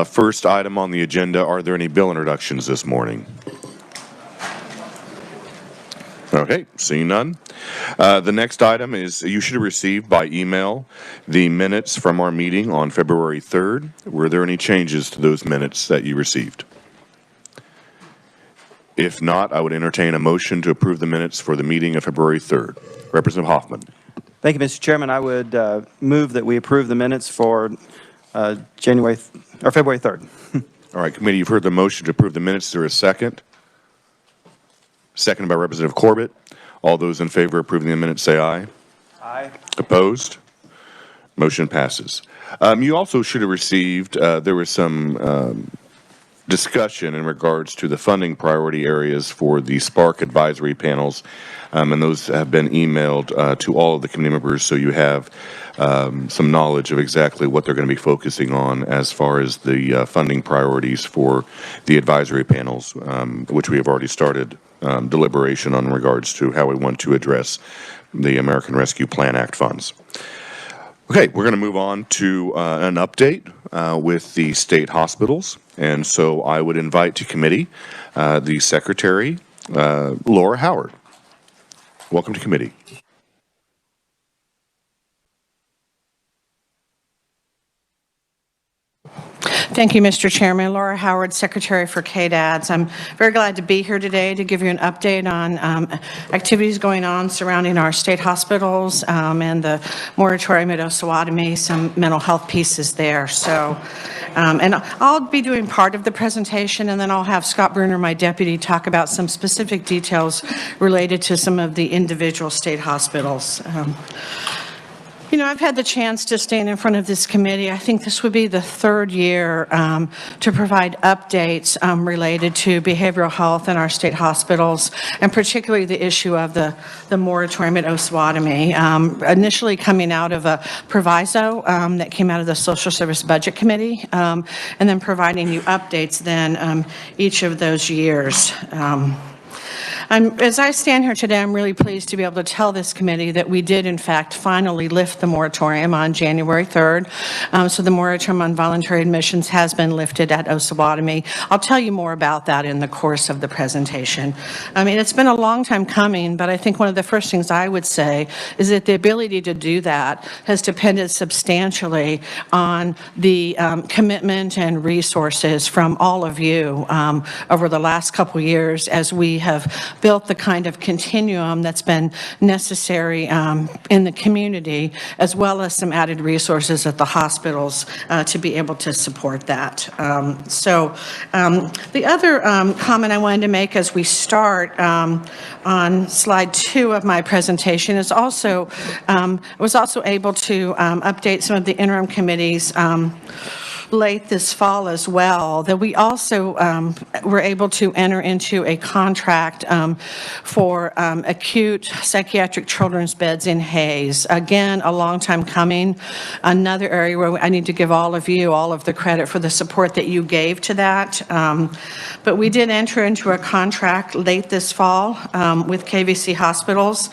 First item on the agenda, are there any bill introductions this morning? Okay, seeing none. The next item is you should have received by email the minutes from our meeting on February 3rd. Were there any changes to those minutes that you received? If not, I would entertain a motion to approve the minutes for the meeting of February 3rd. Representative Hoffman. Thank you, Mr. Chairman. I would move that we approve the minutes for February 3rd. All right, committee, you've heard the motion to approve the minutes. Is there a second? Seconded by Representative Corbett. All those in favor of approving the minutes say aye. Aye. Opposed? Motion passes. You also should have received, there was some discussion in regards to the funding priority areas for the Spark advisory panels, and those have been emailed to all of the committee members, so you have some knowledge of exactly what they're going to be focusing on as far as the funding priorities for the advisory panels, which we have already started deliberation on in regards to how we want to address the American Rescue Plan Act funds. Okay, we're going to move on to an update with the state hospitals. And so I would invite to committee the Secretary, Laura Howard. Welcome to committee. Thank you, Mr. Chairman. Laura Howard, Secretary for KDADS. I'm very glad to be here today to give you an update on activities going on surrounding our state hospitals and the moratorium at Osawatomie, some mental health pieces there. So, and I'll be doing part of the presentation, and then I'll have Scott Bruner, my deputy, talk about some specific details related to some of the individual state hospitals. You know, I've had the chance to stand in front of this committee. I think this would be the third year to provide updates related to behavioral health in our state hospitals, and particularly the issue of the moratorium at Osawatomie. Initially coming out of a proviso that came out of the Social Service Budget Committee, and then providing you updates then each of those years. As I stand here today, I'm really pleased to be able to tell this committee that we did, in fact, finally lift the moratorium on January 3rd. So the moratorium on voluntary admissions has been lifted at Osawatomie. I'll tell you more about that in the course of the presentation. I mean, it's been a long time coming, but I think one of the first things I would say is that the ability to do that has depended substantially on the commitment and resources from all of you over the last couple years as we have built the kind of continuum that's been necessary in the community, as well as some added resources at the hospitals to be able to support that. The other comment I wanted to make as we start on slide 2 of my presentation is also, was also able to update some of the interim committees late this fall as well, that we also were able to enter into a contract for acute psychiatric children's beds in Hayes. Again, a long time coming. Another area where I need to give all of you all of the credit for the support that you gave to that. But we did enter into a contract late this fall with Kvc Hospitals.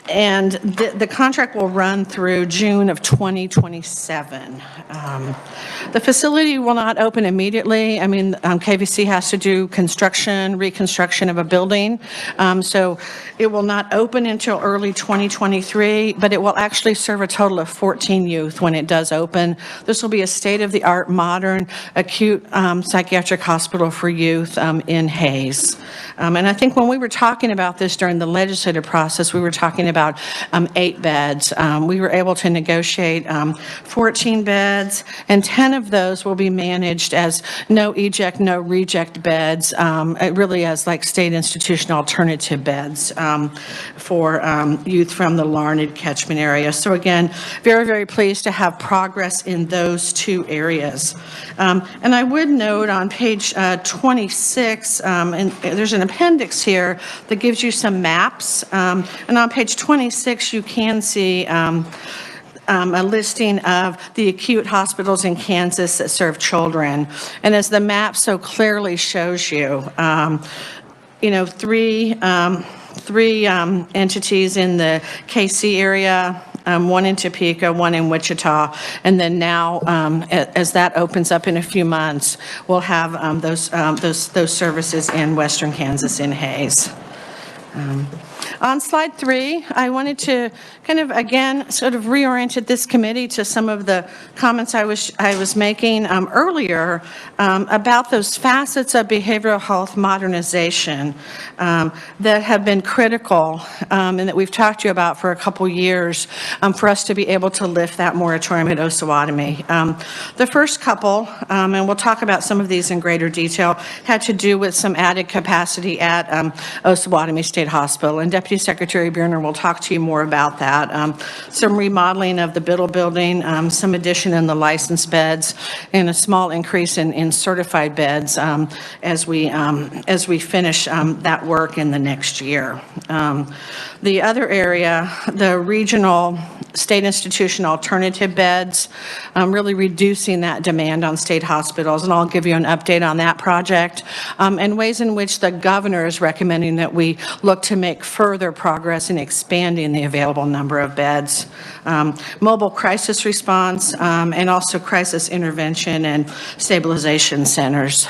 And the contract will run through June of 2027. The facility will not open immediately. I mean, KVC has to do reconstruction of a building. So it will not open until early 2023, but it will actually serve a total of 14 youth when it does open. This will be a state-of-the-art, modern, acute psychiatric hospital for youth in Hayes. And I think when we were talking about this during the legislative process, we were talking about 8 beds. We were able to negotiate 14 beds, and 10 of those will be managed as no eject, no reject beds, really as like state institution alternative beds for youth from the Larned catchment area. So again, very, very pleased to have progress in those 2 areas. And I would note on page 26, and there's an appendix here that gives you some maps. And on page 26, you can see a listing of the acute hospitals in Kansas that serve children. And as the map so clearly shows you, you know, three entities in the KC area, one in Topeka, one in Wichita, and then now, as that opens up in a few months, we'll have those services in Western Kansas in Hayes. On slide 3, I wanted to kind of, again, sort of reoriented this committee to some of the comments I was making earlier about those facets of behavioral health modernization that have been critical and that we've talked to you about for a couple years for us to be able to lift that moratorium at Osawatomie. The first couple, and we'll talk about some of these in greater detail, had to do with some added capacity at Osawatomie State Hospital, and Deputy Secretary Bierner will talk to you more about that. Some remodeling of the Biddle building, some addition in the licensed beds, and a small increase in certified beds as we finish that work in the next year. The other area, the regional state institution alternative beds, really reducing that demand on state hospitals, and I'll give you an update on that project, and ways in which the governor is recommending that we look to make further progress in expanding the available number of beds. Mobile crisis response, and also crisis intervention and stabilization centers.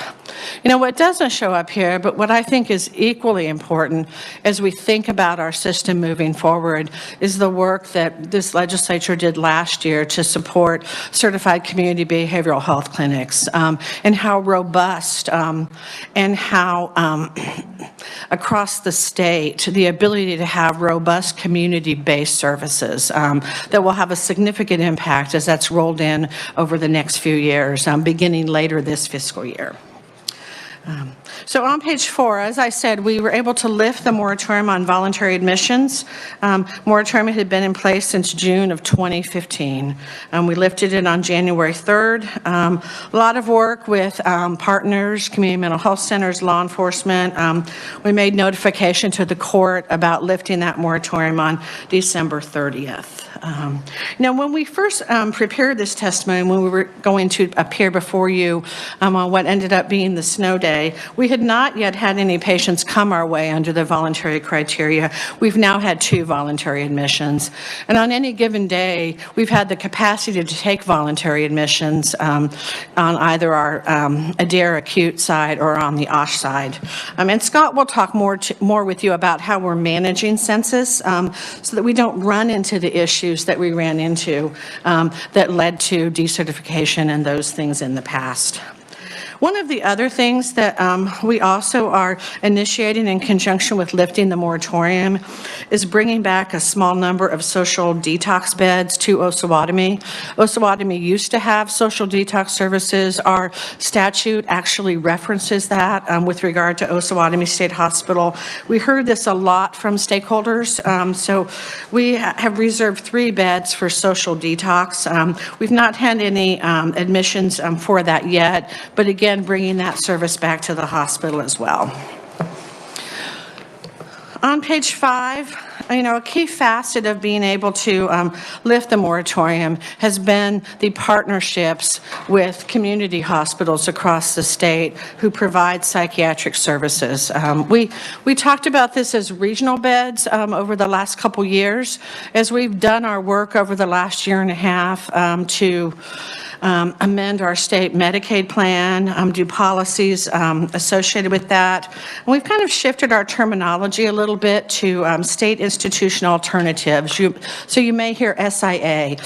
You know, what doesn't show up here, but what I think is equally important as we think about our system moving forward, is the work that this legislature did last year to support certified community behavioral health clinics, and how robust and how across the state, the ability to have robust community-based services that will have a significant impact as that's rolled in over the next few years, beginning later this fiscal year. So on page 4, as I said, we were able to lift the moratorium on voluntary admissions. Moratorium had been in place since June of 2015. We lifted it on January 3rd. A lot of work with partners, community mental health centers, law enforcement. We made notification to the court about lifting that moratorium on December 30th. Now, when we first prepared this testimony, when we were going to appear before you on what ended up being the snow day, we had not yet had any patients come our way under the voluntary criteria. We've now had 2 voluntary admissions. And on any given day, we've had the capacity to take voluntary admissions on either our Adair Acute side or on the OSH side. And Scott will talk more with you about how we're managing census so that we don't run into the issues that we ran into that led to decertification and those things in the past. One of the other things that we also are initiating in conjunction with lifting the moratorium is bringing back a small number of social detox beds to Osawatomie. Osawatomie used to have social detox services. Our statute actually references that with regard to Osawatomie State Hospital. We heard this a lot from stakeholders, so we have reserved 3 beds for social detox. We've not had any admissions for that yet, but again, bringing that service back to the hospital as well. On page 5, you know, a key facet of being able to lift the moratorium has been the partnerships with community hospitals across the state who provide psychiatric services. We talked about this as regional beds over the last couple years, as we've done our work over the last year and a half to amend our state Medicaid plan, do policies associated with that. And we've kind of shifted our terminology a little bit to state institution alternatives. So you may hear SIA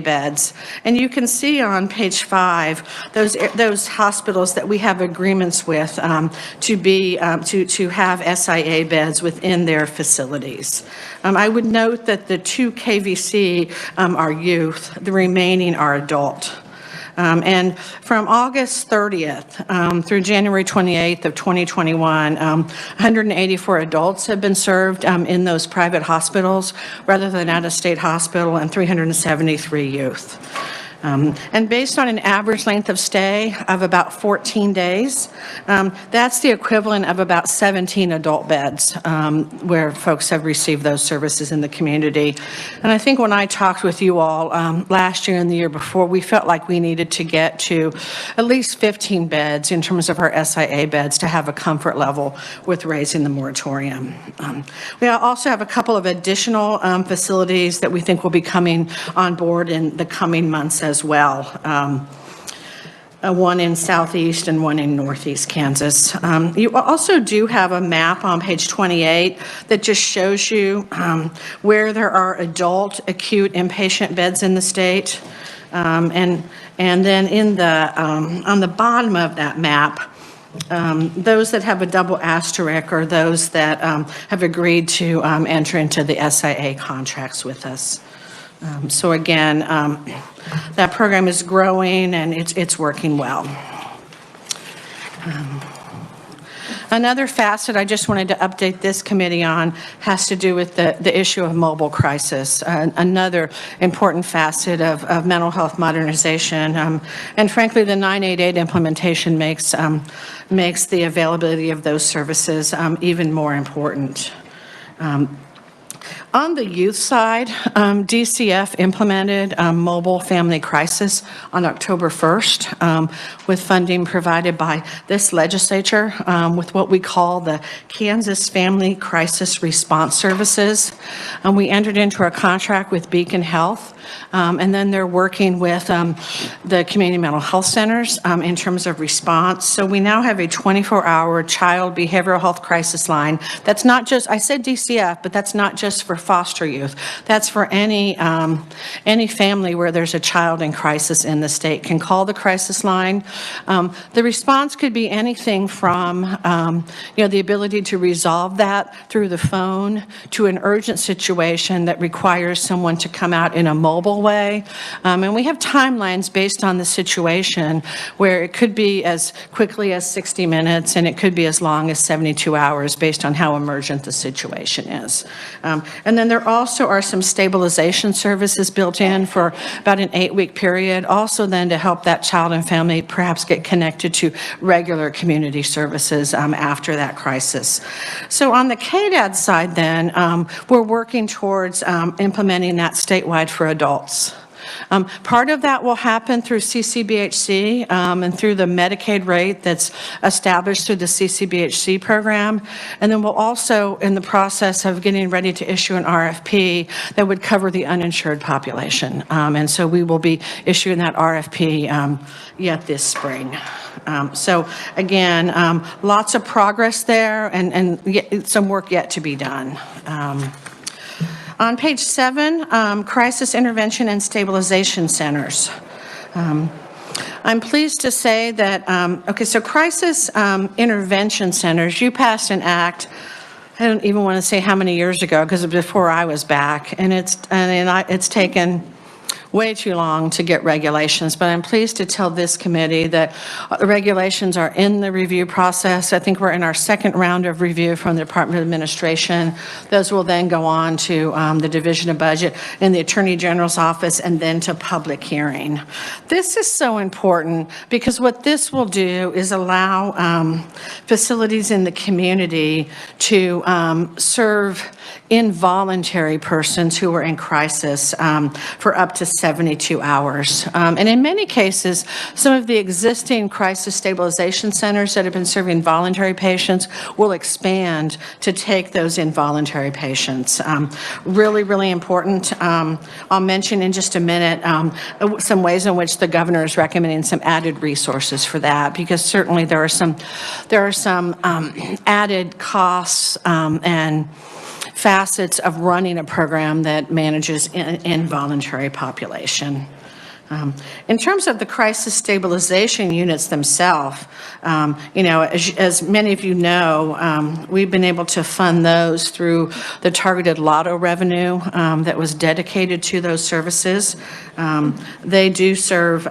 beds. And you can see on page 5 those hospitals that we have agreements with to have SIA beds within their facilities. I would note that the 2 KVC are youth, the remaining are adult. And from August 30th through January 28th of 2021, 184 adults have been served in those private hospitals rather than at a state hospital, and 373 youth. And based on an average length of stay of about 14 days, that's the equivalent of about 17 adult beds where folks have received those services in the community. And I think when I talked with you all last year and the year before, we felt like we needed to get to at least 15 beds in terms of our SIA beds to have a comfort level with raising the moratorium. We also have a couple of additional facilities that we think will be coming on board in the coming months as well. One in southeast and one in northeast Kansas. You also do have a map on page 28 that just shows you where there are adult acute inpatient beds in the state. And then in the, on the bottom of that map, those that have a double asterisk are those that have agreed to enter into the SIA contracts with us. So again, that program is growing and it's working well. Another facet I just wanted to update this committee on has to do with the issue of mobile crisis, another important facet of mental health modernization. And frankly, the 988 implementation makes the availability of those services even more important. On the youth side, DCF implemented mobile family crisis on October 1st with funding provided by this legislature with what we call the Kansas Family Crisis Response Services. We entered into a contract with Beacon Health, and then they're working with the community mental health centers in terms of response. So we now have a 24-hour child behavioral health crisis line. That's not just, I said DCF, but that's not just for foster youth. That's for any family where there's a child in crisis in the state can call the crisis line. The response could be anything from the ability to resolve that through the phone to an urgent situation that requires someone to come out in a mobile way. And we have timelines based on the situation where it could be as quickly as 60 minutes and it could be as long as 72 hours based on how emergent the situation is. And then there also are some stabilization services built in for about an 8-week period, also then to help that child and family perhaps get connected to regular community services after that crisis. So on the KDAD side then, we're working towards implementing that statewide for adults. Part of that will happen through CCBHC and through the Medicaid rate that's established through the CCBHC program. And then we'll also, in the process of getting ready to issue an RFP that would cover the uninsured population. And so we will be issuing that RFP yet this spring. So again, lots of progress there and some work yet to be done. On page 7, Crisis Intervention and Stabilization Centers. I'm pleased to say that, so Crisis Intervention Centers, you passed an act, I don't even want to say how many years ago, because it was before I was back, and it's taken way too long to get regulations, but I'm pleased to tell this committee that the regulations are in the review process. I think we're in our second round of review from the Department of Administration. Those will then go on to the Division of Budget and the Attorney General's office and then to public hearing. This is so important because what this will do is allow facilities in the community to serve involuntary persons who are in crisis for up to 72 hours. And in many cases, some of the existing crisis stabilization centers that have been serving voluntary patients will expand to take those involuntary patients. Really, really important. I'll mention in just a minute some ways in which the governor is recommending some added resources for that, because certainly there are some added costs and facets of running a program that manages involuntary population. In terms of the crisis stabilization units themselves, as many of you know, we've been able to fund those through the targeted lotto revenue that was dedicated to those services. They do serve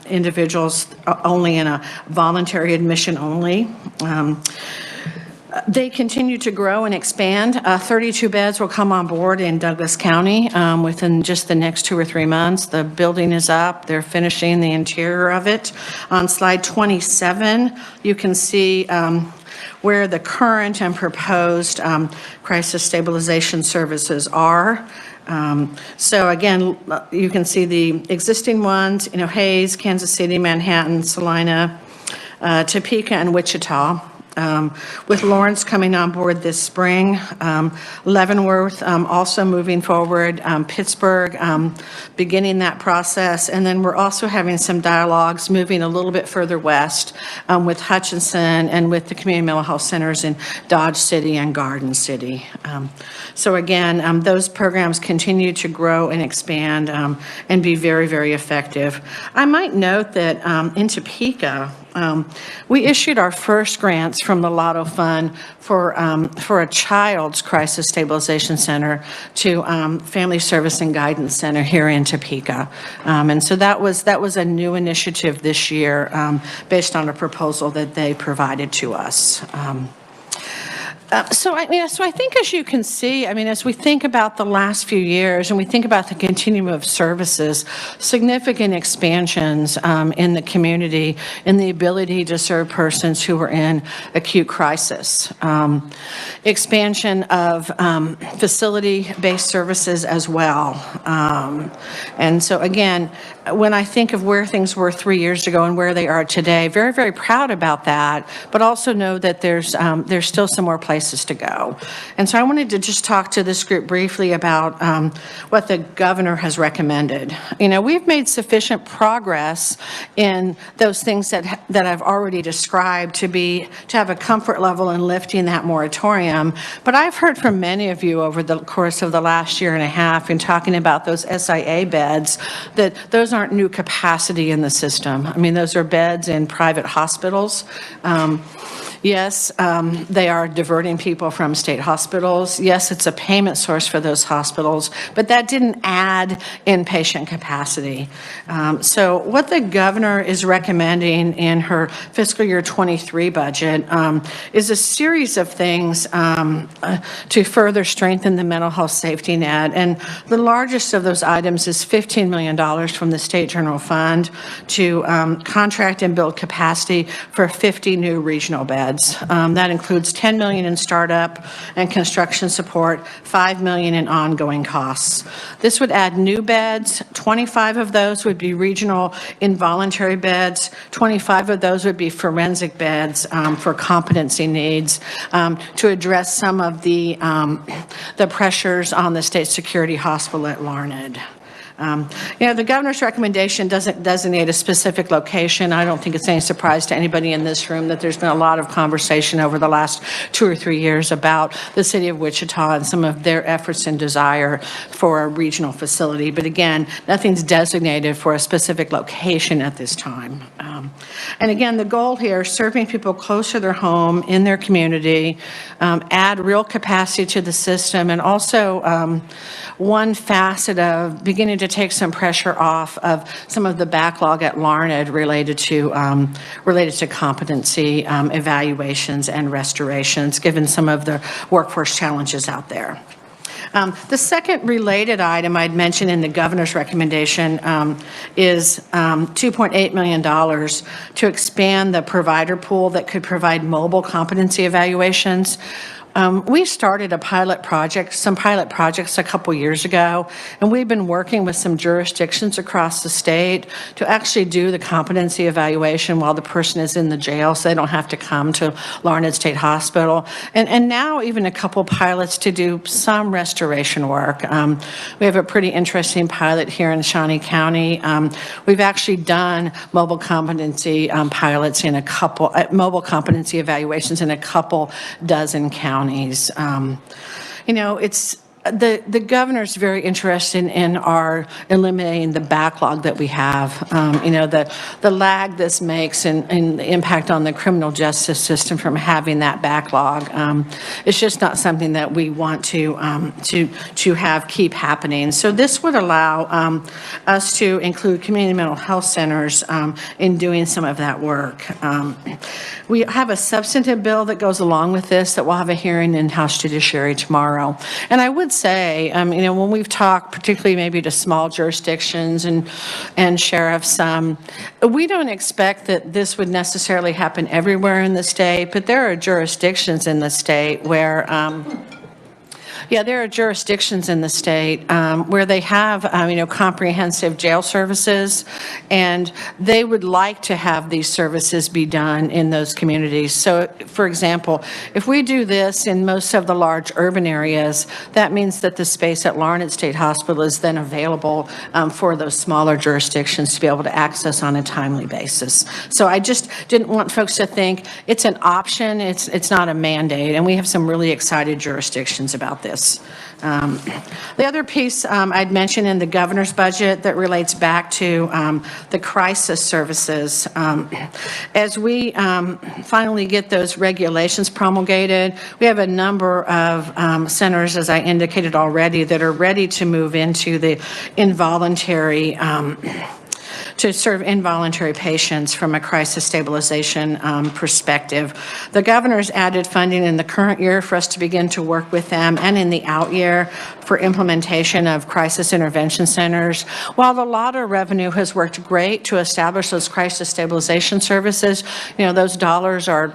individuals only in a voluntary admission only. They continue to grow and expand. 32 beds will come on board in Douglas County within just the next 2 or 3 months. The building is up. They're finishing the interior of it. On slide 27, you can see where the current and proposed crisis stabilization services are. So again, you can see the existing ones, Hayes, Kansas City, Manhattan, Salina, Topeka, and Wichita. With Lawrence coming on board this spring, Leavenworth also moving forward, Pittsburgh beginning that process, and then we're also having some dialogues moving a little bit further west with Hutchinson and with the community mental health centers in Dodge City and Garden City. So again, those programs continue to grow and expand and be very, very effective. I might note that in Topeka, we issued our first grants from the Lotto Fund for a child's crisis stabilization center to Family Service and Guidance Center here in Topeka. And so that was a new initiative this year based on a proposal that they provided to us. So I think, as you can see, as we think about the last few years and we think about the continuum of services, significant expansions in the community in the ability to serve persons who are in acute crisis. Expansion of facility-based services as well. And so again, when I think of where things were 3 years ago and where they are today, very, very proud about that, but also know that there's still some more places to go. And so I wanted to just talk to this group briefly about what the governor has recommended. We've made sufficient progress in those things that I've already described to have a comfort level in lifting that moratorium. But I've heard from many of you over the course of the last year and a half in talking about those SIA beds, that those aren't new capacity in the system. Those are beds in private hospitals. Yes, they are diverting people from state hospitals. Yes, it's a payment source for those hospitals, but that didn't add inpatient capacity. So what the governor is recommending in her fiscal year 23 budget is a series of things to further strengthen the mental health safety net. And the largest of those items is $15 million from the State General Fund to contract and build capacity for 50 new regional beds. That includes $10 million in startup and construction support, $5 million in ongoing costs. This would add new beds. 25 of those would be regional involuntary beds. 25 of those would be forensic beds for competency needs to address some of the pressures on the state security hospital at Larned. The governor's recommendation doesn't designate a specific location. I don't think it's any surprise to anybody in this room that there's been a lot of conversation over the last 2 or 3 years about the city of Wichita and some of their efforts and desire for a regional facility. But again, nothing's designated for a specific location at this time. And again, the goal here is serving people close to their home, in their community, add real capacity to the system, and also one facet of beginning to take some pressure off of some of the backlog at Larned related to competency evaluations and restorations, given some of the workforce challenges out there. The second related item I'd mention in the governor's recommendation is $2.8 million to expand the provider pool that could provide mobile competency evaluations. We started some pilot projects a couple years ago, and we've been working with some jurisdictions across the state to actually do the competency evaluation while the person is in the jail, so they don't have to come to Larned State Hospital. And now even a couple pilots to do some restoration work. We have a pretty interesting pilot here in Shawnee County. We've actually done mobile competency pilots in mobile competency evaluations in a couple dozen counties. It's the governor's very interested in our eliminating the backlog that we have. The lag this makes and the impact on the criminal justice system from having that backlog. It's just not something that we want to have keep happening. So this would allow us to include community mental health centers in doing some of that work. We have a substantive bill that goes along with this that we'll have a hearing in House Judiciary tomorrow. And I would say, when we've talked, particularly maybe to small jurisdictions and sheriffs, we don't expect that this would necessarily happen everywhere in the state, but there are jurisdictions in the state where there are jurisdictions in the state where they have, comprehensive jail services, and they would like to have these services be done in those communities. So, for example, if we do this in most of the large urban areas, that means that the space at Larned State Hospital is then available for those smaller jurisdictions to be able to access on a timely basis. So I just didn't want folks to think it's an option, it's not a mandate, and we have some really excited jurisdictions about this. The other piece I'd mentioned in the governor's budget that relates back to the crisis services. As we finally get those regulations promulgated, we have a number of centers, as I indicated already, that are ready to move into the involuntary to serve involuntary patients from a crisis stabilization perspective. The governor's added funding in the current year for us to begin to work with them, and in the out year for implementation of crisis intervention centers. While the LADA revenue has worked great to establish those crisis stabilization services, those dollars are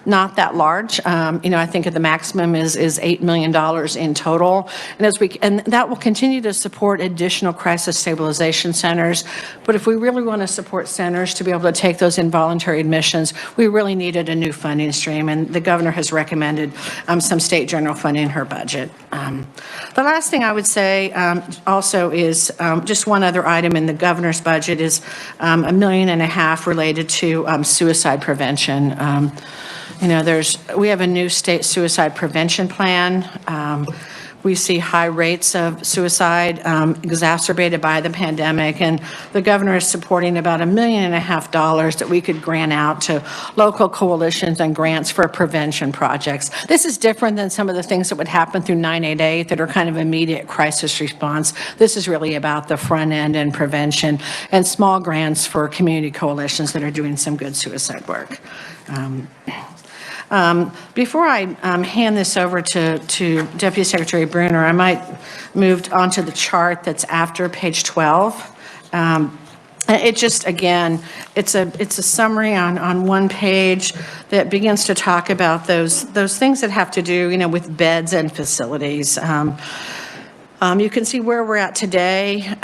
not that large. I think the maximum is $8 million in total, and that will continue to support additional crisis stabilization centers. But if we really want to support centers to be able to take those involuntary admissions, we really needed a new funding stream, and the governor has recommended some state general funding in her budget. The last thing I would say also is just one other item in the governor's budget is $1.5 million related to suicide prevention. We have a new state suicide prevention plan. We see high rates of suicide exacerbated by the pandemic, and the governor is supporting about $1.5 million that we could grant out to local coalitions and grants for prevention projects. This is different than some of the things that would happen through 988 that are kind of immediate crisis response. This is really about the front end and prevention and small grants for community coalitions that are doing some good suicide work. Before I hand this over to Deputy Secretary Bruner, I might move on to the chart that's after page 12. It just, again, it's a summary on one page that begins to talk about those things that have to do, with beds and facilities. You can see where we're at today.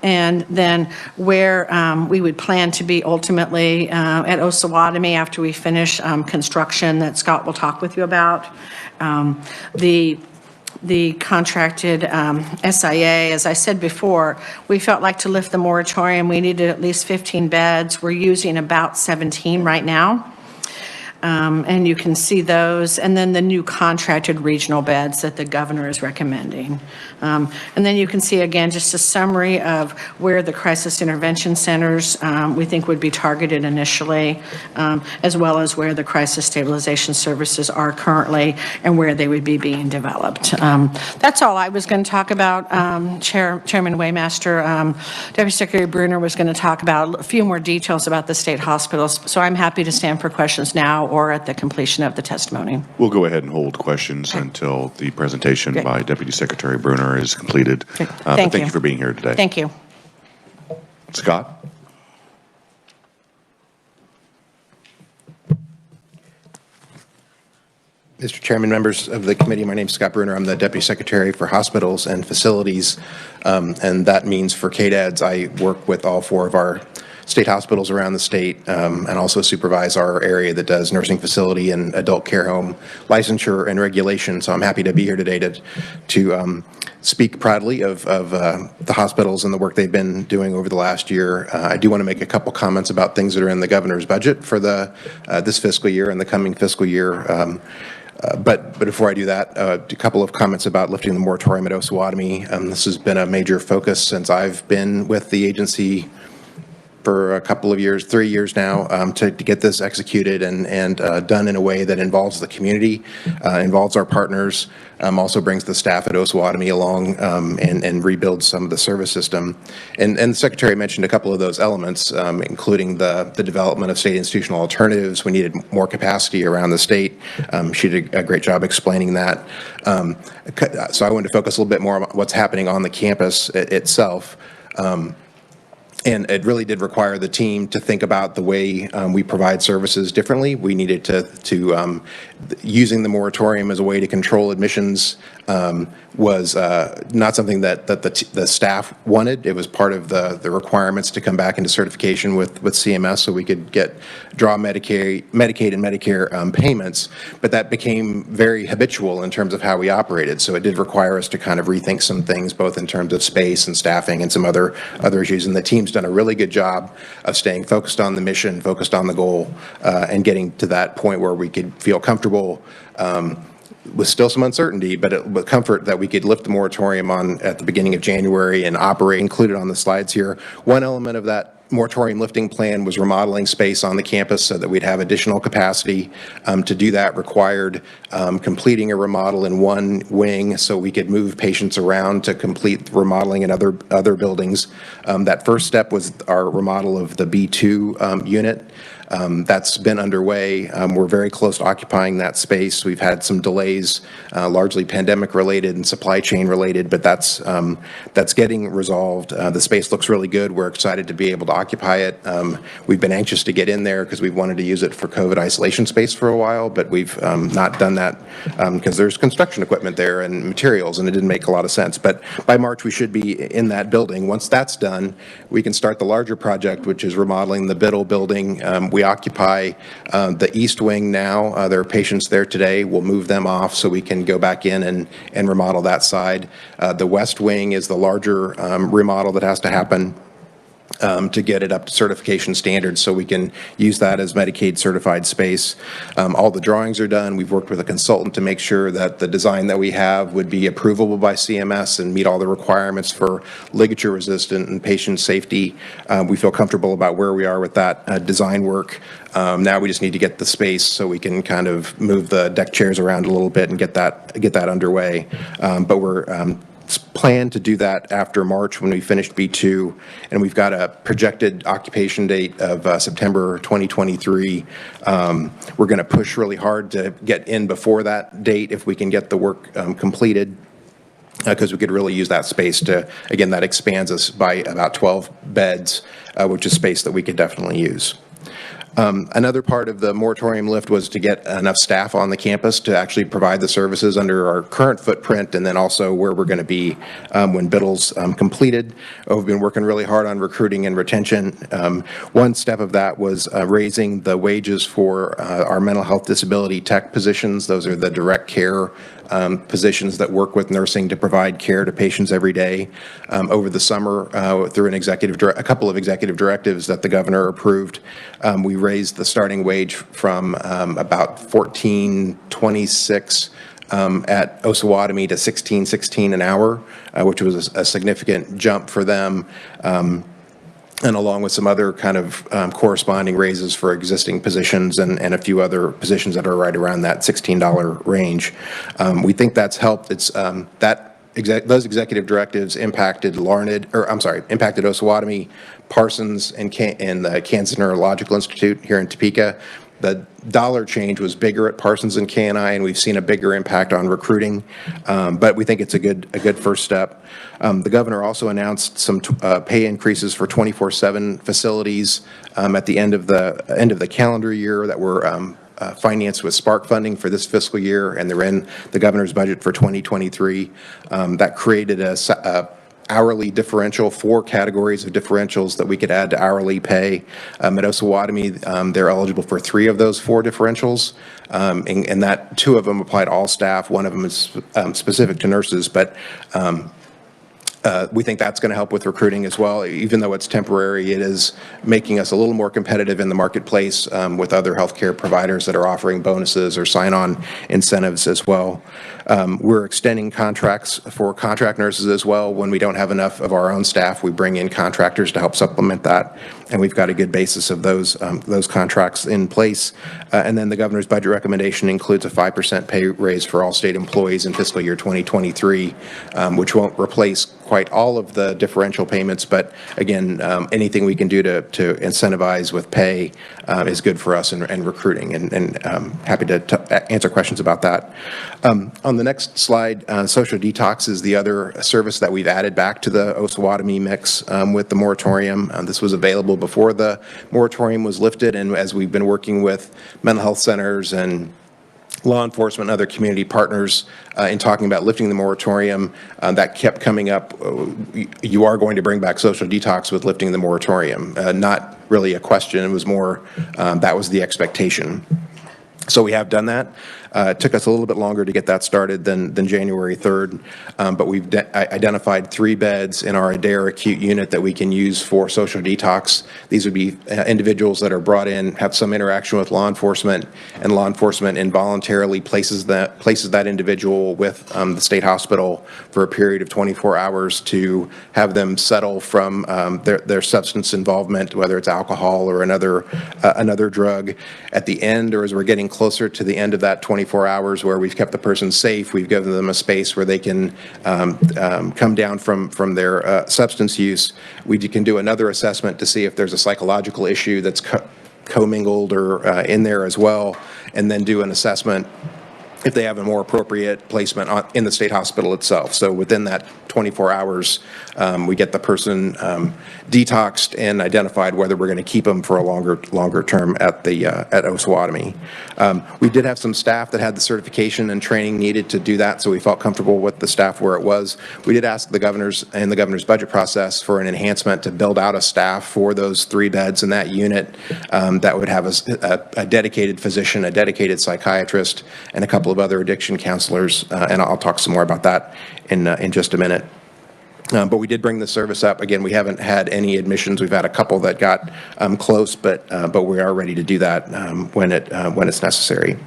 And then where we would plan to be ultimately at Osawatomie after we finish construction that Scott will talk with you about. The contracted SIA, as I said before, we felt like to lift the moratorium, we needed at least 15 beds. We're using about 17 right now. And you can see those, and then the new contracted regional beds that the governor is recommending. And then you can see, again, just a summary of where the crisis intervention centers we think would be targeted initially, as well as where the crisis stabilization services are currently and where they would be being developed. That's all I was going to talk about. Chairman Waymaster, Deputy Secretary Bruner was going to talk about a few more details about the state hospitals, so I'm happy to stand for questions now or at the completion of the testimony. We'll go ahead and hold questions until the presentation by Deputy Secretary Bruner is completed. Thank you for being here today. Thank you. Scott? Mr. Chairman, members of the committee, my name is Scott Bruner. I'm the Deputy Secretary for Hospitals and Facilities, and that means for KDADS, I work with all 4 of our state hospitals around the state and also supervise our area that does nursing facility and adult care home licensure and regulation. So I'm happy to be here today to speak proudly of the hospitals and the work they've been doing over the last year. I do want to make a couple comments about things that are in the governor's budget for this fiscal year and the coming fiscal year. But before I do that, a couple of comments about lifting the moratorium at Osawatomie. This has been a major focus since I've been with the agency for a couple of years, 3 years now, to get this executed and done in a way that involves the community, involves our partners, also brings the staff at Osawatomie along, and rebuilds some of the service system. And the Secretary mentioned a couple of those elements, including the development of state institutional alternatives. We needed more capacity around the state. She did a great job explaining that. So I wanted to focus a little bit more on what's happening on the campus itself. And it really did require the team to think about the way we provide services differently. We needed to using the moratorium as a way to control admissions was not something that the staff wanted. It was part of the requirements to come back into certification with CMS so we could draw Medicaid and Medicare payments. But that became very habitual in terms of how we operated. So it did require us to kind of rethink some things, both in terms of space and staffing and some other issues. And the team's done a really good job of staying focused on the mission, focused on the goal, and getting to that point where we could feel comfortable with still some uncertainty, but with comfort that we could lift the moratorium on at the beginning of January and operate. Included on the slides here, one element of that moratorium lifting plan was remodeling space on the campus so that we'd have additional capacity. To do that required completing a remodel in one wing so we could move patients around to complete remodeling in other buildings. That first step was our remodel of the B2 unit. That's been underway. We're very close to occupying that space. We've had some delays, largely pandemic related and supply chain related, but that's getting resolved. The space looks really good. We're excited to be able to occupy it. We've been anxious to get in there because we've wanted to use it for COVID isolation space for a while, but we've not done that because there's construction equipment there and materials, and it didn't make a lot of sense. But by March, we should be in that building. Once that's done, we can start the larger project, which is remodeling the Biddle building. We occupy the east wing now. There are patients there today. We'll move them off so we can go back in and remodel that side. The west wing is the larger remodel that has to happen to get it up to certification standards so we can use that as Medicaid certified space. All the drawings are done. We've worked with a consultant to make sure that the design that we have would be approvable by CMS and meet all the requirements for ligature resistant and patient safety. We feel comfortable about where we are with that design work. Now we just need to get the space so we can kind of move the deck chairs around a little bit and get that underway. But we're plan to do that after March when we finished B2, and we've got a projected occupation date of September 2023. We're going to push really hard to get in before that date if we can get the work completed, because we could really use that space to, again, that expands us by about 12 beds, which is space that we could definitely use. Another part of the moratorium lift was to get enough staff on the campus to actually provide the services under our current footprint, and then also where we're going to be when Biddle's completed. We've been working really hard on recruiting and retention. One step of that was raising the wages for our mental health disability tech positions. Those are the direct care positions that work with nursing to provide care to patients every day. Over the summer, through a couple of executive directives that the governor approved, we raised the starting wage from about $14.26 at Osawatomie to $16.16 an hour, which was a significant jump for them. And along with some other kind of corresponding raises for existing positions and a few other positions that are right around that $16 range. We think that's helped. It's those executive directives impacted impacted Osawatomie, Parsons, and the Kansas Neurological Institute here in Topeka. The dollar change was bigger at Parsons and KNI, and we've seen a bigger impact on recruiting, but we think it's a good first step. The governor also announced some pay increases for 24/7 facilities at the end of the calendar year that were financed with Spark funding for this fiscal year, and they're in the governor's budget for 2023. That created a hourly differential, 4 categories of differentials that we could add to hourly pay. At Osawatomie, they're eligible for 3 of those 4 differentials, and that 2 of them apply to all staff. 1 of them is specific to nurses, but We think that's going to help with recruiting as well. Even though it's temporary, it is making us a little more competitive in the marketplace with other healthcare providers that are offering bonuses or sign-on incentives as well. We're extending contracts for contract nurses as well. When we don't have enough of our own staff, we bring in contractors to help supplement that, and we've got a good basis of those contracts in place. And then the governor's budget recommendation includes a 5% pay raise for all state employees in fiscal year 2023, which won't replace quite all of the differential payments, but again, anything we can do to incentivize with pay is good for us and recruiting, and happy to answer questions about that. On the next slide, social detox is the other service that we've added back to the Osawatomie mix with the moratorium. This was available before the moratorium was lifted, and as we've been working with mental health centers and law enforcement and other community partners in talking about lifting the moratorium, that kept coming up. You are going to bring back social detox with lifting the moratorium. Not really a question, it was more that was the expectation. So we have done that. It took us a little bit longer to get that started than January 3rd, but we've identified 3 beds in our Adair acute unit that we can use for social detox. These would be individuals that are brought in, have some interaction with law enforcement, and law enforcement involuntarily places that individual with the state hospital for a period of 24 hours to have them settle from their substance involvement, whether it's alcohol or another drug. At the end, or as we're getting closer to the end of that 24 hours where we've kept the person safe, we've given them a space where they can come down from their substance use. We can do another assessment to see if there's a psychological issue that's commingled or in there as well, and then do an assessment if they have a more appropriate placement in the state hospital itself. So within that 24 hours, we get the person detoxed and identified whether we're going to keep them for a longer term at Osawatomie. We did have some staff that had the certification and training needed to do that, so we felt comfortable with the staff where it was. We did ask the governor's budget process for an enhancement to build out a staff for those 3 beds in that unit that would have a dedicated physician, a dedicated psychiatrist, and a couple of other addiction counselors, and I'll talk some more about that in just a minute. But we did bring the service up. Again, we haven't had any admissions. We've had a couple that got close, but we are ready to do that when it's necessary.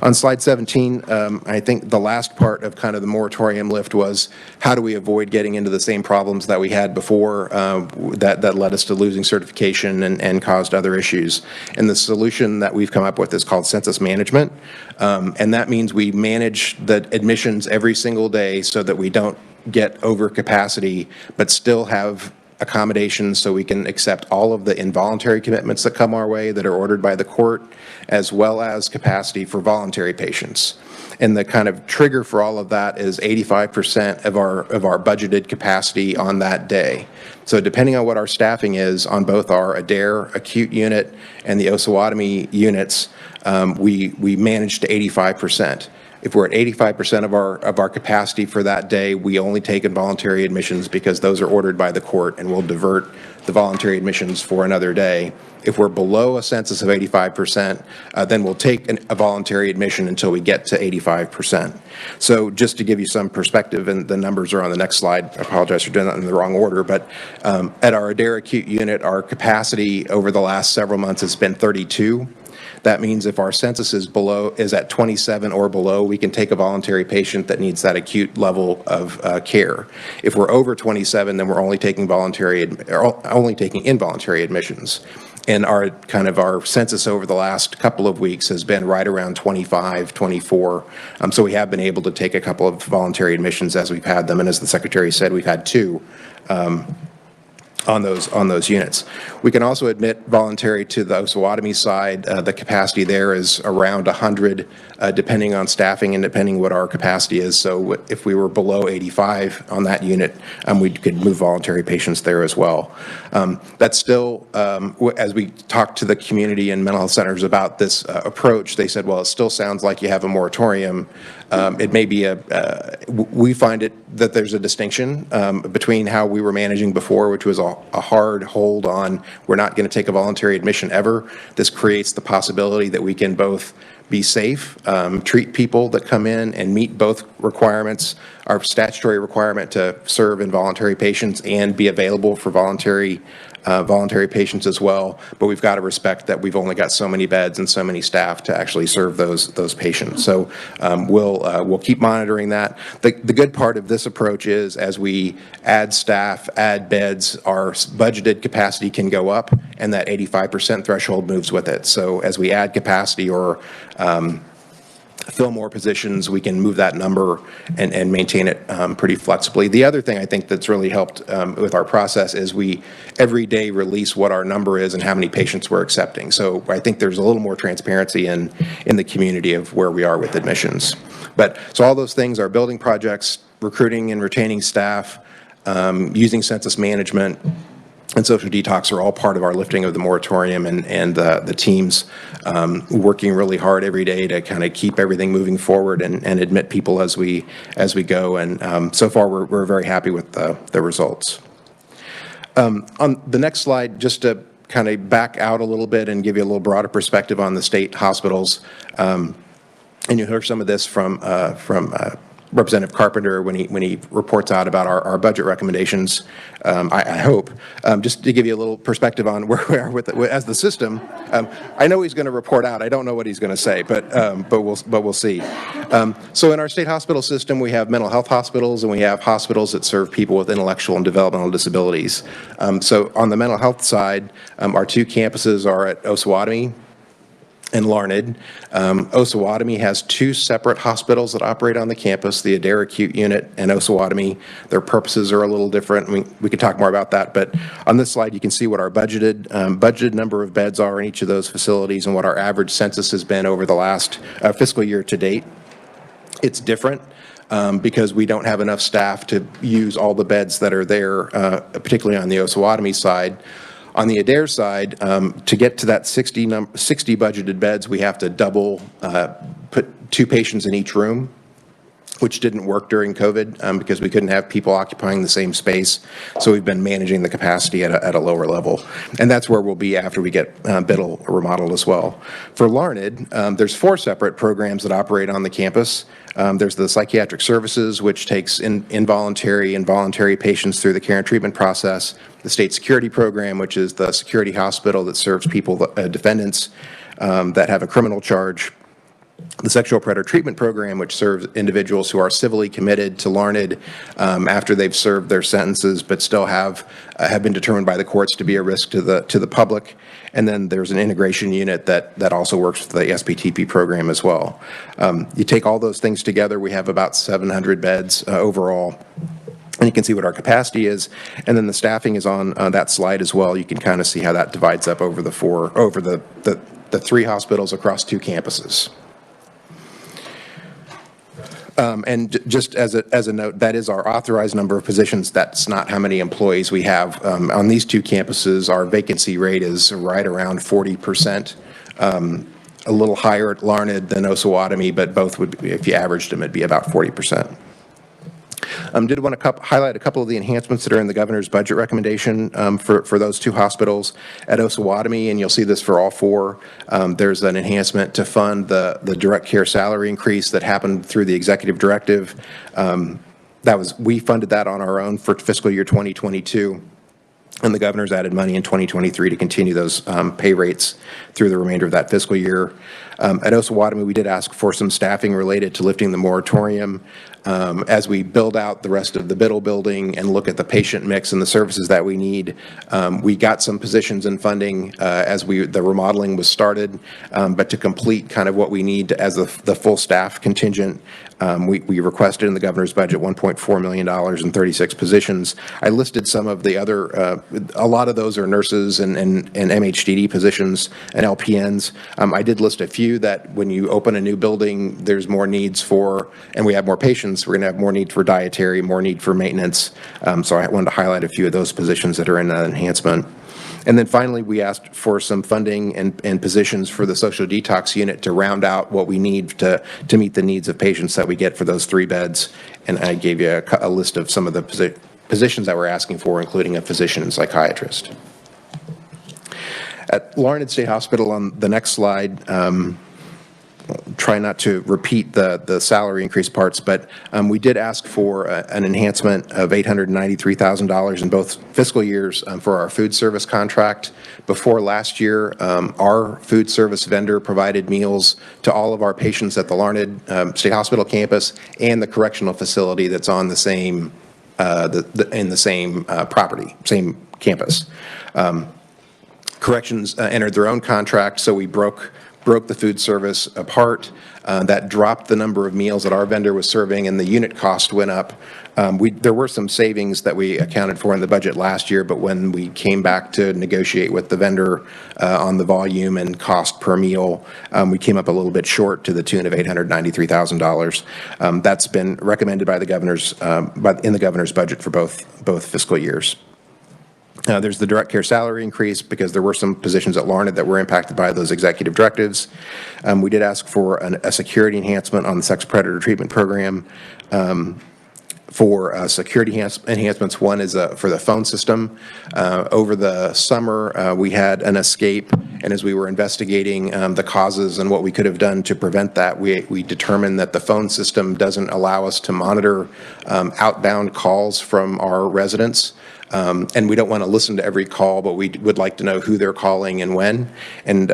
On slide 17, I think the last part of kind of the moratorium lift was how do we avoid getting into the same problems that we had before that led us to losing certification and caused other issues. And the solution that we've come up with is called census management. And that means we manage the admissions every single day so that we don't get over capacity, but still have accommodations so we can accept all of the involuntary commitments that come our way that are ordered by the court, as well as capacity for voluntary patients. And the kind of trigger for all of that is 85% of our budgeted capacity on that day. So depending on what our staffing is on both our Adair acute unit and the Osawatomie units, we manage to 85%. If we're at 85% of our capacity for that day, we only take involuntary admissions because those are ordered by the court, and we'll divert the voluntary admissions for another day. If we're below a census of 85%, then we'll take a voluntary admission until we get to 85%. So just to give you some perspective, and the numbers are on the next slide. I apologize for doing that in the wrong order, but at our Adair acute unit, our capacity over the last several months has been 32. That means if our census is at 27 or below, we can take a voluntary patient that needs that acute level of care. If we're over 27, then we're only taking involuntary admissions. And our census over the last couple of weeks has been right around 25, 24. So we have been able to take a couple of voluntary admissions as we've had them. And as the Secretary said, we've had 2. On those units. We can also admit voluntary to the Osawatomie side. The capacity there is around 100, depending on staffing and depending what our capacity is. So if we were below 85 on that unit, we could move voluntary patients there as well. That's still, as we talked to the community and mental health centers about this approach, they said, well, it still sounds like you have a moratorium. It may be we find it that there's a distinction between how we were managing before, which was a hard hold on we're not going to take a voluntary admission ever. This creates the possibility that we can both be safe, treat people that come in and meet both requirements, our statutory requirement to serve involuntary patients and be available for voluntary patients as well. But we've got to respect that we've only got so many beds and so many staff to actually serve those patients. So we'll keep monitoring that. The good part of this approach is as we add staff, add beds, our budgeted capacity can go up, and that 85% threshold moves with it. So as we add capacity or fill more positions, we can move that number and maintain it pretty flexibly. The other thing I think that's really helped with our process is we every day release what our number is and how many patients we're accepting. So I think there's a little more transparency in the community of where we are with admissions. But so all those things are building projects, recruiting and retaining staff, using census management, and social detox are all part of our lifting of the moratorium, and the teams working really hard every day to kind of keep everything moving forward and admit people as we go. And so far, we're very happy with the results. On the next slide, just to kind of back out a little bit and give you a little broader perspective on the state hospitals, and you heard some of this from Representative Carpenter when he reports out about our budget recommendations. I hope just to give you a little perspective on where we are with as the system. I know he's going to report out. I don't know what he's going to say, but we'll see. So in our state hospital system, we have mental health hospitals and we have hospitals that serve people with intellectual and developmental disabilities. So on the mental health side, our two campuses are at Osawatomie and Larned. Osawatomie has two separate hospitals that operate on the campus, the Adair Acute Unit and Osawatomie. Their purposes are a little different. We could talk more about that, but on this slide you can see what our budgeted number of beds are in each of those facilities and what our average census has been over the last fiscal year to date. It's different because we don't have enough staff to use all the beds that are there, particularly on the Osawatomie side. On the Adair side, to get to that 60 budgeted beds, we have to double, put 2 patients in each room, which didn't work during COVID because we couldn't have people occupying the same space. So we've been managing the capacity at a lower level. And that's where we'll be after we get Biddle remodeled as well. For Larned, there's 4 separate programs that operate on the campus. There's the Psychiatric Services, which takes involuntary and voluntary patients through the care and treatment process. The State Security Program, which is the security hospital that serves people, defendants that have a criminal charge. The Sexual Predator Treatment Program, which serves individuals who are civilly committed to Larned after they've served their sentences, but still have been determined by the courts to be a risk to the public. And then there's an integration unit that also works with the SPTP program as well. You take all those things together, we have about 700 beds overall. And you can see what our capacity is, and then the staffing is on that slide as well. You can kind of see how that divides up over the 3 hospitals across 2 campuses. And just as a note, that is our authorized number of positions. That's not how many employees we have. On these 2 campuses, our vacancy rate is right around 40%. A little higher at Larned than Osawatomie, but both would be, if you averaged them, it'd be about 40%. Did want to highlight a couple of the enhancements that are in the governor's budget recommendation for those 2 hospitals. At Osawatomie, and you'll see this for all 4, there's an enhancement to fund the direct care salary increase that happened through the executive directive. We funded that on our own for fiscal year 2022. And the governor's added money in 2023 to continue those pay rates through the remainder of that fiscal year. At Osawatomie, we did ask for some staffing related to lifting the moratorium. As we build out the rest of the Biddle building and look at the patient mix and the services that we need, we got some positions and funding as the remodeling was started, but to complete kind of what we need as the full staff contingent, we requested in the governor's budget $1.4 million and 36 positions. I listed some of the other, a lot of those are nurses and MHDD positions and LPNs. I did list a few that when you open a new building, there's more needs for, and we have more patients, we're going to have more need for dietary, more need for maintenance. So I wanted to highlight a few of those positions that are in that enhancement. And then finally, we asked for some funding and positions for the social detox unit to round out what we need to meet the needs of patients that we get for those 3 beds. And I gave you a list of some of the positions that we're asking for, including a physician and psychiatrist. At Larned State Hospital on the next slide, try not to repeat the salary increase parts, but we did ask for an enhancement of $893,000 in both fiscal years for our food service contract. Before last year, our food service vendor provided meals to all of our patients at the Larned State Hospital campus and the correctional facility that's on the same in the same property, same campus. Corrections entered their own contract, so we broke the food service apart. That dropped the number of meals that our vendor was serving, and the unit cost went up. There were some savings that we accounted for in the budget last year, but when we came back to negotiate with the vendor on the volume and cost per meal, we came up a little bit short to the tune of $893,000. That's been recommended by the governor's in the governor's budget for both fiscal years. There's the direct care salary increase because there were some positions at Larned that were impacted by those executive directives. We did ask for a security enhancement on the sex predator treatment program. For security enhancements, one is for the phone system. Over the summer, we had an escape, and as we were investigating the causes and what we could have done to prevent that, we determined that the phone system doesn't allow us to monitor outbound calls from our residents. And we don't want to listen to every call, but we would like to know who they're calling and when, and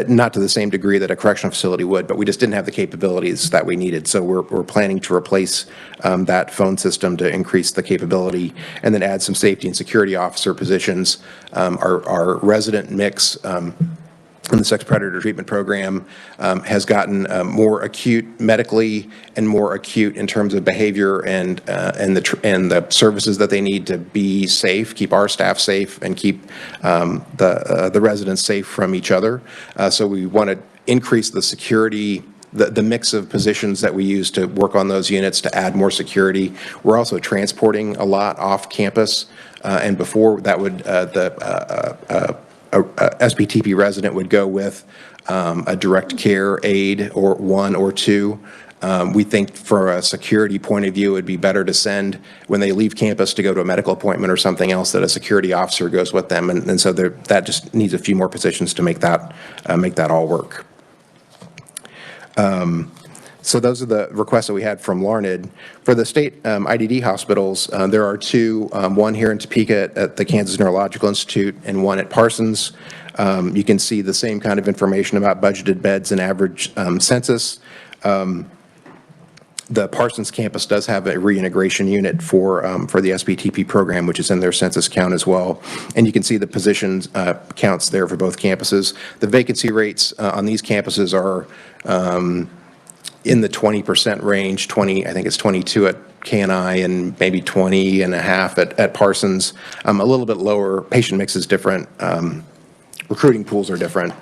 not to the same degree that a correctional facility would, but we just didn't have the capabilities that we needed. So we're planning to replace that phone system to increase the capability and then add some safety and security officer positions. Our resident mix in the sex predator treatment program has gotten more acute medically and more acute in terms of behavior and the services that they need to be safe, keep our staff safe, and keep the residents safe from each other. So we want to increase the security, the mix of positions that we use to work on those units to add more security. We're also transporting a lot off campus, and before that would a SPTP resident would go with a direct care aide or one or two. We think for a security point of view, it would be better to send, when they leave campus to go to a medical appointment or something else, that a security officer goes with them. And so that just needs a few more positions to make that all work. So those are the requests that we had from Larned. For the state IDD hospitals, there are two, one here in Topeka at the Kansas Neurological Institute and one at Parsons. You can see the same kind of information about budgeted beds and average census. The Parsons campus does have a reintegration unit for the SBTP program, which is in their census count as well. And you can see the positions counts there for both campuses. The vacancy rates on these campuses are in the 20% range. I think it's 22 at KNI and maybe 20.5 at Parsons. A little bit lower. Patient mix is different. Recruiting pools are different.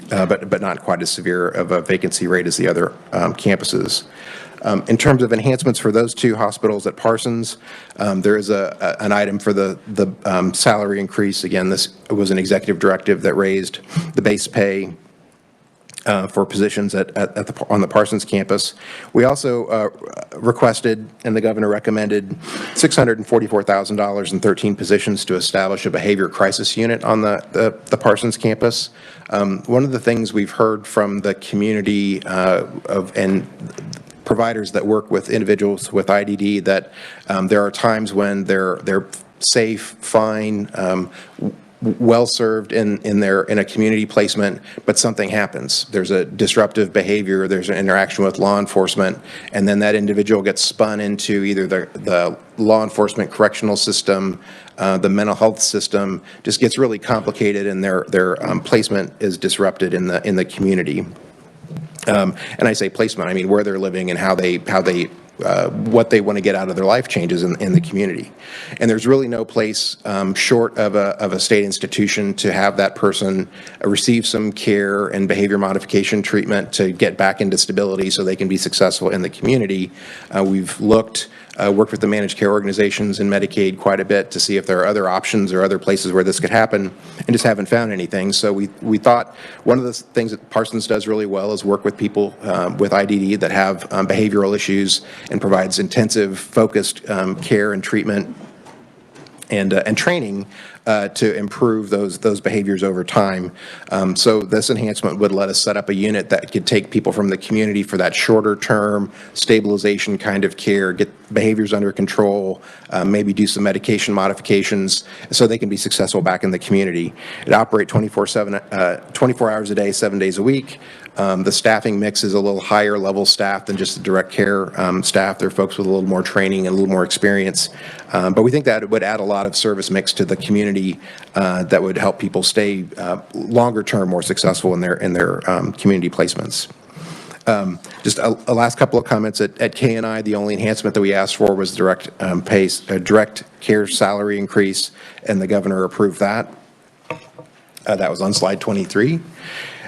But not quite as severe of a vacancy rate as the other campuses. In terms of enhancements for those two hospitals at Parsons, there is an item for the salary increase. Again, this was an executive directive that raised the base pay for positions on the Parsons campus. We also requested, and the governor recommended, $644,000 in 13 positions to establish a behavior crisis unit on the Parsons campus. One of the things we've heard from the community and providers that work with individuals with IDD that there are times when they're safe, fine, well served in a community placement, but something happens. There's a disruptive behavior, there's an interaction with law enforcement, and then that individual gets spun into either the law enforcement correctional system, the mental health system, just gets really complicated, and their placement is disrupted in the community. And I say placement, I mean where they're living and how they what they want to get out of their life changes in the community. And there's really no place short of a state institution to have that person receive some care and behavior modification treatment to get back into stability so they can be successful in the community. We've worked with the managed care organizations and Medicaid quite a bit to see if there are other options or other places where this could happen, and just haven't found anything. So we thought one of the things that Parsons does really well is work with people with IDD that have behavioral issues and provides intensive, focused care and treatment and training to improve those behaviors over time. So this enhancement would let us set up a unit that could take people from the community for that shorter term stabilization kind of care, get behaviors under control, maybe do some medication modifications so they can be successful back in the community. It operates 24 hours a day, 7 days a week. The staffing mix is a little higher level staff than just the direct care staff. They're folks with a little more training and a little more experience. But we think that it would add a lot of service mix to the community that would help people stay longer term more successful in their community placements. Just a last couple of comments at KNI. The only enhancement that we asked for was direct care salary increase, and the governor approved that. That was on slide 23.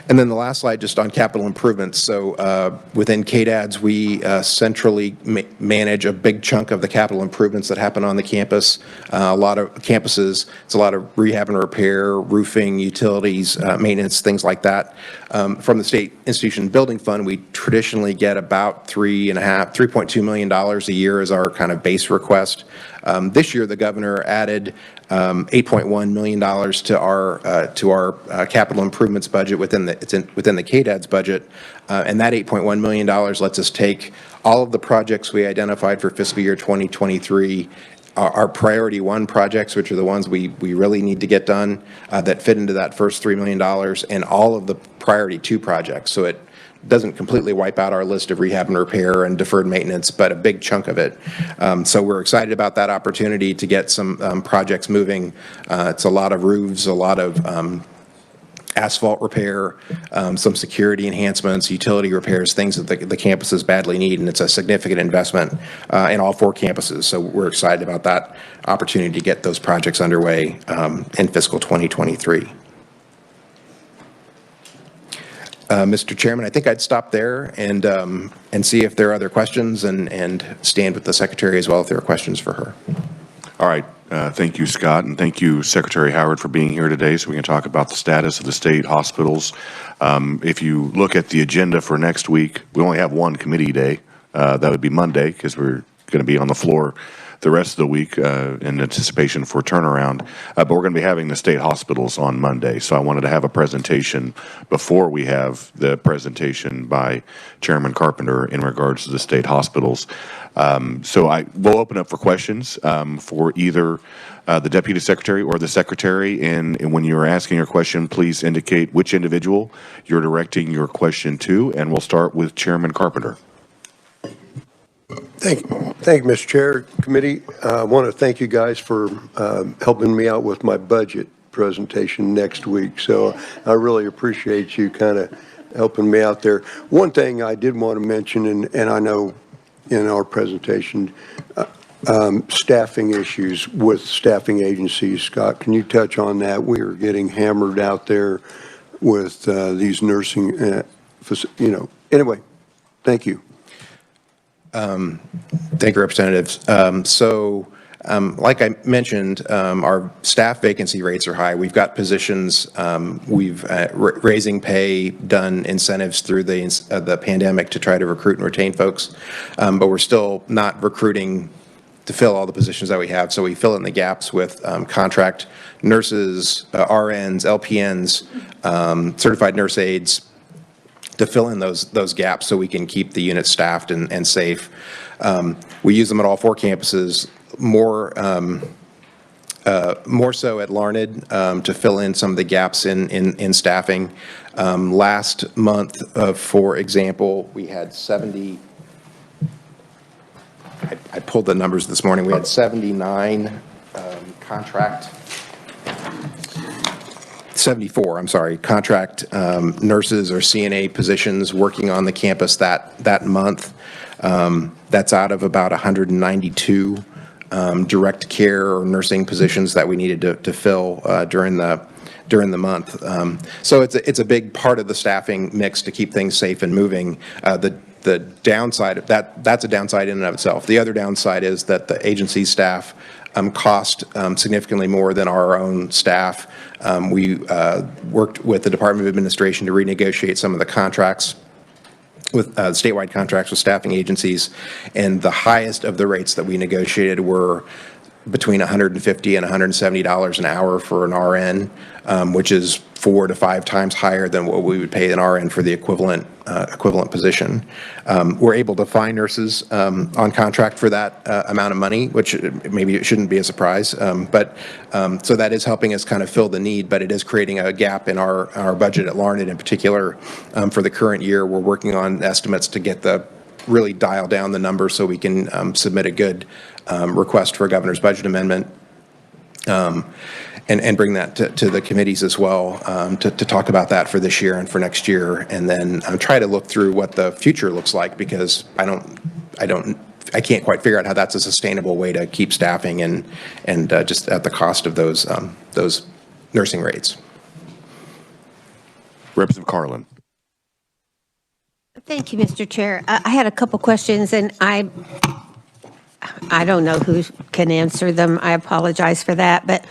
And then the last slide just on capital improvements. So within KDADS, we centrally manage a big chunk of the capital improvements that happen on the campus. A lot of campuses, it's a lot of rehab and repair, roofing, utilities, maintenance, things like that. From the State Institution Building Fund, we traditionally get about $3.2 million a year as our kind of base request. This year, the governor added $8.1 million to our capital improvements budget within the KDADS budget, and that $8.1 million lets us take all of the projects we identified for fiscal year 2023, our priority one projects, which are the ones we really need to get done, that fit into that first $3 million, and all of the priority two projects. So it doesn't completely wipe out our list of rehab and repair and deferred maintenance, but a big chunk of it. So we're excited about that opportunity to get some projects moving. It's a lot of roofs, a lot of asphalt repair, some security enhancements, utility repairs, things that the campuses badly need, and it's a significant investment in all 4 campuses. So we're excited about that opportunity to get those projects underway in fiscal 2023. Mr. Chairman, I think I'd stop there and see if there are other questions and stand with the Secretary as well if there are questions for her. All right. Thank you, Scott, and thank you, Secretary Howard, for being here today so we can talk about the status of the state hospitals. If you look at the agenda for next week, we only have one committee day. That would be Monday because we're going to be on the floor the rest of the week in anticipation for turnaround. But we're going to be having the state hospitals on Monday. So I wanted to have a presentation before we have the presentation by Chairman Carpenter in regards to the state hospitals. So we'll open up for questions for either the Deputy Secretary or the Secretary. And when you're asking your question, please indicate which individual you're directing your question to. And we'll start with Chairman Carpenter. Thank you, Mr. Chair, committee. I want to thank you guys for helping me out with my budget presentation next week. So I really appreciate you kind of helping me out there. One thing I did want to mention, and I know in our presentation, staffing issues with staffing agencies. Scott, can you touch on that? We are getting hammered out there with these nursing, anyway, thank you. Thank you, Representatives. Like I mentioned, our staff vacancy rates are high. We've got positions, we've raising pay, done incentives through the pandemic to try to recruit and retain folks, but we're still not recruiting to fill all the positions that we have. So we fill in the gaps with contract nurses, RNs, LPNs, certified nurse aides, to fill in those gaps so we can keep the unit staffed and safe. We use them at all 4 campuses, more so at Larned to fill in some of the gaps in staffing. Last month, for example, we had 70, I pulled the numbers this morning, we had 79 74, I'm sorry, contract nurses or CNA positions working on the campus that month. That's out of about 192 direct care or nursing positions that we needed to fill during the month. So it's a big part of the staffing mix to keep things safe and moving. The downside of that's a downside in and of itself. The other downside is that the agency staff cost significantly more than our own staff. We worked with the Department of Administration to renegotiate some of the contracts with statewide contracts with staffing agencies, and the highest of the rates that we negotiated were between $150 and $170 an hour for an RN, which is 4 to 5 times higher than what we would pay an RN for the equivalent position. We're able to find nurses on contract for that amount of money, which maybe it shouldn't be a surprise. So that is helping us kind of fill the need, but it is creating a gap in our budget at Larned in particular. For the current year, we're working on estimates to really dial down the number so we can submit a good request for a governor's budget amendment. And bring that to the committees as well to talk about that for this year and for next year, and then try to look through what the future looks like, because I can't quite figure out how that's a sustainable way to keep staffing and just at the cost of those nursing rates. Representative Carlin. Thank you, Mr. Chair. I had a couple questions, and I don't know who can answer them. I apologize for that. But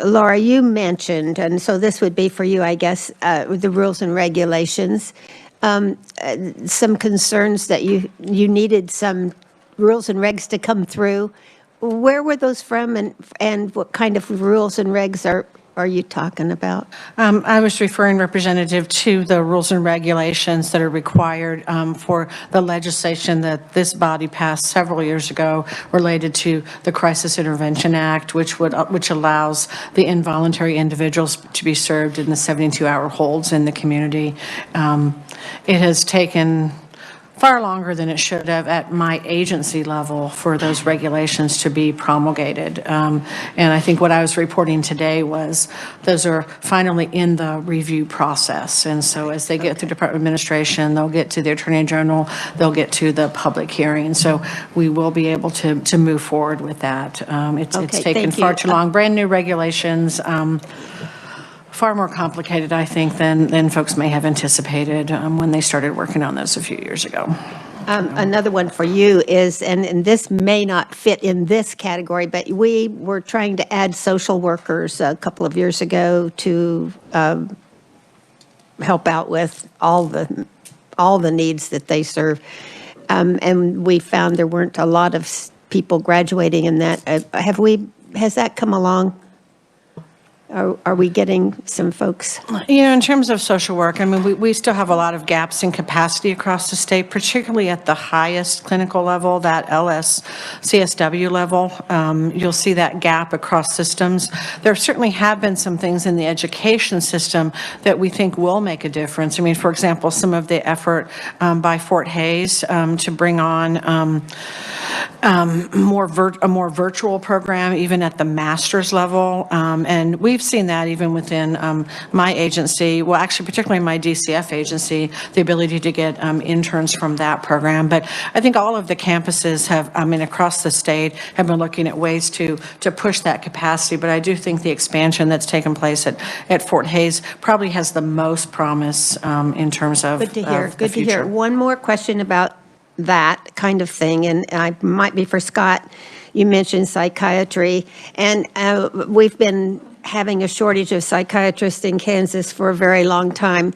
Laura, you mentioned, and so this would be for you, I guess, the rules and regulations. Some concerns that you needed some rules and regs to come through. Where were those from, and what kind of rules and regs are you talking about? I was referring, Representative, to the rules and regulations that are required for the legislation that this body passed several years ago related to the Crisis Intervention Act, which allows the involuntary individuals to be served in the 72-hour holds in the community. It has taken far longer than it should have at my agency level for those regulations to be promulgated. And I think what I was reporting today was those are finally in the review process. And so as they get through Department of Administration, they'll get to the Attorney General, they'll get to the public hearing. So we will be able to move forward with that. It's taken far too long. Brand new regulations. Far more complicated, I think, than folks may have anticipated when they started working on those a few years ago. Another one for you is, and this may not fit in this category, but we were trying to add social workers a couple of years ago to help out with all the needs that they serve. And we found there weren't a lot of people graduating in that. Has that come along? Are we getting some folks? You know, in terms of social work, I mean, we still have a lot of gaps in capacity across the state, particularly at the highest clinical level, that CSW level. You'll see that gap across systems. There certainly have been some things in the education system that we think will make a difference. I mean, for example, some of the effort by Fort Hays to bring on a more virtual program, even at the master's level, and we've seen that even within my agency, well, actually, particularly my DCF agency, the ability to get interns from that program. But I think all of the campuses have, across the state, have been looking at ways to push that capacity. But I do think the expansion that's taken place at Fort Hays probably has the most promise in terms of Good to hear. the Good to hear. future. One more question about that kind of thing, and I might be for Scott. You mentioned psychiatry, and we've been having a shortage of psychiatrists in Kansas for a very long time.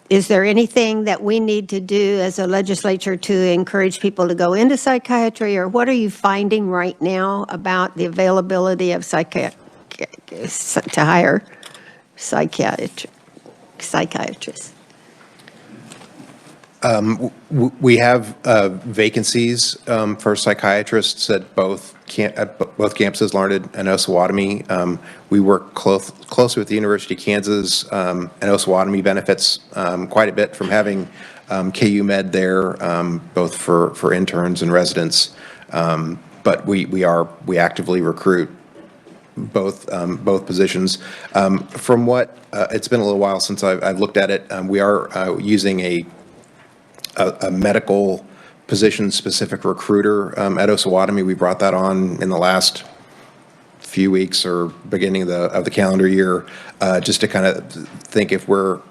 Is there anything that we need to do as a legislature to encourage people to go into psychiatry, or what are you finding right now about the availability of to hire psychiatrists? We have vacancies for psychiatrists at both campuses, Larned and Osawatomie. We work closely with the University of Kansas, and Osawatomie benefits quite a bit from having KU Med there, both for interns and residents. But we actively recruit both positions. From what it's been a little while since I've looked at it, we are using a medical position-specific recruiter at Osawatomie. We brought that on in the last few weeks or beginning of the calendar year, just to kind of think if we're,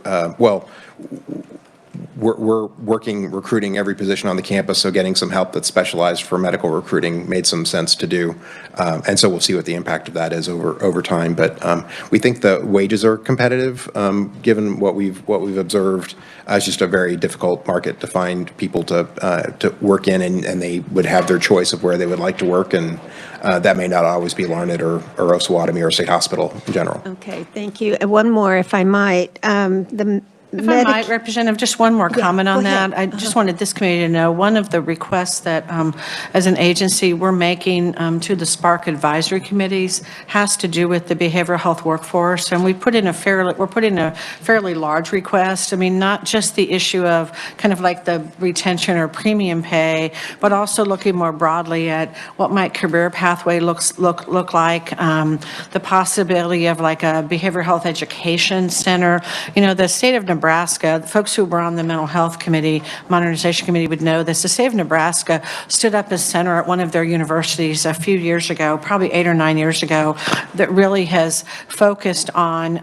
we're recruiting every position on the campus, so getting some help that's specialized for medical recruiting made some sense to do. And so we'll see what the impact of that is over time. But we think the wages are competitive, given what we've observed. It's just a very difficult market to find people to work in, and they would have their choice of where they would like to work, and that may not always be Larned or Osawatomie or State Hospital in general. Okay, thank you. One more, if I might. If I might, Representative, just one more comment on go ahead. that. I just wanted this committee to know, one of the requests that, as an agency, we're making to the Spark advisory committees has to do with the behavioral health workforce, and we're putting a fairly large request. I mean, not just the issue of kind of like the retention or premium pay, but also looking more broadly at what might career pathway look like, the possibility of like a behavioral health education center. You know, the state of Nebraska, the folks who were on the Mental Health Committee, Modernization Committee would know this. The state of Nebraska stood up a center at one of their universities a few years ago, probably 8 or 9 years ago, that really has focused on,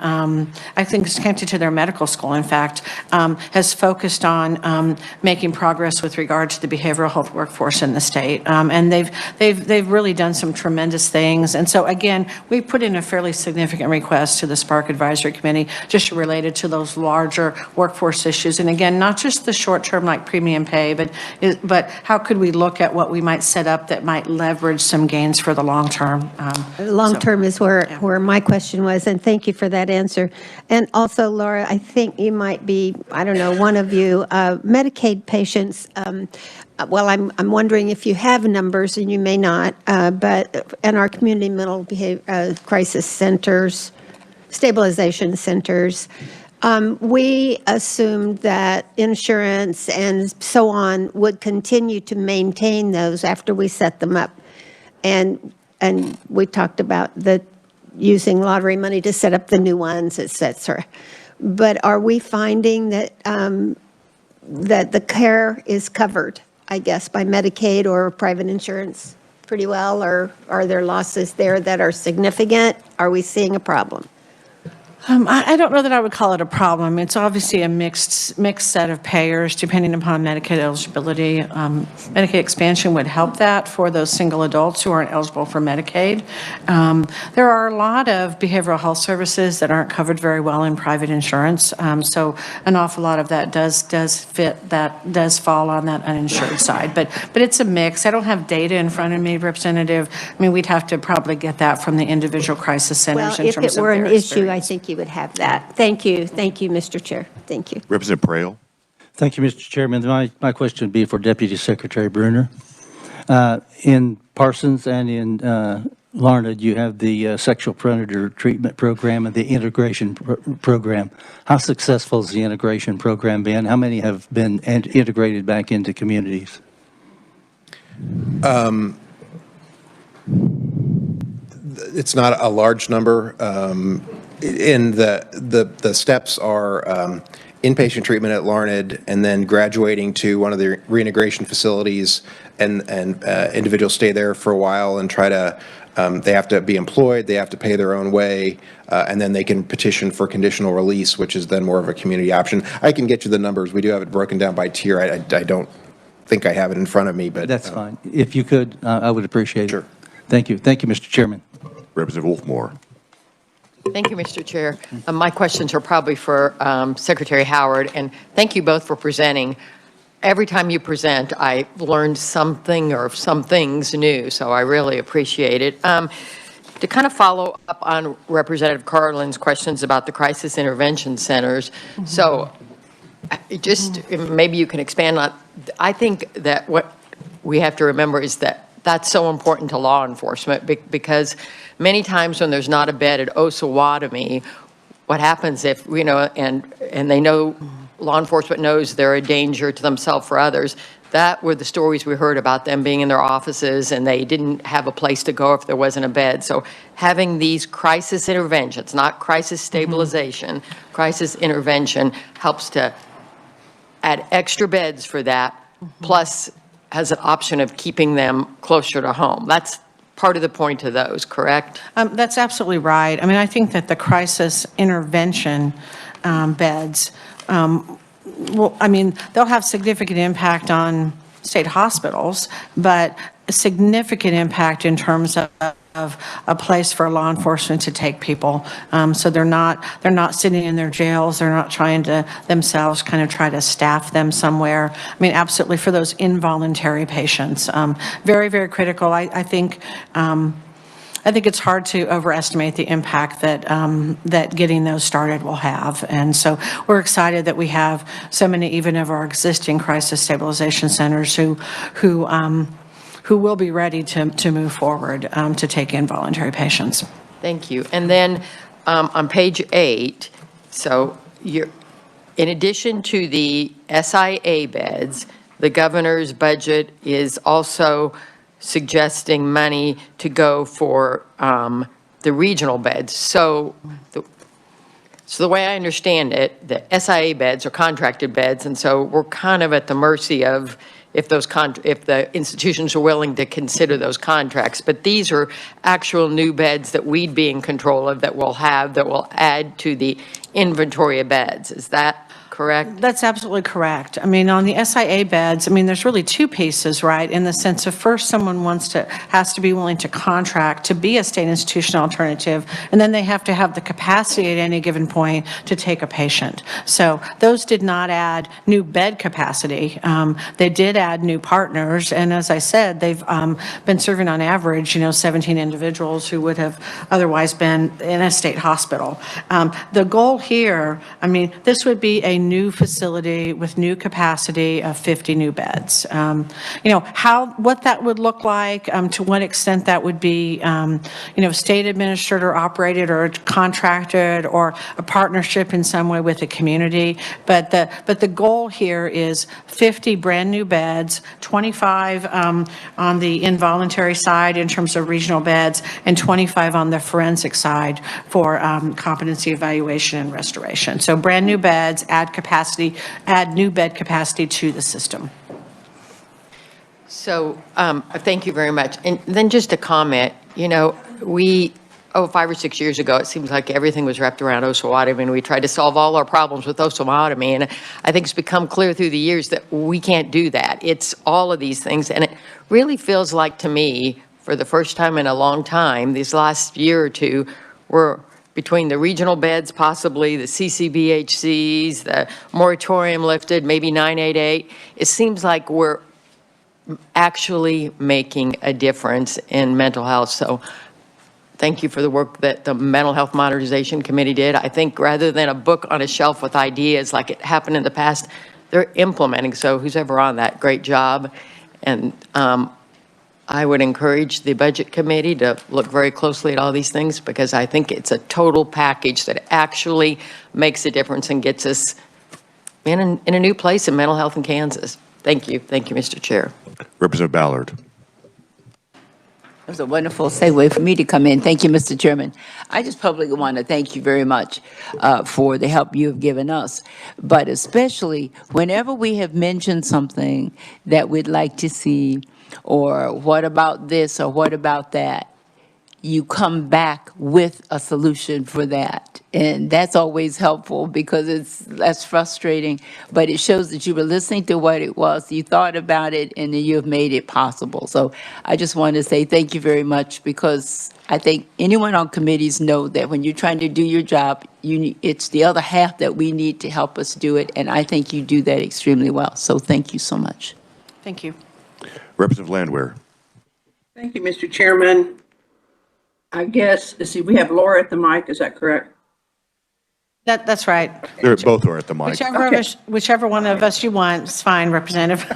I think it's connected to their medical school, in fact, has focused on making progress with regard to the behavioral health workforce in the state. And they've really done some tremendous things. And so again, we put in a fairly significant request to the Spark Advisory Committee just related to those larger workforce issues. And again, not just the short term like premium pay, but how could we look at what we might set up that might leverage some gains for the long term? Long term is where my question was, and thank you for that answer. And also, Laura, I think you might be, I don't know, one of you, Medicaid patients. Well, I'm wondering if you have numbers, and you may not, but in our community mental crisis centers, stabilization centers, we assumed that insurance and so on would continue to maintain those after we set them up. And we talked about using lottery money to set up the new ones, et cetera. But are we finding that that the care is covered, I guess, by Medicaid or private insurance pretty well? Or are there losses there that are significant? Are we seeing a problem? I don't know that I would call it a problem. It's obviously a mixed set of payers depending upon Medicaid eligibility. Medicaid expansion would help that for those single adults who aren't eligible for Medicaid. There are a lot of behavioral health services that aren't covered very well in private insurance. So an awful lot of that does fall on that uninsured side. But it's a mix. I don't have data in front of me, Representative. I mean, we'd have to probably get that from the individual crisis centers in terms of Well, if it were an their issue, I experience. think you would have that. Thank you, Mr. Chair. Thank you. Representative Prahl. Thank you, Mr. Chairman. My question would be for Deputy Secretary Bruner. In Parsons and in Larned, you have the sexual predator treatment program and the integration program. How successful has the integration program been? How many have been integrated back into communities? It's not a large number. And the steps are inpatient treatment at Larned, and then graduating to one of the reintegration facilities, and individuals stay there for a while and try to, they have to be employed, they have to pay their own way, and then they can petition for conditional release, which is then more of a community option. I can get you the numbers. We do have it broken down by tier. I don't think I have it in front of me, but. That's fine. If you could, I would appreciate it. Sure. Thank you. Thank you, Mr. Chairman. Representative Wolfmore. Thank you, Mr. Chair. My questions are probably for Secretary Howard, and thank you both for presenting. Every time you present, I learned something or some things new, so I really appreciate it. To kind of follow up on Representative Carlin's questions about the crisis intervention centers, so just maybe you can expand on, I think that what we have to remember is that that's so important to law enforcement because many times when there's not a bed at Osawatomie, what happens if, you know, and they know, law enforcement knows they're a danger to themselves or others, that were the stories we heard about them being in their offices and they didn't have a place to go if there wasn't a bed. So having these crisis interventions, not crisis stabilization, crisis intervention helps to add extra beds for that, plus has an option of keeping them closer to home. That's part of the point of those, correct? That's absolutely right. I mean, I think that the crisis intervention beds well, I mean, they'll have significant impact on state hospitals, but a significant impact in terms of a place for law enforcement to take people. So they're not sitting in their jails. They're not trying to themselves kind of try to staff them somewhere. I mean, absolutely for those involuntary patients. Very, very critical. I think it's hard to overestimate the impact that getting those started will have. And so we're excited that we have so many, even of our existing crisis stabilization centers who will be ready to move forward to take in voluntary patients. Thank you. And then on page 8, so in addition to the SIA beds, the governor's budget is also suggesting money to go for the regional beds. So the way I understand it, the SIA beds are contracted beds, and so we're kind of at the mercy of if the institutions are willing to consider those contracts. But these are actual new beds that we'd be in control of that will add to the inventory of beds. Is that correct? That's absolutely correct. I mean, on the SIA beds, I mean, there's really two pieces, right? In the sense of first, someone has to be willing to contract to be a state institution alternative, and then they have to have the capacity at any given point to take a patient. So those did not add new bed capacity. They did add new partners, and as I said, they've been serving on average, 17 individuals who would have otherwise been in a state hospital. The goal here, I mean, this would be a new facility with new capacity of 50 new beds. What that would look like, to what extent that would be, state administered or operated or contracted or a partnership in some way with the community. But the goal here is 50 brand new beds, 25 on the involuntary side in terms of regional beds, and 25 on the forensic side for competency evaluation and restoration. So brand new beds, add new bed capacity to the system. So thank you very much. And then just a comment, 5 or 6 years ago, it seems like everything was wrapped around osawatomie, and we tried to solve all our problems with osawatomie. And I think it's become clear through the years that we can't do that. It's all of these things. And it really feels like to me, for the first time in a long time, these last year or two, we're between the regional beds, possibly the CCBHCs, the moratorium lifted, maybe 988, it seems like we're actually making a difference in mental health. So thank you for the work that the Mental Health Modernization Committee did. I think rather than a book on a shelf with ideas like it happened in the past, they're implementing. So who's ever on that, great job. And I would encourage the Budget Committee to look very closely at all these things, because I think it's a total package that actually makes a difference and gets us in a new place in mental health in Kansas. Thank you. Thank you, Mr. Chair. Representative Ballard. It was a wonderful segue for me to come in. Thank you, Mr. Chairman. I just publicly want to thank you very much for the help you have given us. But especially whenever we have mentioned something that we'd like to see, or what about this, or what about that, you come back with a solution for that. And that's always helpful, because it's less frustrating, but it shows that you were listening to what it was, you thought about it, and then you have made it possible. So I just want to say thank you very much, because I think anyone on committees know that when you're trying to do your job, it's the other half that we need to help us do it, and I think you do that extremely well. So thank you so much. Thank you. Representative Landwehr. Thank you, Mr. Chairman. I guess, let's see, we have Laura at the mic, is that correct? That's right. Both are at the mic. Whichever one of us you want is fine, Representative.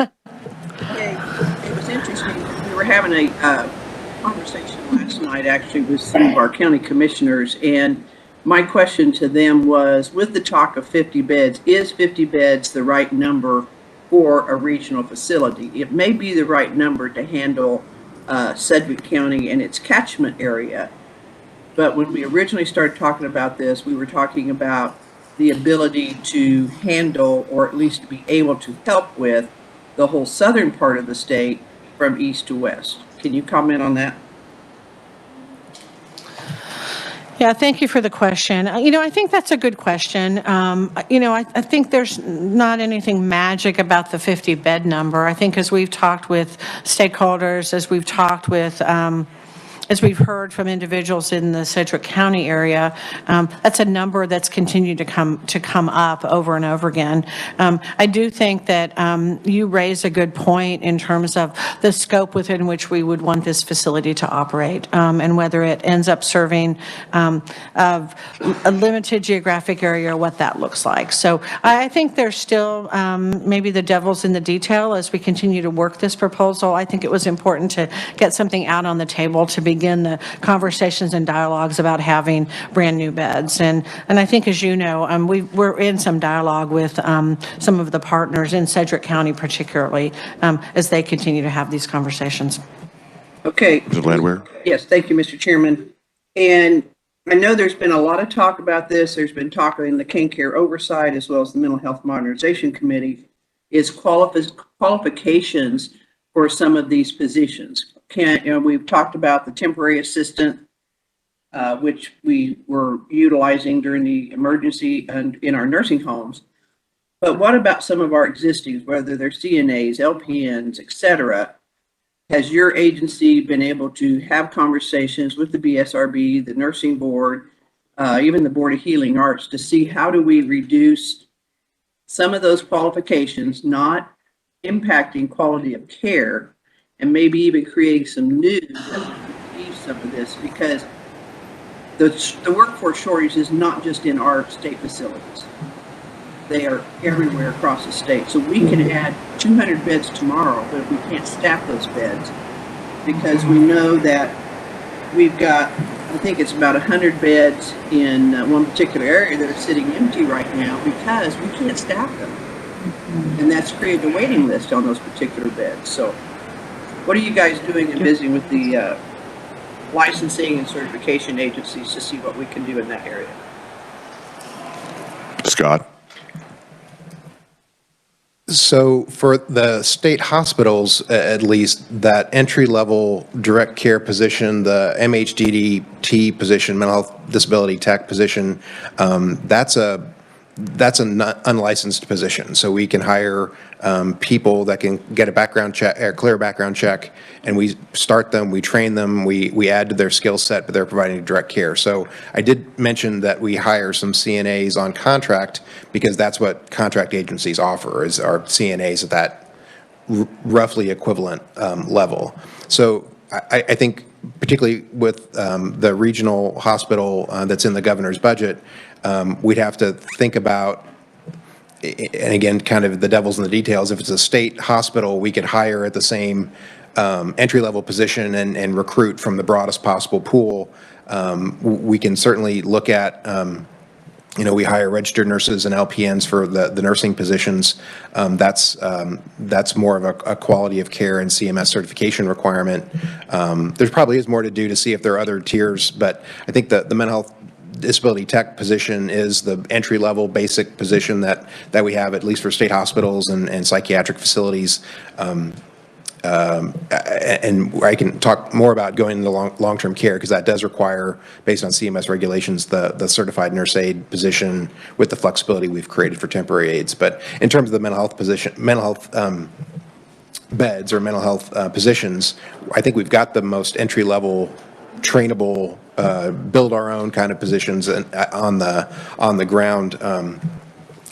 Okay, it was interesting. We were having a conversation last night, actually, with some of our county commissioners, and my question to them was, with the talk of 50 beds, is 50 beds the right number for a regional facility? It may be the right number to handle Sedgwick County and its catchment area. But when we originally started talking about this, we were talking about the ability to handle, or at least be able to help with, the whole southern part of the state from east to west. Can you comment on that? Yeah, thank you for the question. I think that's a good question. I think there's not anything magic about the 50-bed number. I think as we've talked with stakeholders, as we've heard from individuals in the Sedgwick County area, that's a number that's continued to come up over and over again. I do think that you raise a good point in terms of the scope within which we would want this facility to operate, and whether it ends up serving of a limited geographic area or what that looks like. So I think there's still maybe the devil's in the detail as we continue to work this proposal. I think it was important to get something out on the table to begin the conversations and dialogues about having brand new beds. And I think, as you know, we're in some dialogue with some of the partners in Sedgwick County particularly as they continue to have these conversations. Okay. Mr. Landwehr? Yes, thank you, Mr. Chairman. And I know there's been a lot of talk about this. There's been talk in the Cane Care Oversight as well as the Mental Health Modernization Committee is qualifications for some of these positions. We've talked about the temporary assistant, which we were utilizing during the emergency and in our nursing homes. But what about some of our existing, whether they're CNAs, LPNs, et cetera? Has your agency been able to have conversations with the BSRB, the nursing board, even the Board of Healing Arts to see how do we reduce some of those qualifications, not impacting quality of care, and maybe even creating some new that would relieve some of this, because the workforce shortage is not just in our state facilities. They are everywhere across the state. So we can add 200 beds tomorrow, but if we can't staff those beds, because we know that we've got, I think it's about 100 beds in one particular area that are sitting empty right now because we can't staff them. And that's created a waiting list on those particular beds. So what are you guys doing and visiting with the licensing and certification agencies to see what we can do in that area? Scott? So for the state hospitals, at least, that entry-level direct care position, the MHDT position, mental health disability tech position, that's an unlicensed position. So we can hire people that can get a background check, or clear background check, and we start them, we train them, we add to their skill set, but they're providing direct care. So I did mention that we hire some CNAs on contract because that's what contract agencies offer, is our CNAs at that roughly equivalent level. So I think particularly with the regional hospital that's in the governor's budget, we'd have to think about, and again, kind of the devil's in the details. If it's a state hospital, we could hire at the same entry-level position and recruit from the broadest possible pool. We can certainly look at, we hire registered nurses and LPNs for the nursing positions. That's more of a quality of care and CMS certification requirement. There probably is more to do to see if there are other tiers, but I think the mental health disability tech position is the entry-level basic position that we have, at least for state hospitals and psychiatric facilities. And I can talk more about going into long-term care, because that does require, based on CMS regulations, the certified nurse aide position with the flexibility we've created for temporary aides. But in terms of the mental health beds or mental health positions, I think we've got the most entry-level, trainable, build our own kind of positions on the ground, and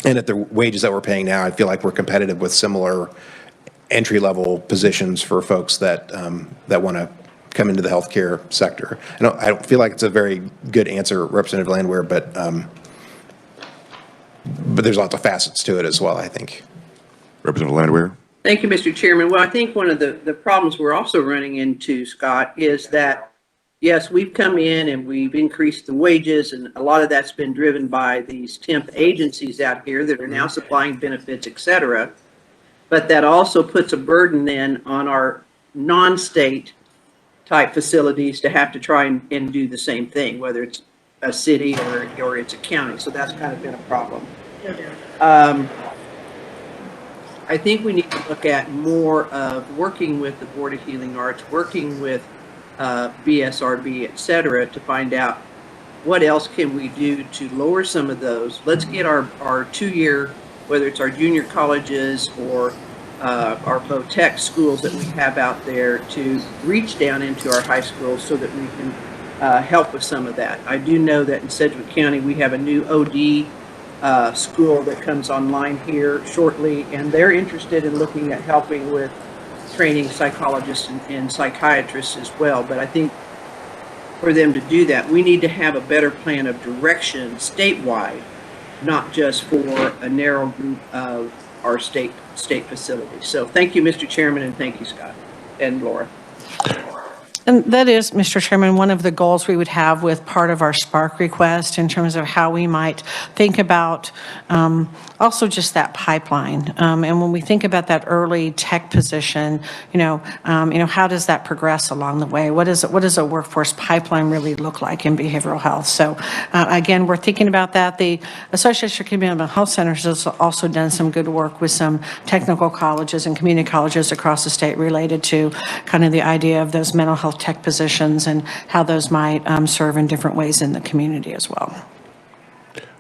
at the wages that we're paying now, I feel like we're competitive with similar entry-level positions for folks that want to come into the healthcare sector. I don't feel like it's a very good answer, Representative Landwehr, but there's lots of facets to it as well, I think. Representative Landwehr? Thank you, Mr. Chairman. Well, I think one of the problems we're also running into, Scott, is that yes, we've come in and we've increased the wages, and a lot of that's been driven by these temp agencies out here that are now supplying benefits, et cetera. But that also puts a burden then on our non-state type facilities to have to try and do the same thing, whether it's a city or it's a county. So that's kind of been a problem. I think we need to look at more of working with the Board of Healing Arts, working with BSRB, et cetera, to find out what else can we do to lower some of those? Let's get our 2-year, whether it's our junior colleges or our VOTEC schools that we have out there, to reach down into our high schools so that we can help with some of that. I do know that in Sedgwick County, we have a new OD school that comes online here shortly, and they're interested in looking at helping with training psychologists and psychiatrists as well. But I think for them to do that, we need to have a better plan of direction statewide, not just for a narrow group of our state facilities. So thank you, Mr. Chairman, and thank you, Scott and Laura. And that is, Mr. Chairman, one of the goals we would have with part of our Spark request in terms of how we might think about also just that pipeline. And when we think about that early tech position, how does that progress along the way? What does a workforce pipeline really look like in behavioral health? So again, we're thinking about that. The Association of Community Mental Health Centers has also done some good work with some technical colleges and community colleges across the state related to kind of the idea of those mental health tech positions and how those might serve in different ways in the community as well.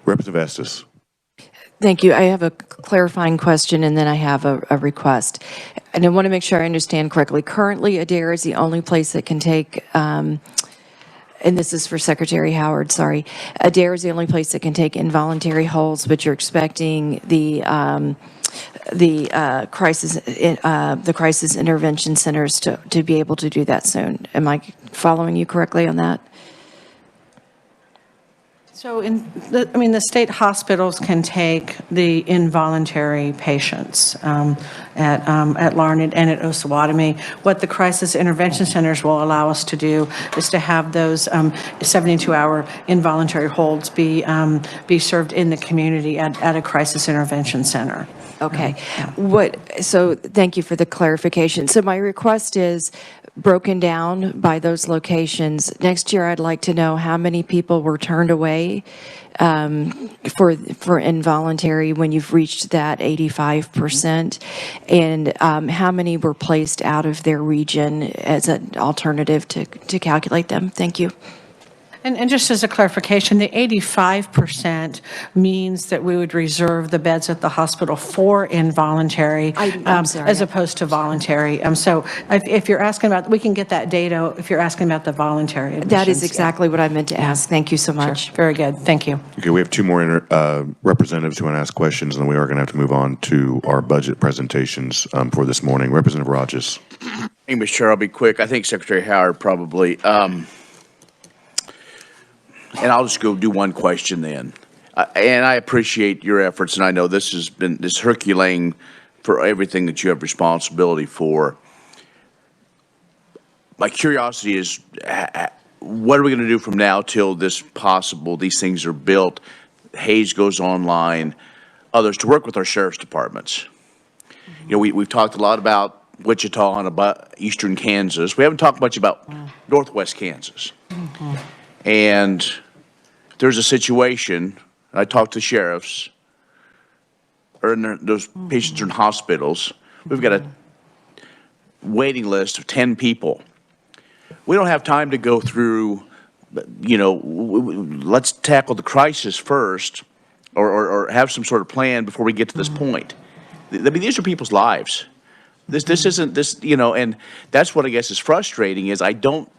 Representative Estes. Thank you. I have a clarifying question, and then I have a request. And I want to make sure I understand correctly. Currently, Adair is the only place that can take, and this is for Secretary Howard, sorry. Adair is the only place that can take involuntary holds, but you're expecting the crisis intervention centers to be able to do that soon. Am I following you correctly on that? So the state hospitals can take the involuntary patients at Larned and at Osawatomie. What the crisis intervention centers will allow us to do is to have those 72-hour involuntary holds be served in the community at a crisis intervention center. Okay. So thank you for the clarification. So my request is broken down by those locations. Next year, I'd like to know how many people were turned away for involuntary when you've reached that 85%, and how many were placed out of their region as an alternative to calculate them. Thank you. And just as a clarification, the 85% means that we would reserve the beds at the hospital for involuntary I'm sorry. as opposed to voluntary. So if you're asking about, we can get that data if you're asking about the voluntary admissions. That is exactly what I meant to ask. Thank you so much. Sure. Very good. Thank you. Okay, we have two more representatives who want to ask questions, and then we are going to have to move on to our budget presentations for this morning. Representative Rogers. Thank you, Mr. Chair. I'll be quick. I think Secretary Howard probably. And I'll just go do one question then. And I appreciate your efforts, and I know this has been this Herculean for everything that you have responsibility for. My curiosity is, what are we going to do from now till these things are built, Hayes goes online, others, to work with our sheriff's departments? You know, we've talked a lot about Wichita and about eastern Kansas. We haven't talked much about northwest Kansas. And if there's a situation, I talked to sheriffs, or those patients are in hospitals, we've got a waiting list of 10 people. We don't have time to go through, let's tackle the crisis first, or have some sort of plan before we get to this point. I mean, these are people's lives. This isn't, and that's what I guess is frustrating, is I don't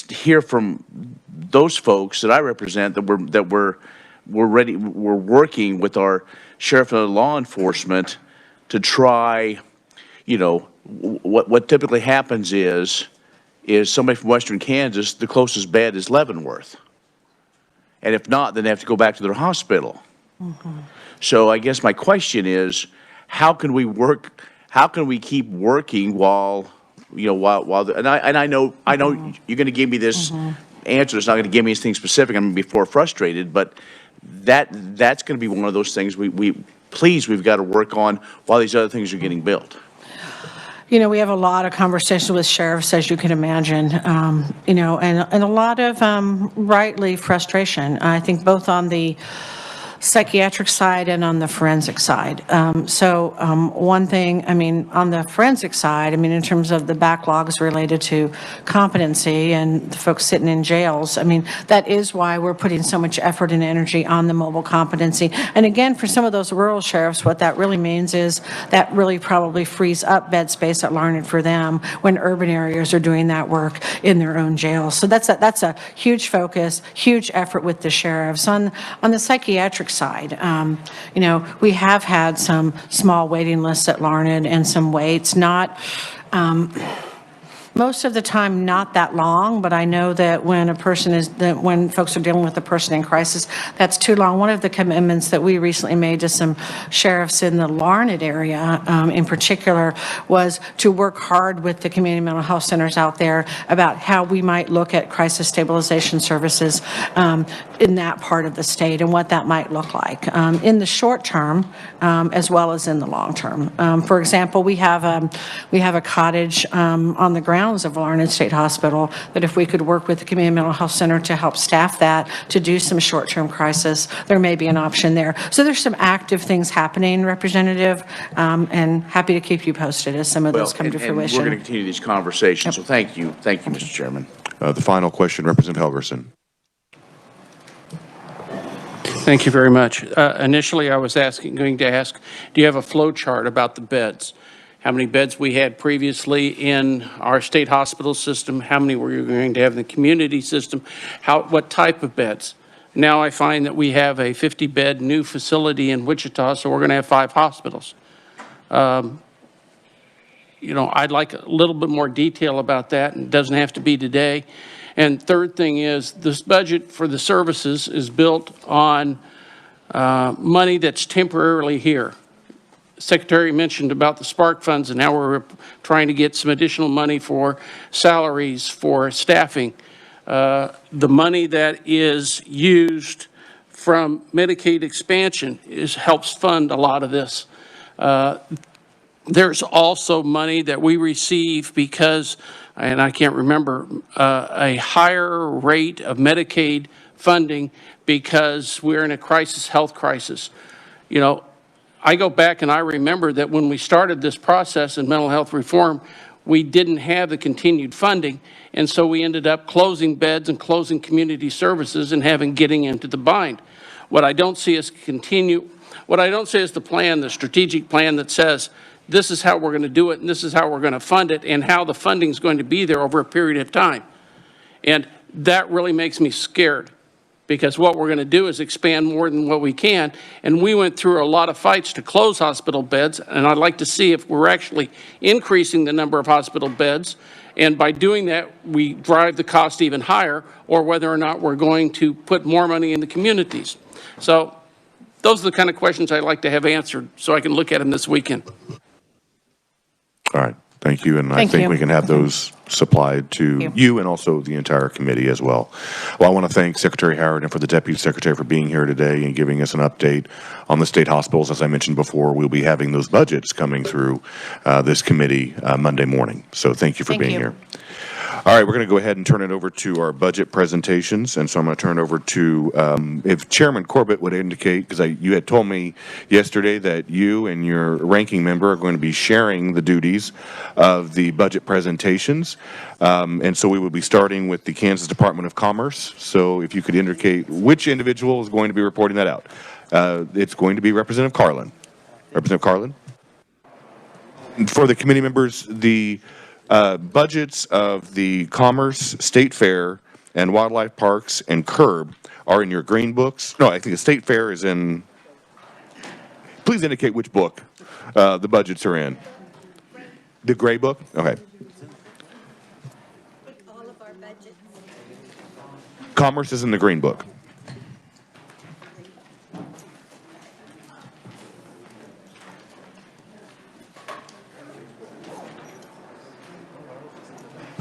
hear from those folks that I represent that we're working with our sheriff and law enforcement to try, what typically happens is somebody from western Kansas, the closest bed is Leavenworth. And if not, then they have to go back to their hospital. So I guess my question is, how can we keep working while I know you're going to give me this answer. It's not going to give me anything specific. I'm going to be frustrated, but that's going to be one of those things we've got to work on while these other things are getting built. We have a lot of conversations with sheriffs, as you can imagine, and a lot of rightly frustration. I think both on the psychiatric side and on the forensic side. One thing, I mean, on the forensic side, I mean, in terms of the backlogs related to competency and the folks sitting in jails, I mean, that is why we're putting so much effort and energy on the mobile competency. And again, for some of those rural sheriffs, what that really means is that really probably frees up bed space at Larned for them when urban areas are doing that work in their own jails. So that's a huge focus, huge effort with the sheriffs. On the psychiatric side, you know, we have had some small waiting lists at Larned and some waits, not most of the time not that long, but I know that when when folks are dealing with a person in crisis, that's too long. One of the commitments that we recently made to some sheriffs in the Larned area in particular was to work hard with the community mental health centers out there about how we might look at crisis stabilization services in that part of the state and what that might look like in the short term as well as in the long term. For example, we have a cottage on the grounds of Larned State Hospital that if we could work with the Community Mental Health Center to help staff that, to do some short-term crisis, there may be an option there. So there's some active things happening, Representative, and happy to keep you posted as some of those come to fruition. We're going to continue these conversations, so thank you. Thank you, Mr. Chairman. The final question, Representative Helgerson. Thank you very much. Initially, I was going to ask, do you have a flow chart about the beds? How many beds we had previously in our state hospital system? How many were you going to have in the community system? What type of beds? Now I find that we have a 50-bed new facility in Wichita, so we're going to have 5 hospitals. You know, I'd like a little bit more detail about that, and it doesn't have to be today. And third thing is, this budget for the services is built on money that's temporarily here. Secretary mentioned about the Spark funds and how we're trying to get some additional money for salaries, for staffing. The money that is used from Medicaid expansion helps fund a lot of this. There's also money that we receive because, and I can't remember, a higher rate of Medicaid funding because we're in a health crisis. You know, I go back and I remember that when we started this process in mental health reform, we didn't have the continued funding, and so we ended up closing beds and closing community services and getting into the bind. What I don't see is the plan, the strategic plan that says this is how we're going to do it and this is how we're going to fund it and how the funding is going to be there over a period of time. And that really makes me scared, because what we're going to do is expand more than what we can. And we went through a lot of fights to close hospital beds, and I'd like to see if we're actually increasing the number of hospital beds, and by doing that, we drive the cost even higher, or whether or not we're going to put more money in the communities. So those are the kind of questions I'd like to have answered so I can look at them this weekend. All right. Thank you, and I think we can have those supplied to you and also the entire committee as well. Well, I want to thank Secretary Howard and for the Deputy Secretary for being here today and giving us an update on the state hospitals. As I mentioned before, we'll be having those budgets coming through this committee Monday morning. So thank you for being here. All right, we're going to go ahead and turn it over to our budget presentations, and so I'm going to turn it over to, if Chairman Corbett would indicate, because you had told me yesterday that you and your ranking member are going to be sharing the duties of the budget presentations, and so we will be starting with the Kansas Department of Commerce. So if you could indicate which individual is going to be reporting that out. It's going to be Representative Carlin. Representative Carlin? For the committee members, the budgets of the Commerce, State Fair, and Wildlife Parks and CURB are in your green books. No, I think the State Fair is in. Please indicate which book the budgets are in. The gray book? Okay. All of our budgets. Commerce is in the green book.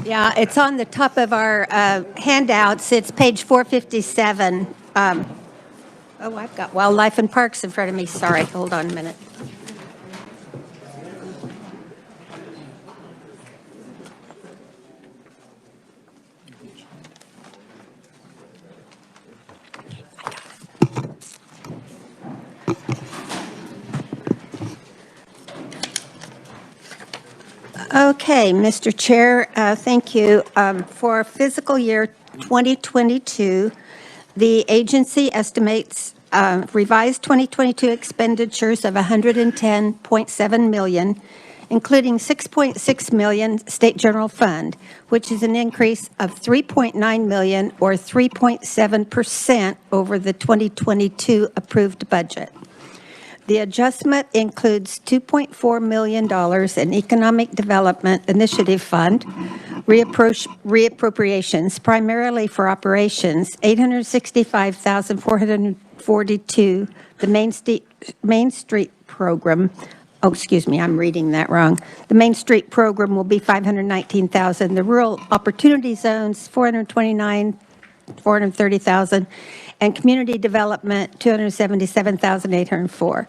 Yeah, it's on the top of our handouts. It's page 457. Oh, I've got Wildlife and Parks in front of me. Sorry, hold on a minute. Okay, Mr. Chair, thank you. For fiscal year 2022, the agency estimates revised 2022 expenditures of $110.7 million, including $6.6 million state general fund, which is an increase of $3.9 million or 3.7% over the 2022 approved budget. The adjustment includes $2.4 million in Economic Development Initiative Fund, reappropriations primarily for operations, $865,442, the Main Street Program. Oh, excuse me, I'm reading that wrong. The Main Street Program will be $519,000. The Rural Opportunity Zones, $430,000, and Community Development, $277,804.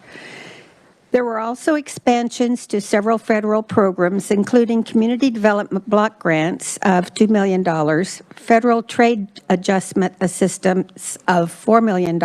There were also expansions to several federal programs, including Community Development Block Grants of $2 million, Federal Trade Adjustment Assistance of $4 million,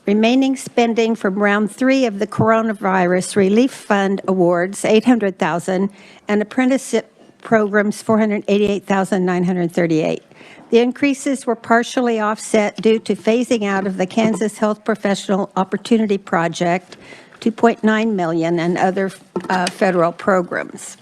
remaining spending from Round 3 of the Coronavirus Relief Fund awards, $800,000, and apprenticeship programs, $488,938. The increases were partially offset due to phasing out of the Kansas Health Professional Opportunity Project, $2.9 million, and other federal programs.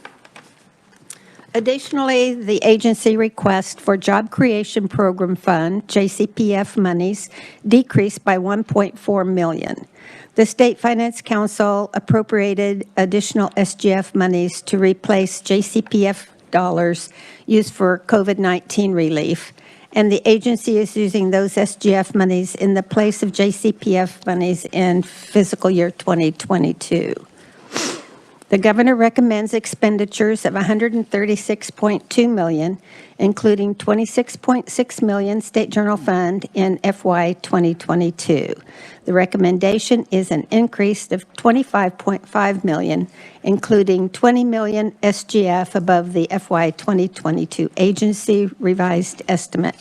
Additionally, the agency request for Job Creation Program Fund, JCPF monies, decreased by $1.4 million. The State Finance Council appropriated additional SGF monies to replace JCPF dollars used for COVID-19 relief, and the agency is using those SGF monies in the place of JCPF monies in fiscal year 2022. The governor recommends expenditures of $136.2 million, including $26.6 million State General Fund in FY 2022. The recommendation is an increase of $25.5 million, including $20 million SGF above the FY 2022 agency revised estimate.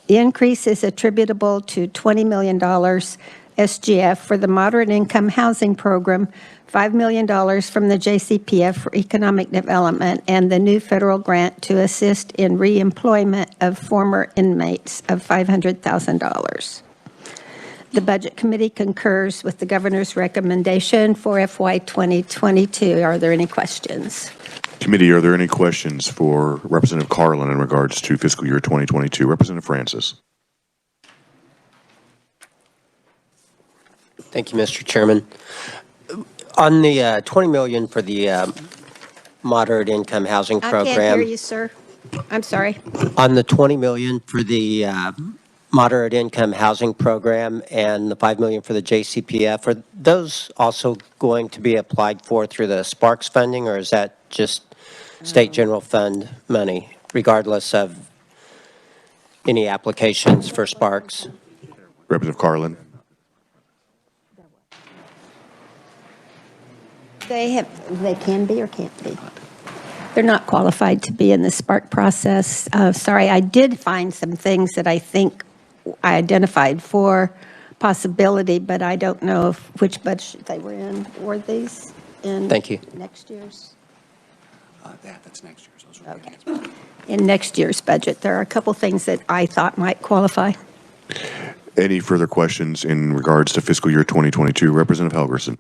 The increase is attributable to $20 million SGF for the Moderate Income Housing Program, $5 million from the JCPF for Economic Development, and the new federal grant to assist in reemployment of former inmates of $500,000. The Budget Committee concurs with the governor's recommendation for FY 2022. Are there any questions? Committee, are there any questions for Representative Carlin in regards to fiscal year 2022? Representative Francis. Thank you, Mr. Chairman. On the $20 million for the moderate income housing program. I can't hear you, sir. I'm sorry. On the $20 million for the moderate income housing program and the $5 million for the JCPF, are those also going to be applied for through the Sparks funding, or is that just state general fund money, regardless of any applications for Sparks? Representative Carlin. They can be or can't be. They're not qualified to be in the Spark process. Sorry, I did find some things that I think I identified for possibility, but I don't know which budget they were in. Were these in Thank you. Next year's? That's next year's. Okay. In next year's budget, there are a couple things that I thought might qualify. Any further questions in regards to fiscal year 2022? Representative Helgerson.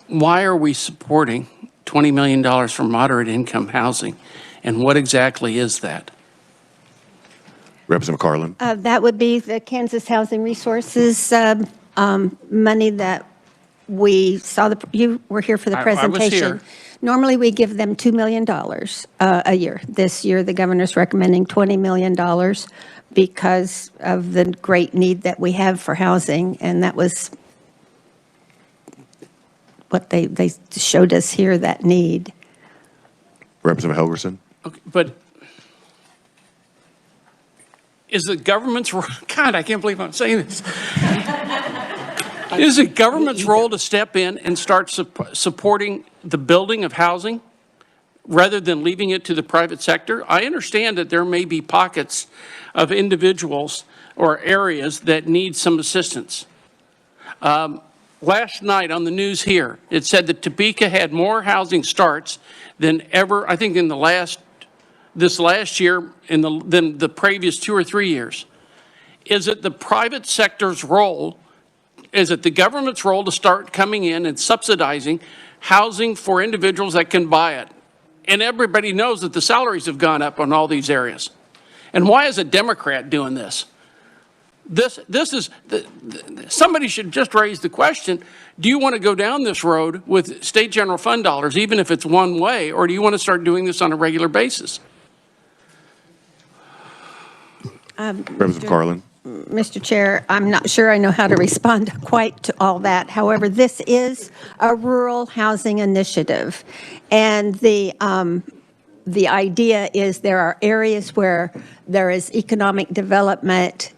Why are we supporting $20 million for moderate income housing? And what exactly is that? Representative Carlin. That would be the Kansas Housing Resources money that we saw. You were here for the presentation. I was here. Normally, we give them $2 million a year. This year, the governor's recommending $20 million because of the great need that we have for housing, and that was what they showed us here, that need. Representative Helgerson. Okay, but is the government's, God, I can't believe I'm saying this. Is it government's role to step in and start supporting the building of housing rather than leaving it to the private sector? I understand that there may be pockets of individuals or areas that need some assistance. last night on the news here, it said that Topeka had more housing starts than ever, I think in this last year than the previous 2 or 3 years. Is it the private sector's role, is it the government's role to start coming in and subsidizing housing for individuals that can buy it? And everybody knows that the salaries have gone up on all these areas. And why is a Democrat doing this? Somebody should just raise the question, do you want to go down this road with state general fund dollars, even if it's one way, or do you want to start doing this on a regular basis? Representative Carlin. Mr. Chair, I'm not sure I know how to respond quite to all that. However, this is a rural housing initiative. And the idea is there are areas where there is economic development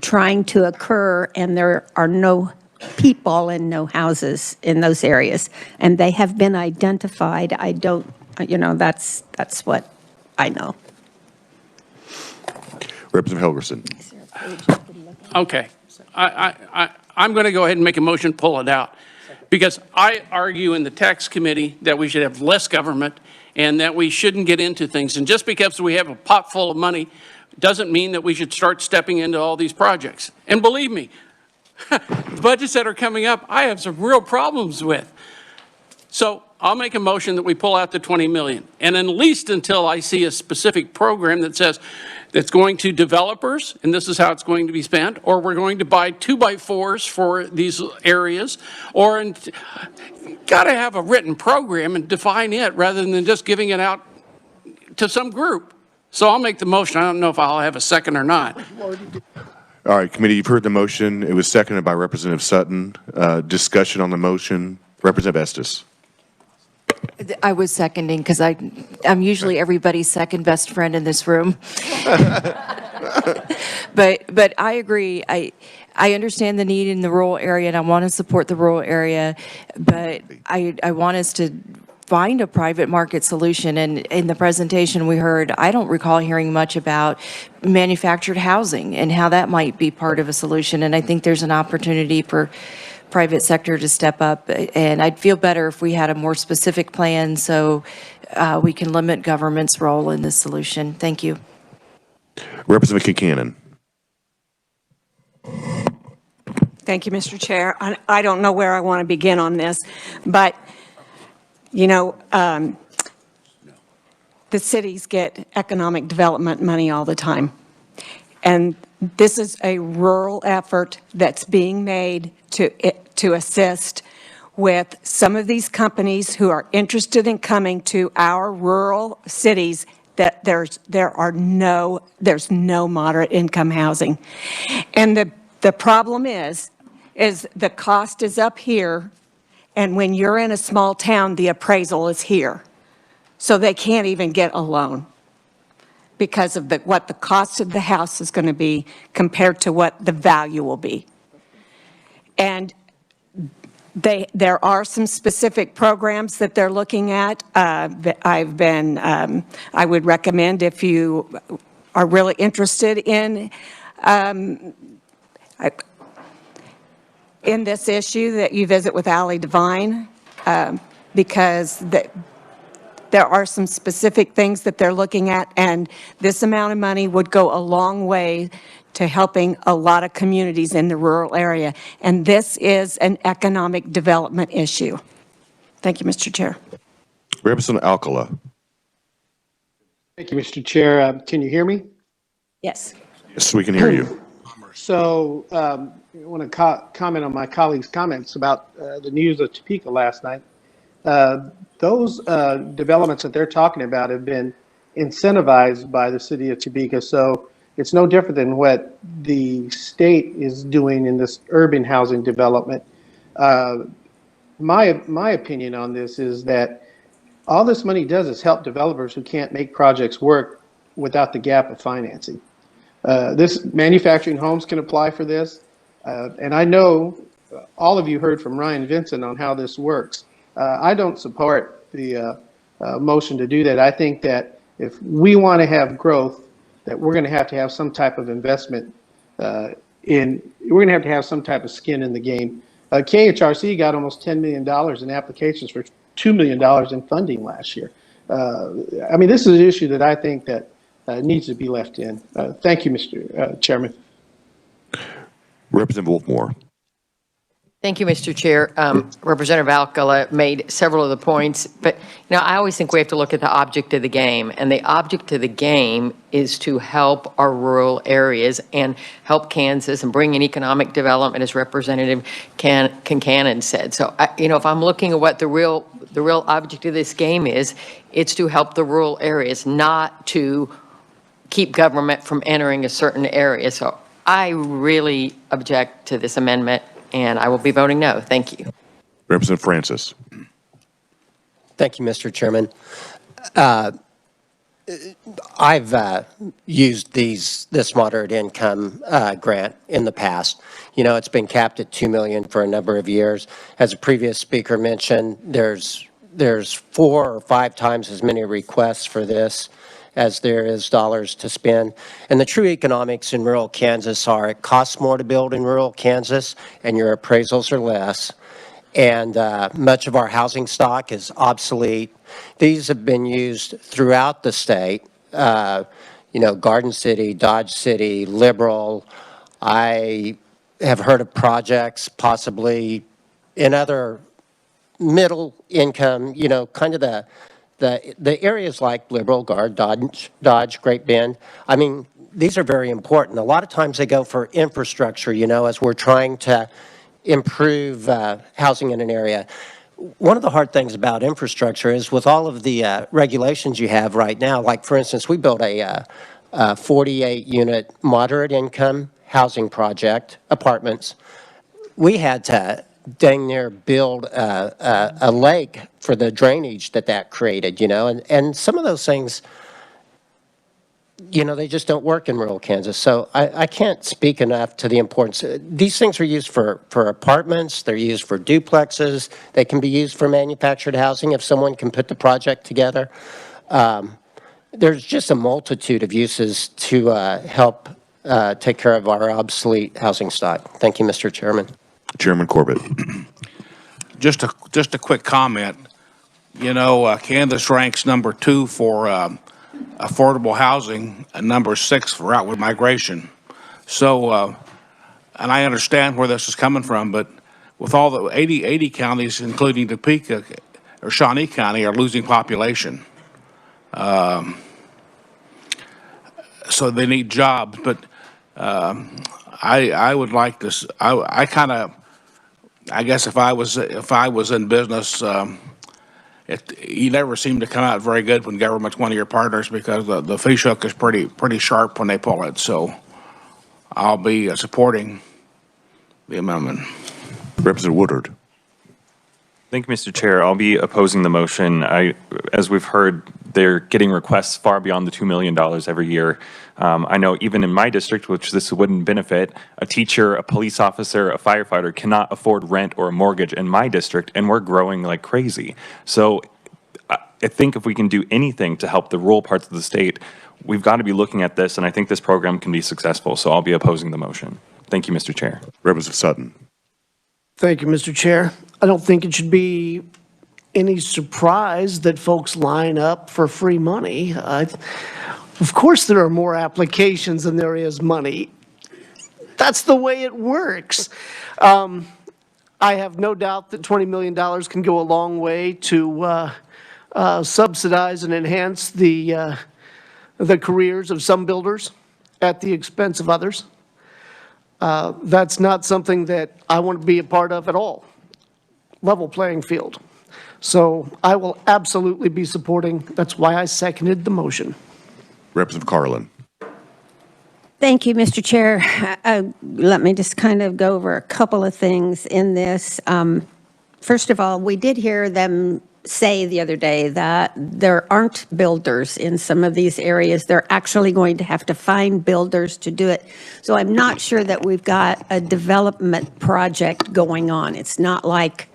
trying to occur, and there are no people and no houses in those areas. And they have been identified. I don't, that's what I know. Representative Helgerson. Okay. I'm going to go ahead and make a motion, pull it out. Because I argue in the tax committee that we should have less government and that we shouldn't get into things. And just because we have a pot full of money doesn't mean that we should start stepping into all these projects. And believe me, the budgets that are coming up, I have some real problems with. So I'll make a motion that we pull out the 20 million. And at least until I see a specific program that says that's going to developers, and this is how it's going to be spent, or we're going to buy 2x4s for these areas, or got to have a written program and define it rather than just giving it out to some group. So I'll make the motion. I don't know if I'll have a second or not. All right, committee, you've heard the motion. It was seconded by Representative Sutton. Discussion on the motion. Representative Estes. I was seconding because I'm usually everybody's second best friend in this room. But I agree. I understand the need in the rural area, and I want to support the rural area, but I want us to find a private market solution. And in the presentation we heard, I don't recall hearing much about manufactured housing and how that might be part of a solution. And I think there's an opportunity for private sector to step up, and I'd feel better if we had a more specific plan so we can limit government's role in this solution. Thank you. Representative Kincannon. Thank you, Mr. Chair. I don't know where I want to begin on this, but, the cities get economic development money all the time. And this is a rural effort that's being made to assist with some of these companies who are interested in coming to our rural cities that there's no moderate income housing. And the problem is the cost is up here, and when you're in a small town, the appraisal is here. So they can't even get a loan because of what the cost of the house is going to be compared to what the value will be. And there are some specific programs that they're looking at. I would recommend, if you are really interested in this issue, that you visit with Allie Devine, because there are some specific things that they're looking at, and this amount of money would go a long way to helping a lot of communities in the rural area. And this is an economic development issue. Thank you, Mr. Chair. Representative Alcala. Thank you, Mr. Chair. Can you hear me? Yes. Yes, we can hear you. So I want to comment on my colleague's comments about the news of Topeka last night. Those developments that they're talking about have been incentivized by the city of Topeka. So it's no different than what the state is doing in this urban housing development. My opinion on this is that all this money does is help developers who can't make projects work without the gap of financing. This manufacturing homes can apply for this. And I know all of you heard from Ryan Vincent on how this works. I don't support the motion to do that. I think that if we want to have growth, that we're going to have some type of investment we're going to have some type of skin in the game. KHRC got almost $10 million in applications for $2 million in funding last year. I mean, this is an issue that I think that needs to be left in. Thank you, Mr. Chairman. Representative Wolfmore. Thank you, Mr. Chair. Representative Alcala made several of the points, but I always think we have to look at the object of the game, and the object of the game is to help our rural areas and help Kansas and bring in economic development, as Representative Concanon said. So, if I'm looking at what the real object of this game is, it's to help the rural areas, not to keep government from entering a certain area. So I really object to this amendment, and I will be voting no. Thank you. Representative Francis. Thank you, Mr. Chairman. I've used this moderate income grant in the past. It's been capped at $2 million for a number of years. As a previous speaker mentioned, there's 4 or 5 times as many requests for this as there is dollars to spend. And the true economics in rural Kansas are it costs more to build in rural Kansas and your appraisals are less. And much of our housing stock is obsolete. These have been used throughout the state. Garden City, Dodge City, Liberal. I have heard of projects possibly in other middle income, kind of the areas like Liberal, Guard, Dodge, Great Bend. I mean, these are very important. A lot of times they go for infrastructure, as we're trying to improve housing in an area. One of the hard things about infrastructure is with all of the regulations you have right now, like for instance, we built a 48-unit moderate income housing project, apartments. We had to dang near build a lake for the drainage that created, and some of those things, they just don't work in rural Kansas. So I can't speak enough to the importance. These things are used for apartments. They're used for duplexes. They can be used for manufactured housing if someone can put the project together. There's just a multitude of uses to help take care of our obsolete housing stock. Thank you, Mr. Chairman. Chairman Corbett. Just a quick comment. Kansas ranks number 2 for affordable housing and number 6 for outward migration. So, and I understand where this is coming from, but with all the 80 counties, including Topeka or Shawnee County, are losing population. So they need jobs, but I would like to. I guess if I was in business, you never seem to come out very good when government's one of your partners because the fish hook is pretty sharp when they pull it. So I'll be supporting the amendment. Representative Woodard. Thank you, Mr. Chair. I'll be opposing the motion. As we've heard, they're getting requests far beyond the $2 million every year. I know even in my district, which this wouldn't benefit, a teacher, a police officer, a firefighter cannot afford rent or a mortgage in my district, and we're growing like crazy. So I think if we can do anything to help the rural parts of the state, we've got to be looking at this, and I think this program can be successful. So I'll be opposing the motion. Thank you, Mr. Chair. Representative Sutton. Thank you, Mr. Chair. I don't think it should be any surprise that folks line up for free money. Of course, there are more applications than there is money. That's the way it works. I have no doubt that $20 million can go a long way to subsidize and enhance the careers of some builders at the expense of others. That's not something that I want to be a part of at all. Level playing field. So I will absolutely be supporting. That's why I seconded the motion. Representative Carlin. Thank you, Mr. Chair. Let me just kind of go over a couple of things in this. First of all, we did hear them say the other day that there aren't builders in some of these areas. They're actually going to have to find builders to do it. So I'm not sure that we've got a development project going on. It's not like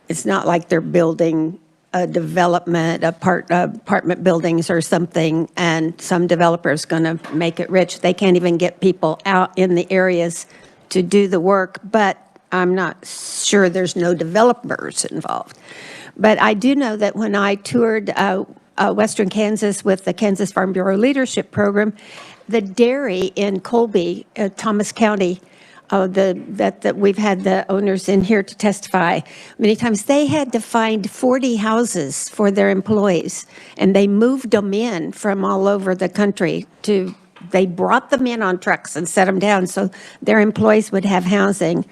they're building a development, apartment buildings or something, and some developer's going to make it rich. They can't even get people out in the areas to do the work. But I'm not sure there's no developers involved. But I do know that when I toured Western Kansas with the Kansas Farm Bureau Leadership Program, the dairy in Colby, Thomas County, that we've had the owners in here to testify many times, they had to find 40 houses for their employees, and they moved them in from all over the country they brought them in on trucks and set them down so their employees would have housing.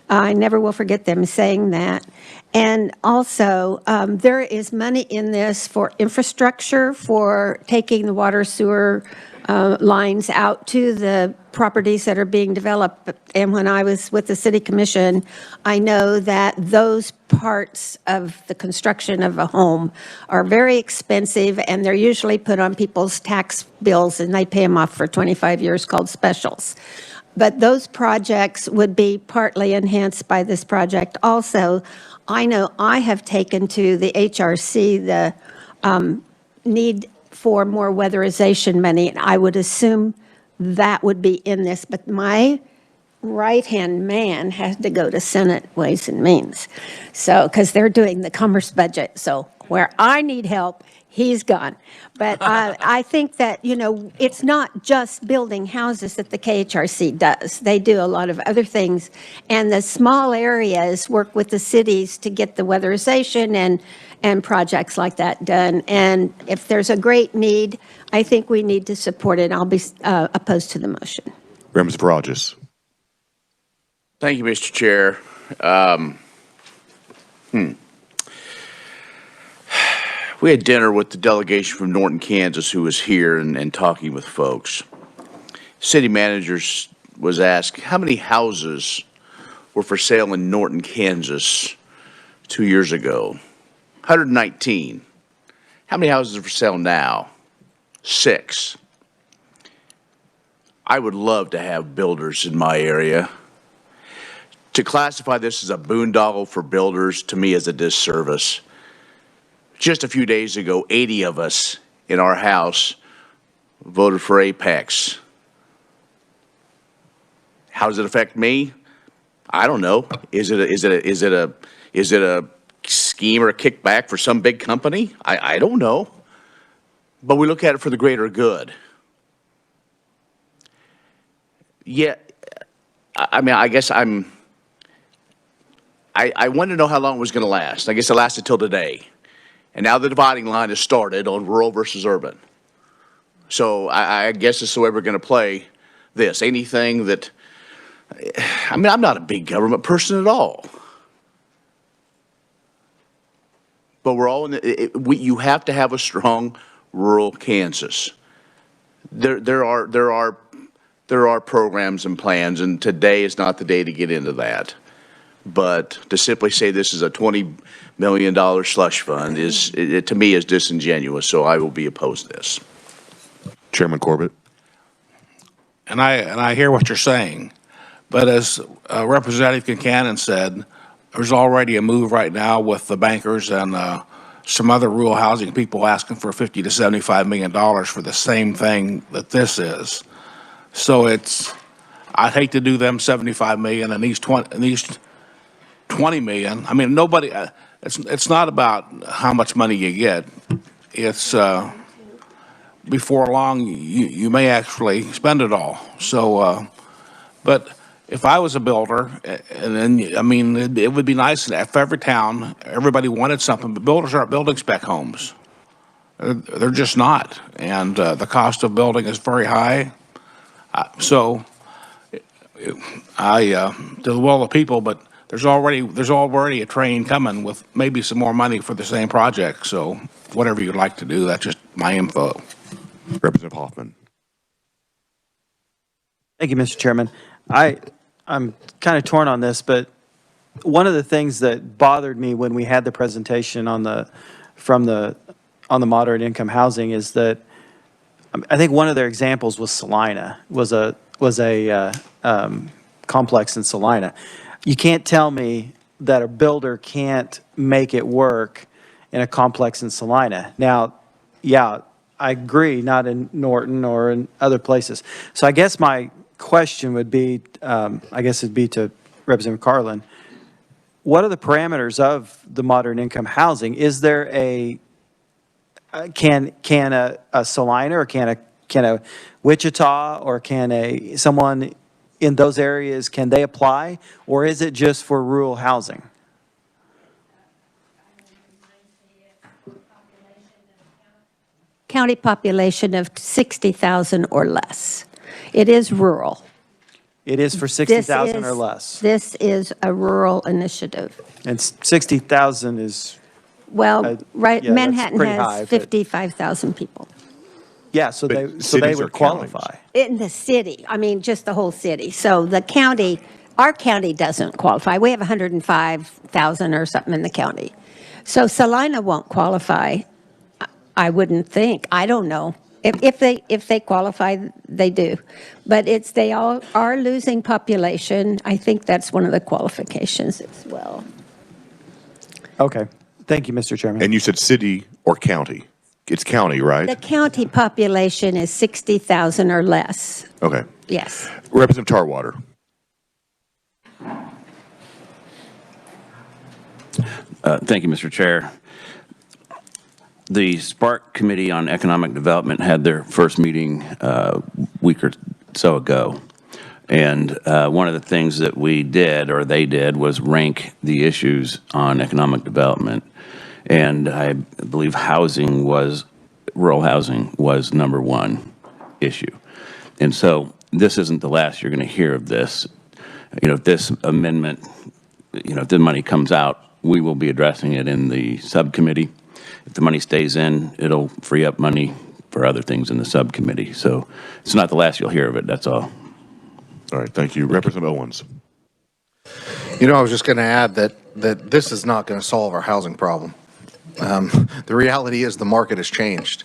I never will forget them saying that. And also, there is money in this for infrastructure, for taking the water sewer lines out to the properties that are being developed. And when I was with the city commission, I know that those parts of the construction of a home are very expensive, and they're usually put on people's tax bills, and they pay them off for 25 years, called specials. But those projects would be partly enhanced by this project. Also, I know I have taken to the HRC the need for more weatherization money, and I would assume that would be in this, but my right-hand man has to go to Senate Ways and Means. So, because they're doing the commerce budget, so where I need help, he's gone. But I think that, it's not just building houses that the KHRC does. They do a lot of other things, and the small areas work with the cities to get the weatherization and projects like that done. And if there's a great need, I think we need to support it. I'll be opposed to the motion. Representative Paragus. Thank you, Mr. Chair. We had dinner with the delegation from Norton, Kansas, who was here and talking with folks. City manager was asked, how many houses were for sale in Norton, Kansas 2 years ago? 119. How many houses are for sale now? 6. I would love to have builders in my area. To classify this as a boondoggle for builders, to me, is a disservice. Just a few days ago, 80 of us in our house voted for Apex. How does it affect me? I don't know. Is it a scheme or a kickback for some big company? I don't know. But we look at it for the greater good. Yeah, I mean, I guess I wanted to know how long it was going to last. I guess it lasted till today. And now the dividing line has started on rural versus urban. So I guess it's the way we're going to play this. Anything that, I mean, I'm not a big government person at all. But we're all you have to have a strong rural Kansas. There are programs and plans, and today is not the day to get into that. But to simply say this is a $20 million slush fund to me, is disingenuous, so I will be opposed to this. Chairman Corbett. And I hear what you're saying, but as Representative Kincannon said, there's already a move right now with the bankers and some other rural housing people asking for $50 to $75 million for the same thing that this is. So I'd hate to do them 75 million and these 20 million. I mean, nobody, it's not about how much money you get. It's before long, you may actually spend it all. So, but if I was a builder, and then, I mean, it would be nice if every town, everybody wanted something, but builders aren't building spec homes. They're just not. And the cost of building is very high. So I do the will of the people, but there's already a train coming with maybe some more money for the same project. So whatever you'd like to do, that's just my info. Representative Hoffman. Thank you, Mr. Chairman. I'm kind of torn on this, but one of the things that bothered me when we had the presentation on the moderate income housing is that I think one of their examples was Salina, was a complex in Salina. You can't tell me that a builder can't make it work in a complex in Salina. Now, yeah, I agree, not in Norton or in other places. So I guess my question would be, I guess it'd be to Representative Carlin, what are the parameters of the moderate income housing? Is there can a Salina or can a Wichita or can someone in those areas, can they apply? Or is it just for rural housing? County population of 60,000 or less. It is rural. It is for 60,000 or less. This is a rural initiative. And 60,000 is, Well, right, yeah, that's Manhattan pretty high, has but- 55,000 people. yeah, so they cities or would qualify. In the city, I mean, just the whole city. So the county, our county doesn't qualify. We have 105,000 or something in the county. So Salina won't qualify, I wouldn't think. I don't know. If they qualify, they do. But they all are losing population. I think that's one of the qualifications as well. Okay. Thank you, Mr. Chairman. And you said city or county? It's county, right? The county population is 60,000 or less. Okay. Yes. Representative Tarwater. Thank you, Mr. Chair. The Spark Committee on Economic Development had their first meeting a week or so ago. And one of the things that we did, or they did, was rank the issues on economic development. And I believe rural housing was #1 issue. And so this isn't the last you're going to hear of this. You know, if this amendment, if the money comes out, we will be addressing it in the subcommittee. If the money stays in, it'll free up money for other things in the subcommittee. So it's not the last you'll hear of it, that's all. All right, thank you. Representative Owens. I was just going to add that this is not going to solve our housing problem. The reality is the market has changed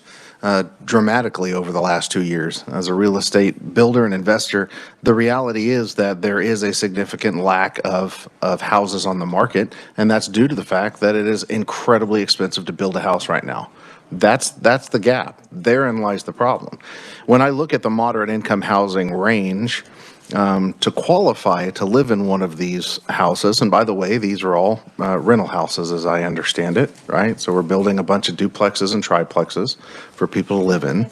dramatically over the last 2 years. As a real estate builder and investor, the reality is that there is a significant lack of houses on the market, and that's due to the fact that it is incredibly expensive to build a house right now. That's the gap. Therein lies the problem. When I look at the moderate income housing range, to qualify to live in one of these houses, and by the way, these are all rental houses as I understand it, right? So we're building a bunch of duplexes and triplexes for people to live in.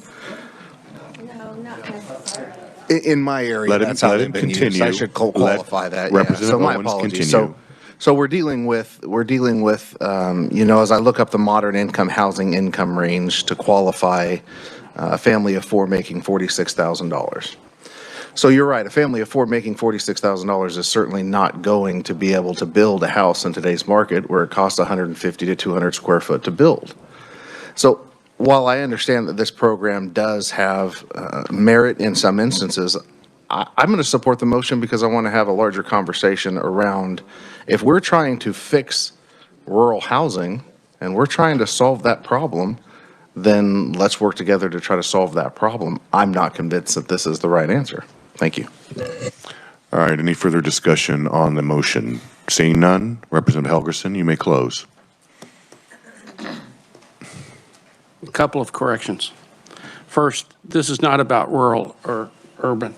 No, not necessarily. In my area, that's how they've been used. I should qualify that. Representative So my Owens apologies. continue. So we're dealing with, as I look up the moderate income housing income range to qualify a family of 4 making $46,000. So you're right, a family of 4 making $46,000 is certainly not going to be able to build a house in today's market where it costs 150 to 200 square foot to build. So while I understand that this program does have merit in some instances, I'm going to support the motion because I want to have a larger conversation around if we're trying to fix rural housing and we're trying to solve that problem, then let's work together to try to solve that problem. I'm not convinced that this is the right answer. Thank you. All right, any further discussion on the motion? Seeing none, Representative Helgerson, you may close. A couple of corrections. First, this is not about rural or urban.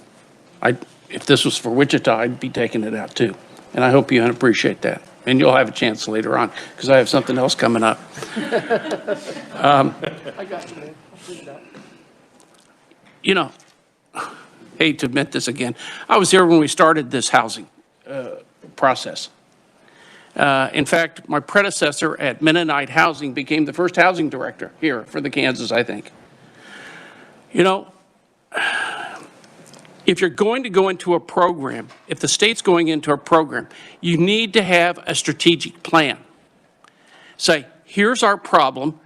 If this was for Wichita, I'd be taking it out too. And I hope you appreciate that. And you'll have a chance later on because I have something else coming up. I got you, man. I'll figure it out. Hate to admit this again. I was here when we started this housing process. In fact, my predecessor at Mennonite Housing became the first housing director here for the Kansas, I think. If you're going to go into a program, if the state's going into a program, you need to have a strategic plan. Say, here's our problem,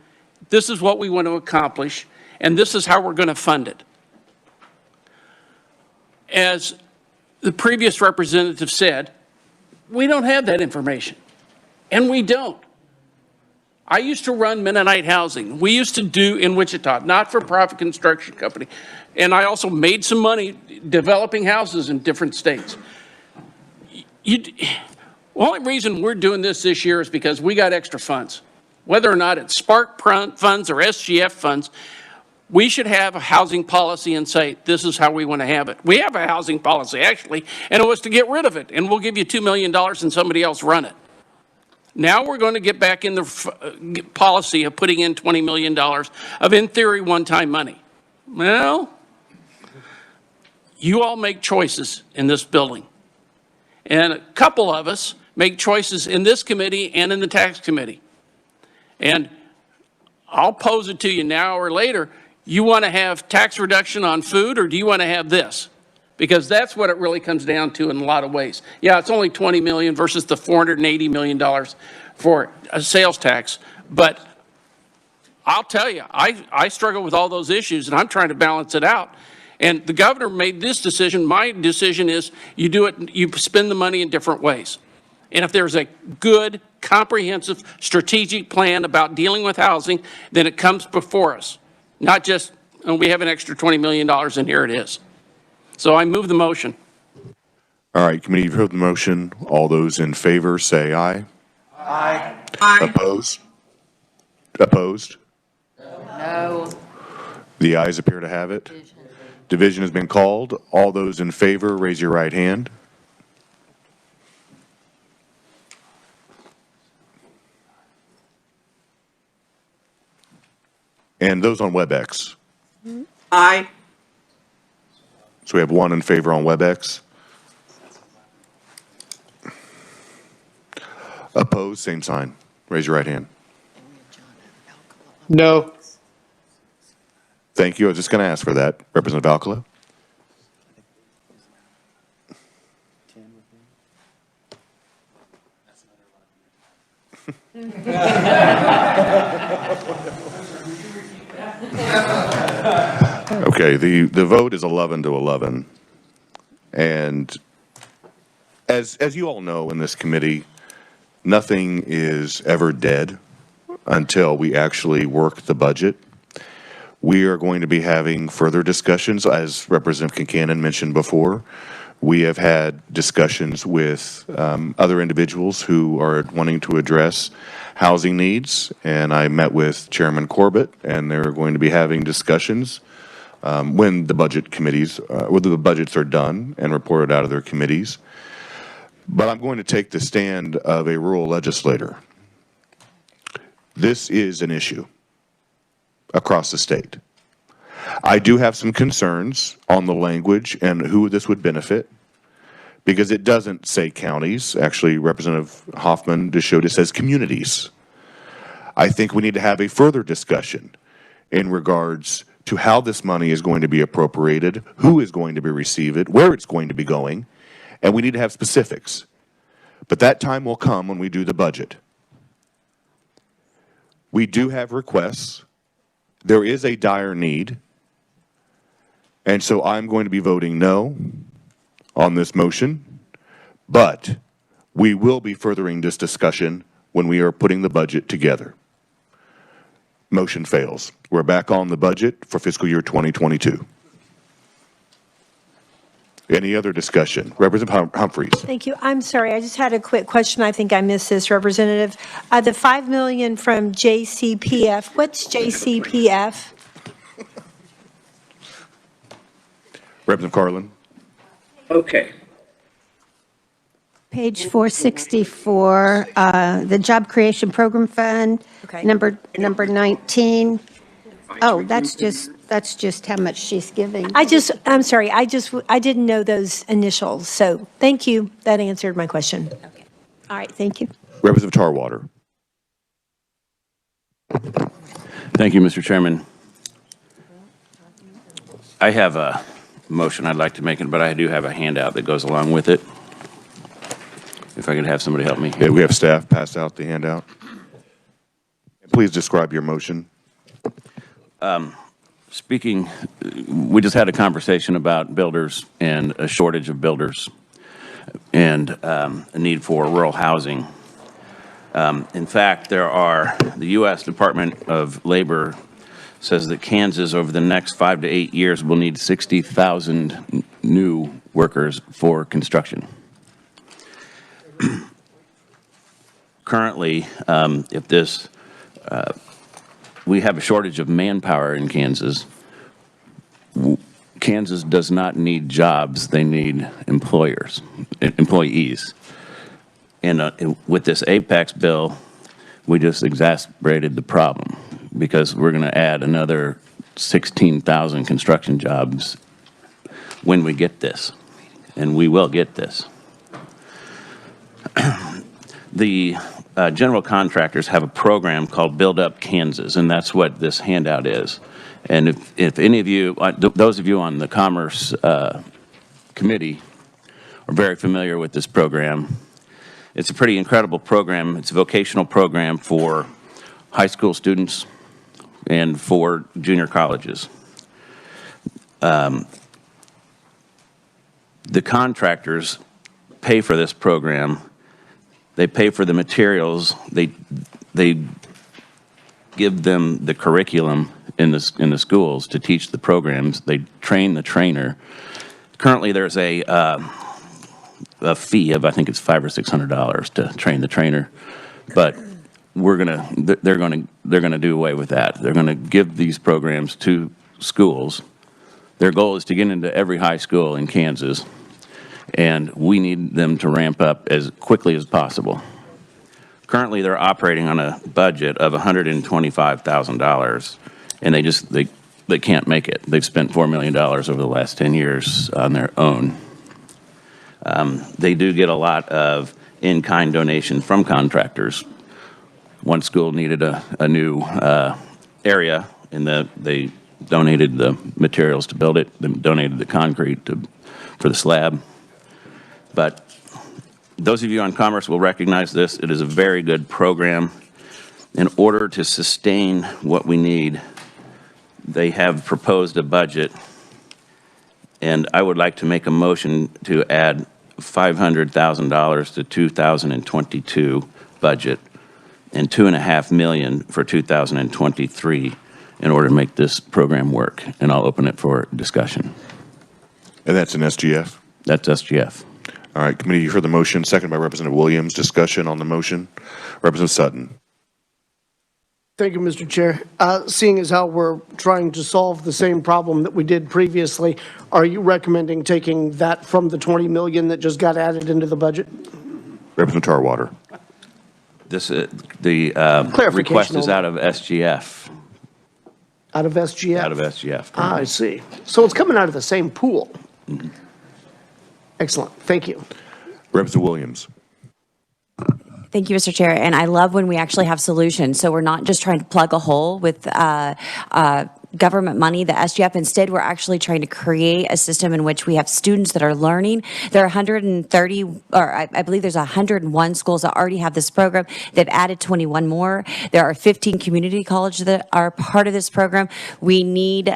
this is what we want to accomplish, and this is how we're going to fund it. As the previous representative said, we don't have that information, and we don't. I used to run Mennonite Housing. We used to do in Wichita, not-for-profit construction company, and I also made some money developing houses in different states. The only reason we're doing this year is because we got extra funds. Whether or not it's Spark funds or SGF funds, We should have a housing policy and say, this is how we want to have it. We have a housing policy, actually, and it was to get rid of it, and we'll give you $2 million and somebody else run it. Now we're going to get back in the policy of putting in $20 million of, in theory, one-time money. Well, you all make choices in this building. And a couple of us make choices in this committee and in the tax committee. And I'll pose it to you now or later. You want to have tax reduction on food, or do you want to have this? Because that's what it really comes down to in a lot of ways. Yeah, it's only $20 million versus the $480 million for a sales tax. But I'll tell you, I struggle with all those issues, and I'm trying to balance it out. And the governor made this decision. My decision is you do it, you spend the money in different ways. And if there's a good, comprehensive, strategic plan about dealing with housing, then it comes before us. Not just, oh, we have an extra $20 million and here it is. So I move the motion. All right, committee, you've heard the motion. All those in favor say aye. Aye. Aye. Opposed? Opposed? No. The ayes appear to have it. Division has been called. All those in favor, raise your right hand. And those on WebEx. Aye. So we have one in favor on WebEx. Opposed, same sign. Raise your right hand. No. Thank you. I was just going to ask for that. Representative Alcala. Okay, the vote is 11-11. And as you all know in this committee, nothing is ever dead until we actually work the budget. We are going to be having further discussions, as Representative Kincannon mentioned before. We have had discussions with other individuals who are wanting to address housing needs, and I met with Chairman Corbett, and they're going to be having discussions when the budget committees, when the budgets are done and reported out of their committees. But I'm going to take the stand of a rural legislator. This is an issue across the state. I do have some concerns on the language and who this would benefit, because it doesn't say counties. Actually, Representative Hoffman just showed it says communities. I think we need to have a further discussion in regards to how this money is going to be appropriated, who is going to be receive it, where it's going to be going, and we need to have specifics. But that time will come when we do the budget. We do have requests. There is a dire need. And so I'm going to be voting no on this motion, but we will be furthering this discussion when we are putting the budget together. Motion fails. We're back on the budget for fiscal year 2022. Any other discussion? Representative Humphreys. Thank you. I'm sorry, I just had a quick question. I think I missed this, Representative. The $5 million from JCPF, what's JCPF? Representative Carlin. Okay. Page 464, the Job Creation Program Fund, number 19. Oh, that's just how much she's giving. I'm sorry, I didn't know those initials, so thank you. That answered my question. Okay. All right, thank you. Representative Tarwater. Thank you, Mr. Chairman. I have a motion I'd like to make, but I do have a handout that goes along with it. If I could have somebody help me. Yeah, we have staff pass out the handout. Please describe your motion. Speaking, we just had a conversation about builders and a shortage of builders and a need for rural housing. In fact, the U.S. Department of Labor says that Kansas over the next 5 to 8 years will need 60,000 new workers for construction. Currently, we have a shortage of manpower in Kansas, Kansas does not need jobs, they need employees. And with this Apex bill, we just exacerbated the problem because we're going to add another 16,000 construction jobs when we get this, and we will get this. The general contractors have a program called Build Up Kansas, and that's what this handout is. And if any of you, those of you on the Commerce Committee are very familiar with this program, it's a pretty incredible program. It's a vocational program for high school students and for junior colleges. The contractors pay for this program. They pay for the materials. They give them the curriculum in the schools to teach the programs. They train the trainer. Currently, there's a fee of, I think it's $500 or $600 to train the trainer, but they're gonna do away with that. They're gonna give these programs to schools. Their goal is to get into every high school in Kansas, and we need them to ramp up as quickly as possible. Currently, they're operating on a budget of $125,000, and they can't make it. They've spent $4 million over the last 10 years on their own. They do get a lot of in-kind donation from contractors. One school needed a new area, and they donated the materials to build it. They donated the concrete for the slab. But those of you on Commerce will recognize this. It is a very good program. In order to sustain what we need, they have proposed a budget, and I would like to make a motion to add $500,000 to 2022 budget and $2.5 million for 2023 in order to make this program work. And I'll open it for discussion. And that's an SGF? That's SGF. All right, committee, you heard the motion, second by Representative Williams. Discussion on the motion. Representative Sutton. Thank you, Mr. Chair. Seeing as how we're trying to solve the same problem that we did previously, are you recommending taking that from the 20 million that just got added into the budget? Representative Tarwater. The request is out of SGF. Out of SGF? Out of SGF. Ah, I see. So it's coming out of the same pool. Mm-hmm. Excellent. Thank you. Representative Williams. Thank you, Mr. Chair. And I love when we actually have solutions. So we're not just trying to plug a hole with government money, the SGF. Instead, we're actually trying to create a system in which we have students that are learning. There are 130, or I believe there's 101 schools that already have this program. They've added 21 more. There are 15 community colleges that are part of this program. We need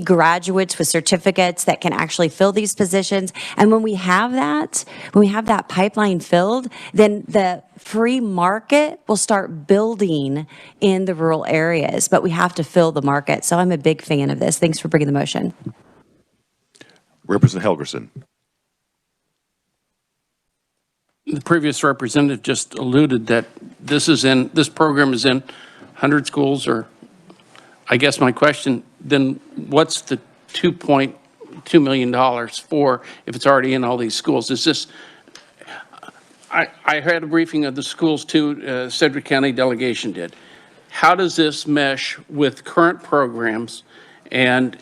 graduates with certificates that can actually fill these positions. And when we have that pipeline filled, then the free market will start building in the rural areas, but we have to fill the market. So I'm a big fan of this. Thanks for bringing the motion. Representative Helgerson. The previous representative just alluded that this program is in 100 schools, or I guess my question, then what's the $2.2 million for if it's already in all these schools? Is this, I had a briefing of the schools too, Sedgwick County delegation did. How does this mesh with current programs, and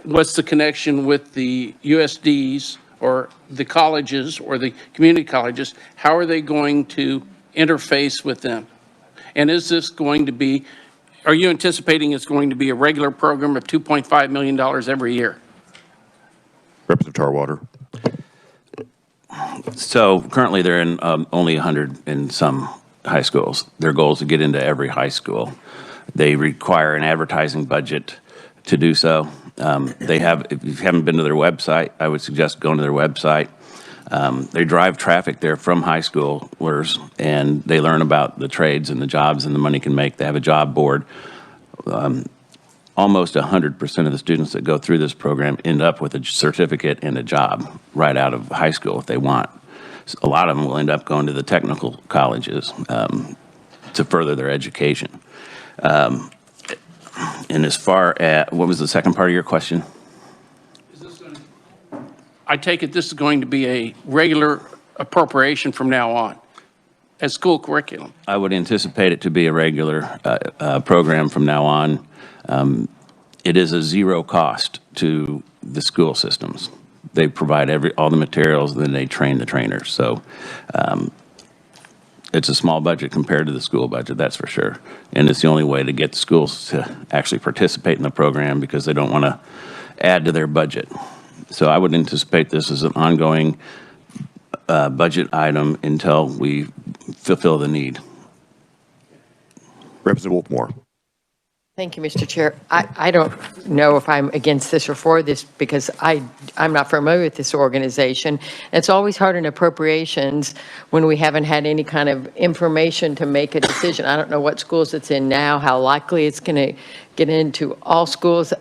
what's the connection with the USDs or the colleges or the community colleges? How are they going to interface with them? And is this going to be, are you anticipating it's going to be a regular program of $2.5 million every year? Representative Tarwater. So currently they're in only 100 in some high schools. Their goal is to get into every high school. They require an advertising budget to do so. If you haven't been to their website, I would suggest going to their website. They drive traffic there from high schoolers, and they learn about the trades and the jobs and the money can make. They have a job board. Almost 100% of the students that go through this program end up with a certificate and a job right out of high school if they want. So a lot of them will end up going to the technical colleges to further their education. And And as far as, what was the second part of your question? I take it this is going to be a regular appropriation from now on as school curriculum. I would anticipate it to be a regular program from now on. It is a zero cost to the school systems. They provide all the materials, then they train the trainers. So it's a small budget compared to the school budget, that's for sure. And it's the only way to get schools to actually participate in the program because they don't want to add to their budget. So I would anticipate this as an ongoing budget item until we fulfill the need. Representative Wolfmore. Thank you, Mr. Chair. I don't know if I'm against this or for this because I'm not familiar with this organization. It's always hard in appropriations when we haven't had any kind of information to make a decision. I don't know what schools it's in now, how likely it's going to get into all schools.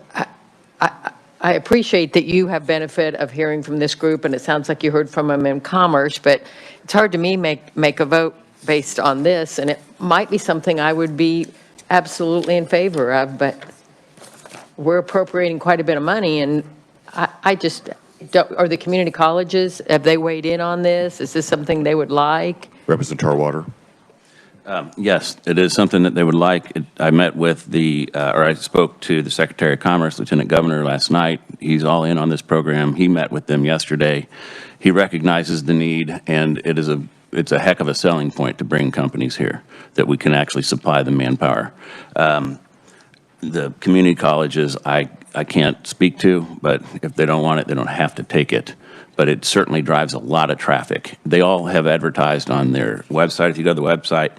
I appreciate that you have benefit of hearing from this group, and it sounds like you heard from them in Commerce, but it's hard to me make a vote based on this, and it might be something I would be absolutely in favor of, but we're appropriating quite a bit of money, and I just don't, are the community colleges, have they weighed in on this? Is this something they would like? Representative Tarwater. Yes, it is something that they would like. I met with I spoke to the Secretary of Commerce, Lieutenant Governor, last night. He's all in on this program. He met with them yesterday. He recognizes the need, and it's a heck of a selling point to bring companies here, that we can actually supply the manpower. The community colleges, I can't speak to, but if they don't want it, they don't have to take it. But it certainly drives a lot of traffic. They all have advertised on their website. If you go to the website,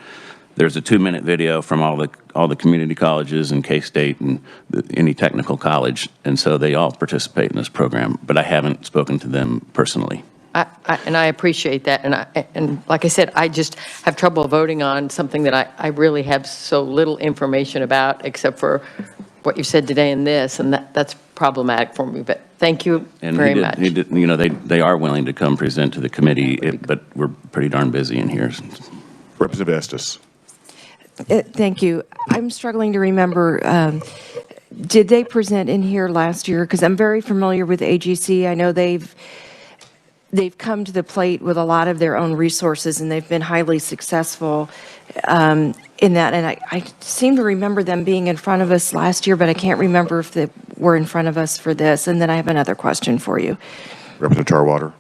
there's a 2-minute video from all the community colleges and K-State and any technical college, and so they all participate in this program. But I haven't spoken to them personally. And I appreciate that, and like I said, I just have trouble voting on something that I really have so little information about, except for what you said today in this, and that's problematic for me. But thank you very much. You know, they are willing to come present to the committee, but we're pretty darn busy in here. Representative Estes. Thank you. I'm struggling to remember, did they present in here last year? Because I'm very familiar with AGC. I know they've come to the plate with a lot of their own resources, and they've been highly successful in that. And I seem to remember them being in front of us last year, but I can't remember if they were in front of us for this. And then I have another question for you. Representative Tarwater.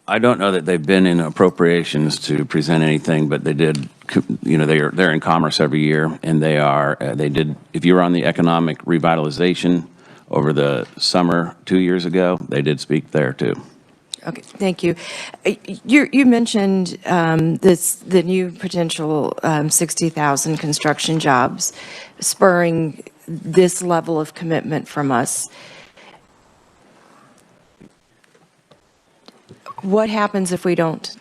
I don't know that they've been in appropriations to present anything, but they did, you know, they're in Commerce every year, and they did, if you were on the economic revitalization over the summer 2 years ago, they did speak there too. Okay, thank you. You mentioned the new potential 60,000 construction jobs spurring this level of commitment from us. What happens if we don't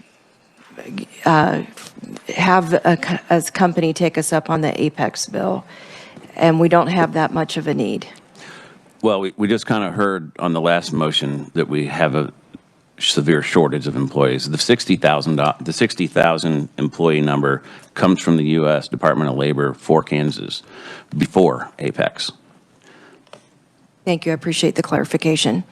have a company take us up on the Apex bill and we don't have that much of a need? Well, we just kind of heard on the last motion that we have a severe shortage of employees. The 60,000 employee number comes from the U.S. Department of Labor for Kansas before Apex. Thank you. I appreciate the clarification.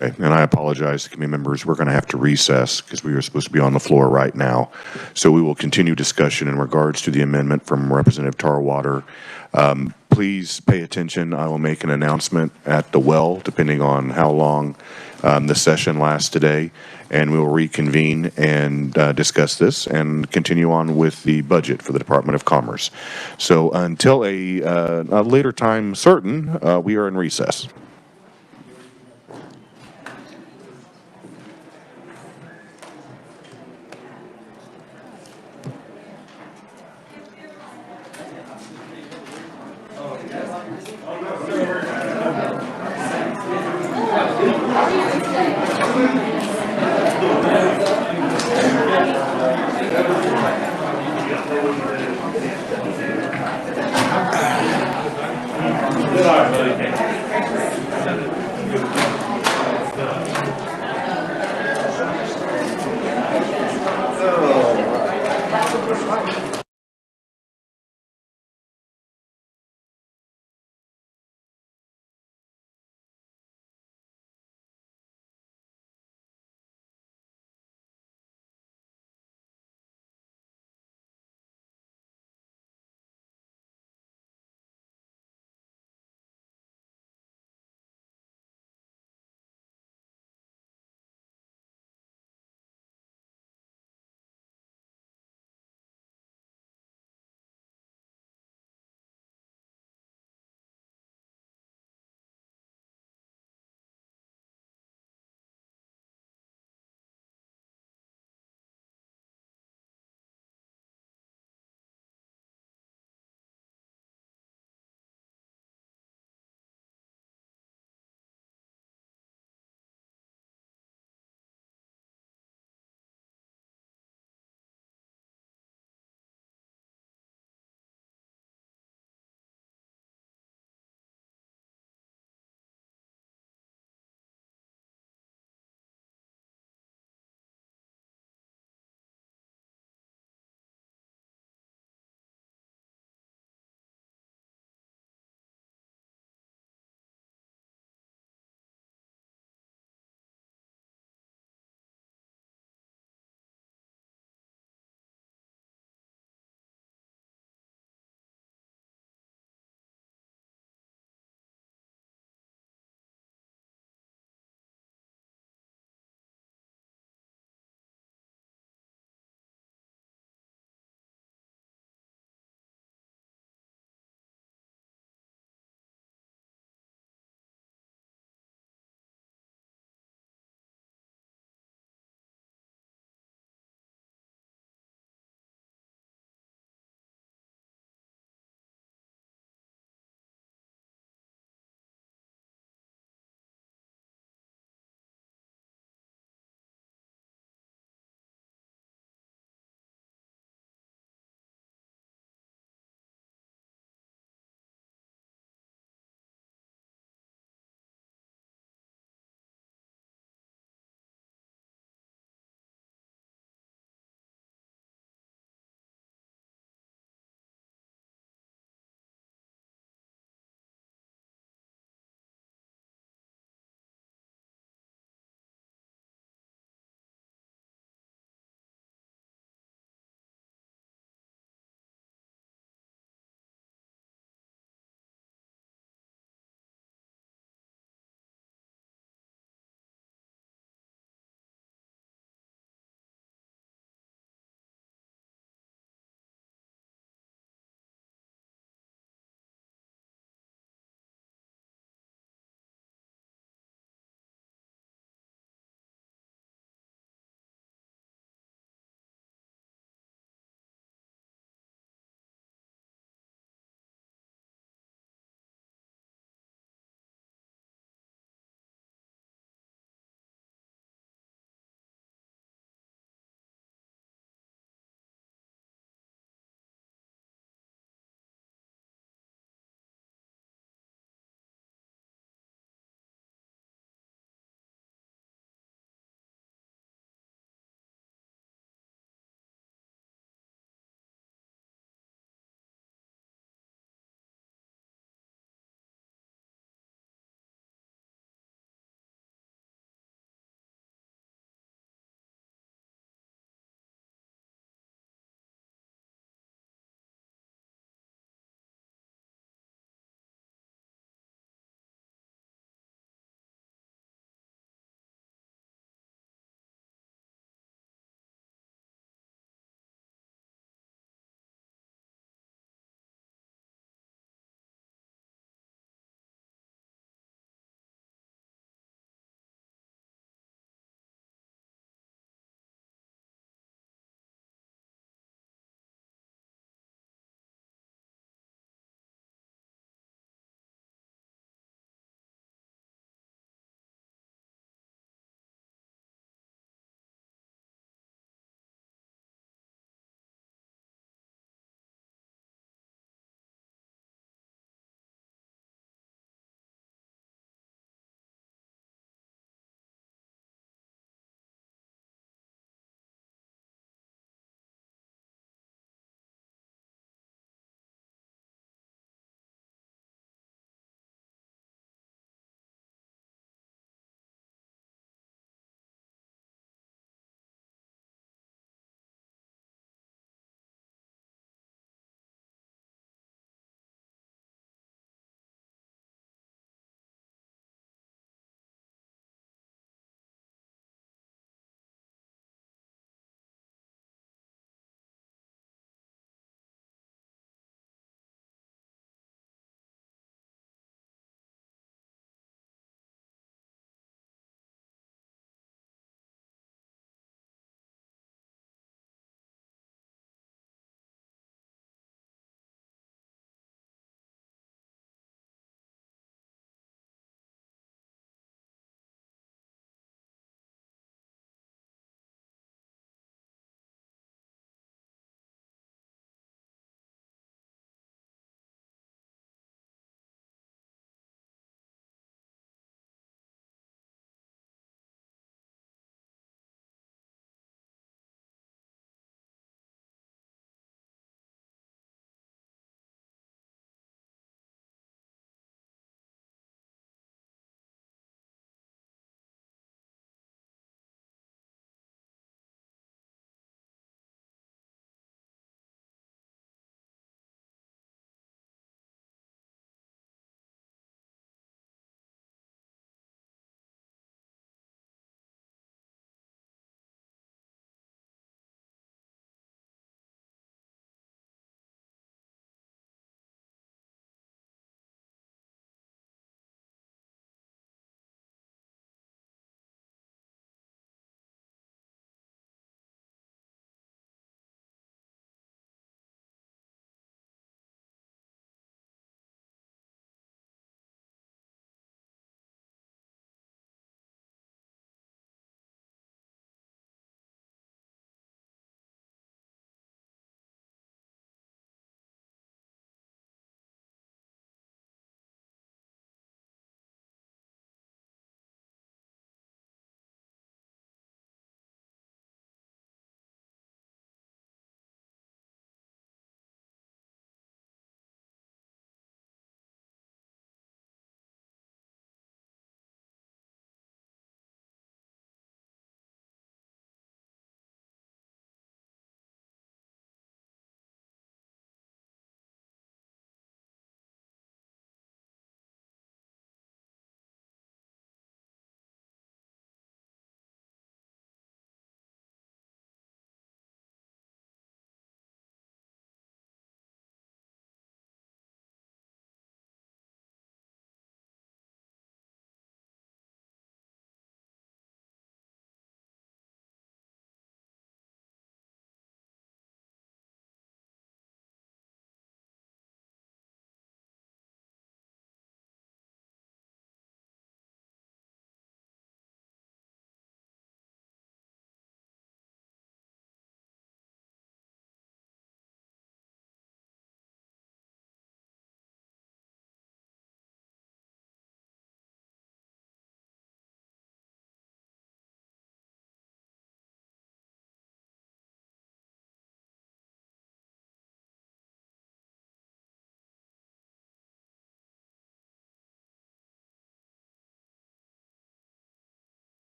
Okay, and I apologize to committee members. We're going to have to recess because we are supposed to be on the floor right now. So we will continue discussion in regards to the amendment from Representative Tarwater. Please pay attention. I will make an announcement at the well, depending on how long the session lasts today, and we will reconvene and discuss this and continue on with the budget for the Department of Commerce. So until a later time certain, we are in recess.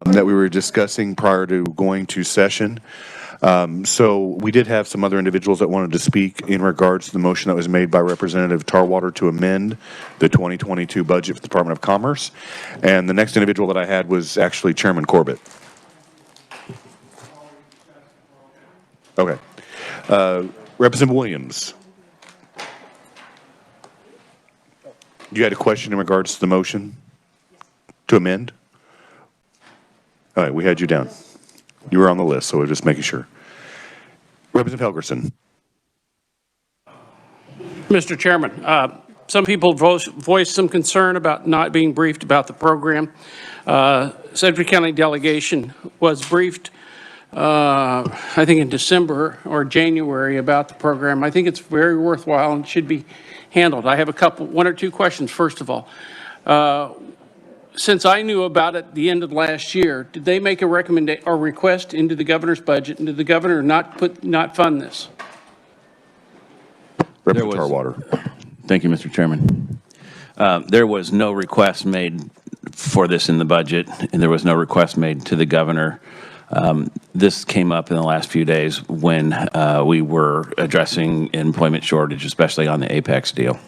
that we were discussing prior to going to session. So we did have some other individuals that wanted to speak in regards to the motion that was made by Representative Tarwater to amend the 2022 budget for the Department of Commerce. And the next individual that I had was actually Chairman Corbett. Okay. Representative Williams. You had a question in regards to the motion to amend? All right, we had you down. You were on the list, so we're just making sure. Representative Helgerson. Mr. Chairman, some people voiced some concern about not being briefed about the program. Sedgwick County delegation was briefed, I think in December or January, about the program. I think it's very worthwhile and should be handled. I have one or two questions. First of all, since I knew about it the end of last year, did they make a recommendation or request into the governor's budget, and did the governor not fund this? Representative Tarwater. Thank you, Mr. Chairman. There was no request made for this in the budget, and there was no request made to the governor. This came up in the last few days when we were addressing employment shortage, especially on the Apex deal.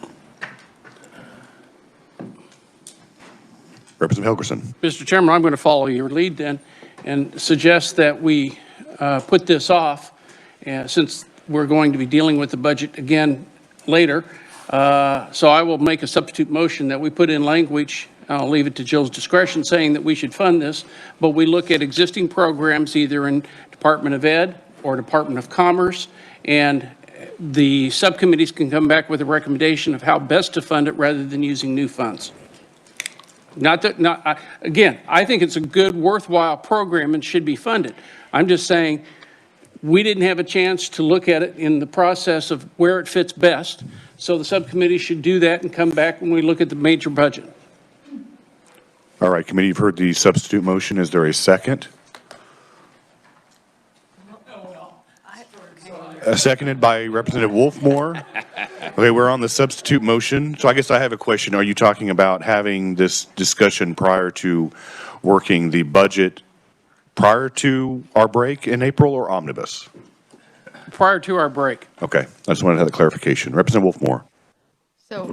Representative Helgerson. Mr. Chairman, I'm going to follow your lead then and suggest that we put this off since we're going to be dealing with the budget again later. So I will make a substitute motion that we put in language, I'll leave it to Jill's discretion, saying that we should fund this, but we look at existing programs either in Department of Ed or Department of Commerce, and the subcommittees can come back with a recommendation of how best to fund it rather than using new funds. Again, I think it's a good, worthwhile program and should be funded. I'm just saying we didn't have a chance to look at it in the process of where it fits best. So the subcommittee should do that and come back when we look at the major budget. All right, committee, you've heard the substitute motion. Is there a second? Seconded by Representative Wolfmore. Okay, we're on the substitute motion. So I guess I have a question. Are you talking about having this discussion prior to working the budget prior to our break in April, or omnibus? Prior to our break. Okay, I just wanted to have the clarification. Representative Wolfmore. So,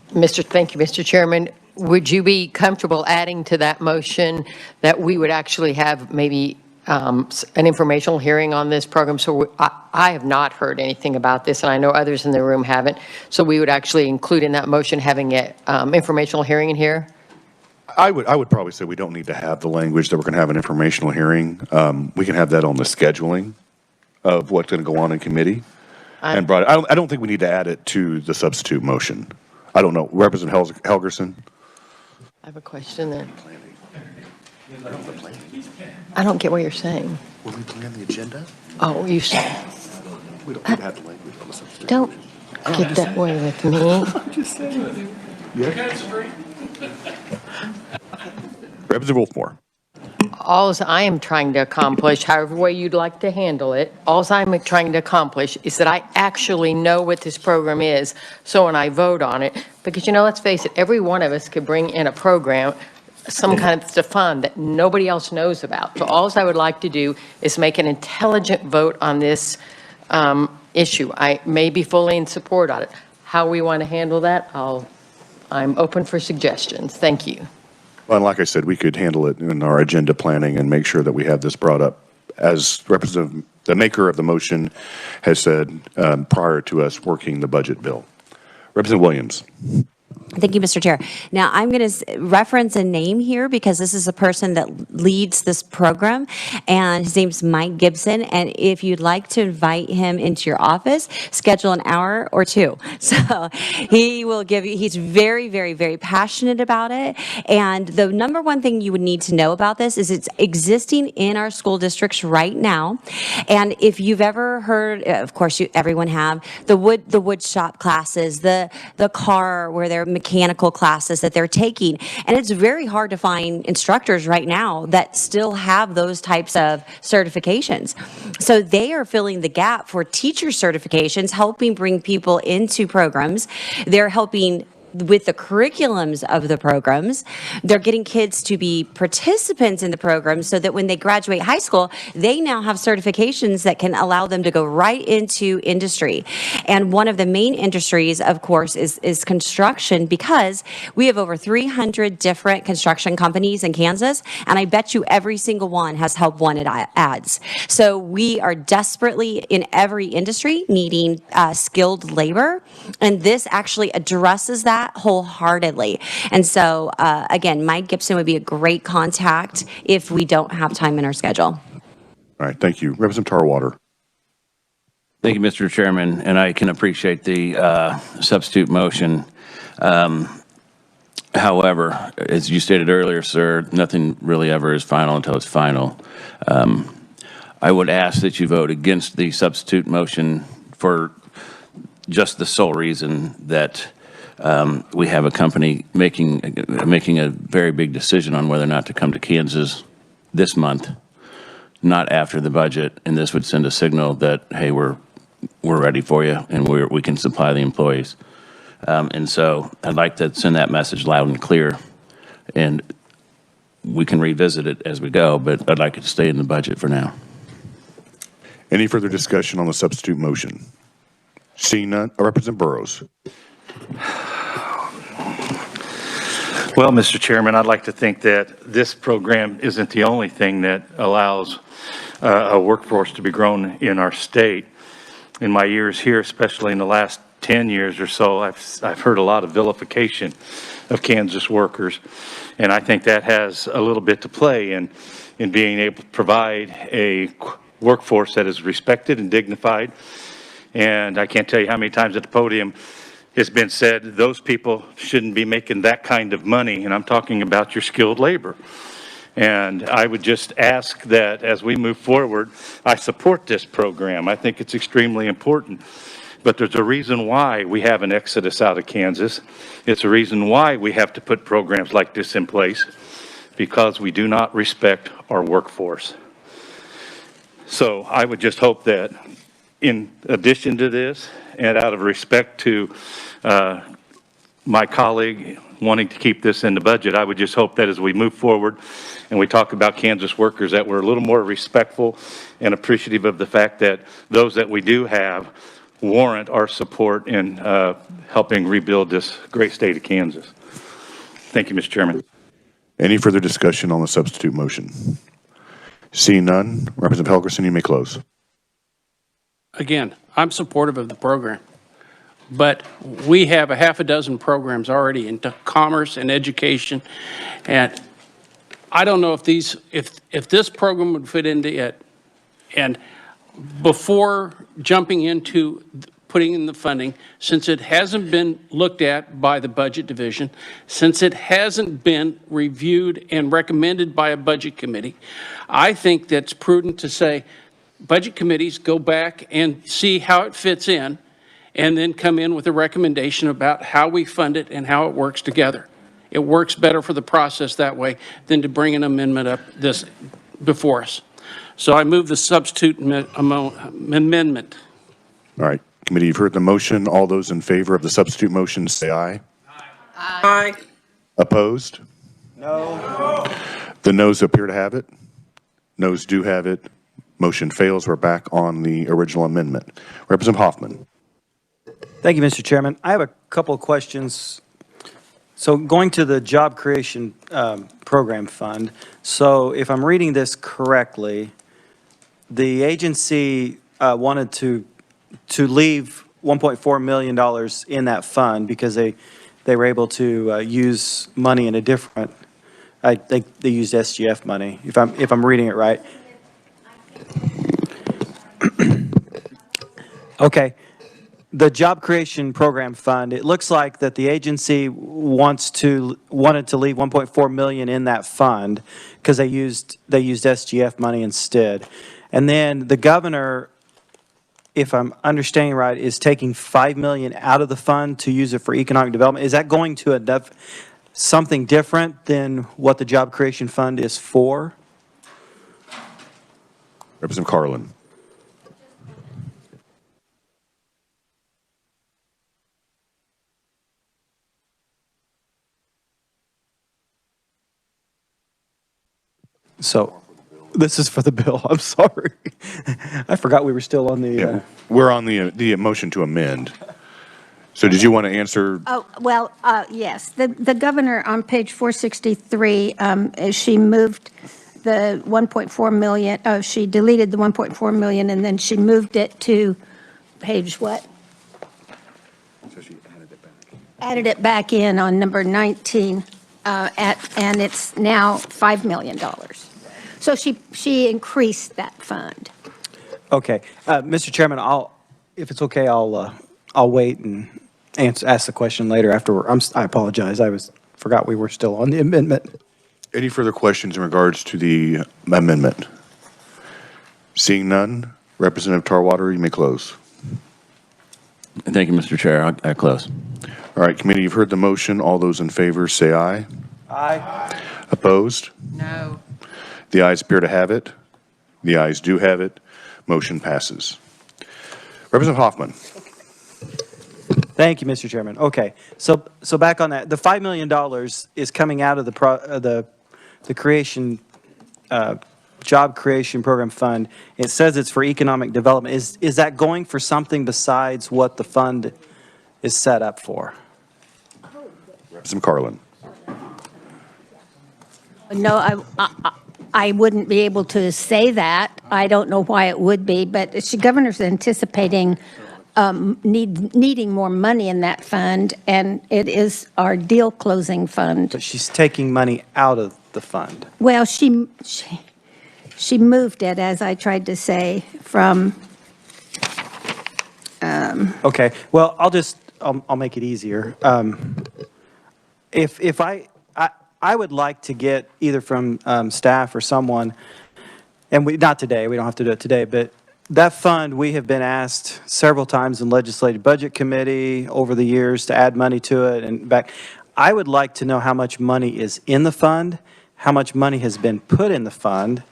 thank you, Mr. Chairman. Would you be comfortable adding to that motion that we would actually have maybe an informational hearing on this program? So I have not heard anything about this, and I know others in the room haven't. So we would actually include in that motion having an informational hearing in here? I would probably say we don't need to have the language that we're going to have an informational hearing. We can have that on the scheduling of what's going to go on in committee. I don't think we need to add it to the substitute motion. I don't know. Representative Helgerson? I have a question then. I don't get what you're saying. Will we plan the agenda? Oh, you said. We don't need to have the language on the substitute. Don't get that way with me. I'm just saying. Representative Wolfmore. All I am trying to accomplish, however way you'd like to handle it, all I'm trying to accomplish is that I actually know what this program is, so when I vote on it, because, let's face it, every one of us could bring in a program, some kind of fund that nobody else knows about. So all I would like to do is make an intelligent vote on this issue. I may be fully in support of it. How we want to handle that, I'm open for suggestions. Thank you. Well, and like I said, we could handle it in our agenda planning and make sure that we have this brought up, as Representative, the maker of the motion has said, prior to us working the budget bill. Representative Williams. Thank you, Mr. Chair. Now, I'm going to reference a name here because this is a person that leads this program, and his name's Mike Gibson. And if you'd like to invite him into your office, schedule an hour or two. So he will give you, he's very, very, very passionate about it. And the number one thing you would need to know about this is it's existing in our school districts right now. And if you've ever heard, of course, everyone have, the wood shop classes, the car where they're mechanical classes that they're taking. And it's very hard to find instructors right now that still have those types of certifications. So they are filling the gap for teacher certifications, helping bring people into programs. They're helping with the curriculums of the programs. They're getting kids to be participants in the programs so that when they graduate high school, they now have certifications that can allow them to go right into industry. And one of the main industries, of course, is construction, because we have over 300 different construction companies in Kansas, and I bet you every single one has Help Wanted ads. So we are desperately in every industry needing skilled labor, and this actually addresses that wholeheartedly. And so, again, Mike Gibson would be a great contact if we don't have time in our schedule. All right, thank you. Representative Tarwater. Thank you, Mr. Chairman, and I can appreciate the substitute motion. However, as you stated earlier, sir, nothing really ever is final until it's final. I would ask that you vote against the substitute motion for just the sole reason that we have a company making a very big decision on whether or not to come to Kansas this month, not after the budget, and this would send a signal that, hey, we're ready for you and we can supply the employees. And so I'd like to send that message loud and clear, and we can revisit it as we go, but I'd like it to stay in the budget for now. Any further discussion on the substitute motion? Seeing none, Representative Burrows. Well, Mr. Chairman, I'd like to think that this program isn't the only thing that allows a workforce to be grown in our state. In my years here, especially in the last 10 years or so, I've heard a lot of vilification of Kansas workers, and I think that has a little bit to play in being able to provide a workforce that is respected and dignified. And I can't tell you how many times at the podium it's been said those people shouldn't be making that kind of money, and I'm talking about your skilled labor. And I would just ask that as we move forward, I support this program. I think it's extremely important. But there's a reason why we have an exodus out of Kansas. It's a reason why we have to put programs like this in place, because we do not respect our workforce. So I would just hope that in addition to this, and out of respect to my colleague wanting to keep this in the budget, I would just hope that as we move forward and we talk about Kansas workers, that we're a little more respectful and appreciative of the fact that those that we do have warrant our support in helping rebuild this great state of Kansas. Thank you, Mr. Chairman. Any further discussion on the substitute motion? Seeing none, Representative Helgerson, you may close. Again, I'm supportive of the program, but we have a half a dozen programs already into commerce and education, and I don't know if this program would fit into it. And before jumping into putting in the funding, since it hasn't been looked at by the budget division, since it hasn't been reviewed and recommended by a budget committee, I think that's prudent to say budget committees go back and see how it fits in, and then come in with a recommendation about how we fund it and how it works together. It works better for the process that way than to bring an amendment up this before us. So I move the substitute amendment. All right, committee, you've heard the motion. All those in favor of the substitute motion say aye. Aye. Opposed? No. The noes appear to have it. Noes do have it. Motion fails. We're back on the original amendment. Representative Hoffman. Thank you, Mr. Chairman. I have a couple of questions. So going to the Job Creation Program Fund, so if I'm reading this correctly, the agency wanted to leave $1.4 million in that fund because they were able to use money in a different, I think they used SGF money, if I'm reading it right. Okay. The Job Creation Program Fund, it looks like that the agency wanted to leave $1.4 million in that fund because they used SGF money instead. And then the governor, if I'm understanding right, is taking $5 million out of the fund to use it for economic development. Is that going to something different than what the Job Creation Fund is for? Representative Carlin. So this is for the bill. I'm sorry. I forgot we were still on the. Yeah, we're on the motion to amend. So did you want to answer? Oh, well, yes. The governor on page 463, she moved the 1.4 million, she deleted the 1.4 million, and then she moved it to page what? So she added it back. Added it back in on number 19, and it's now $5 million. So she increased that fund. Okay, Mr. Chairman, if it's okay, I'll wait and ask the question later after. I apologize. Forgot we were still on the amendment. Any further questions in regards to the amendment? Seeing none, Representative Tarwater, you may close. Thank you, Mr. Chair. I close. All right, committee, you've heard the motion. All those in favor say aye. Aye. Opposed? No. The ayes appear to have it. The ayes do have it. Motion passes. Representative Hoffman. Thank you, Mr. Chairman. Okay, so back on that, the $5 million is coming out of the creation, job creation program fund. It says it's for economic development. Is that going for something besides what the fund is set up for? Representative Carlin. No, I wouldn't be able to say that. I don't know why it would be, but the governor's anticipating needing more money in that fund, and it is our deal closing fund. But she's taking money out of the fund. Well, she moved it, as I tried to say, from. Okay, well, I'll make it easier. If I would like to get either from staff or someone, and not today, we don't have to do it today, but that fund, we have been asked several times in Legislative Budget Committee over the years to add money to it and back. I would like to know how much money is in the fund, how much money has been put in the fund,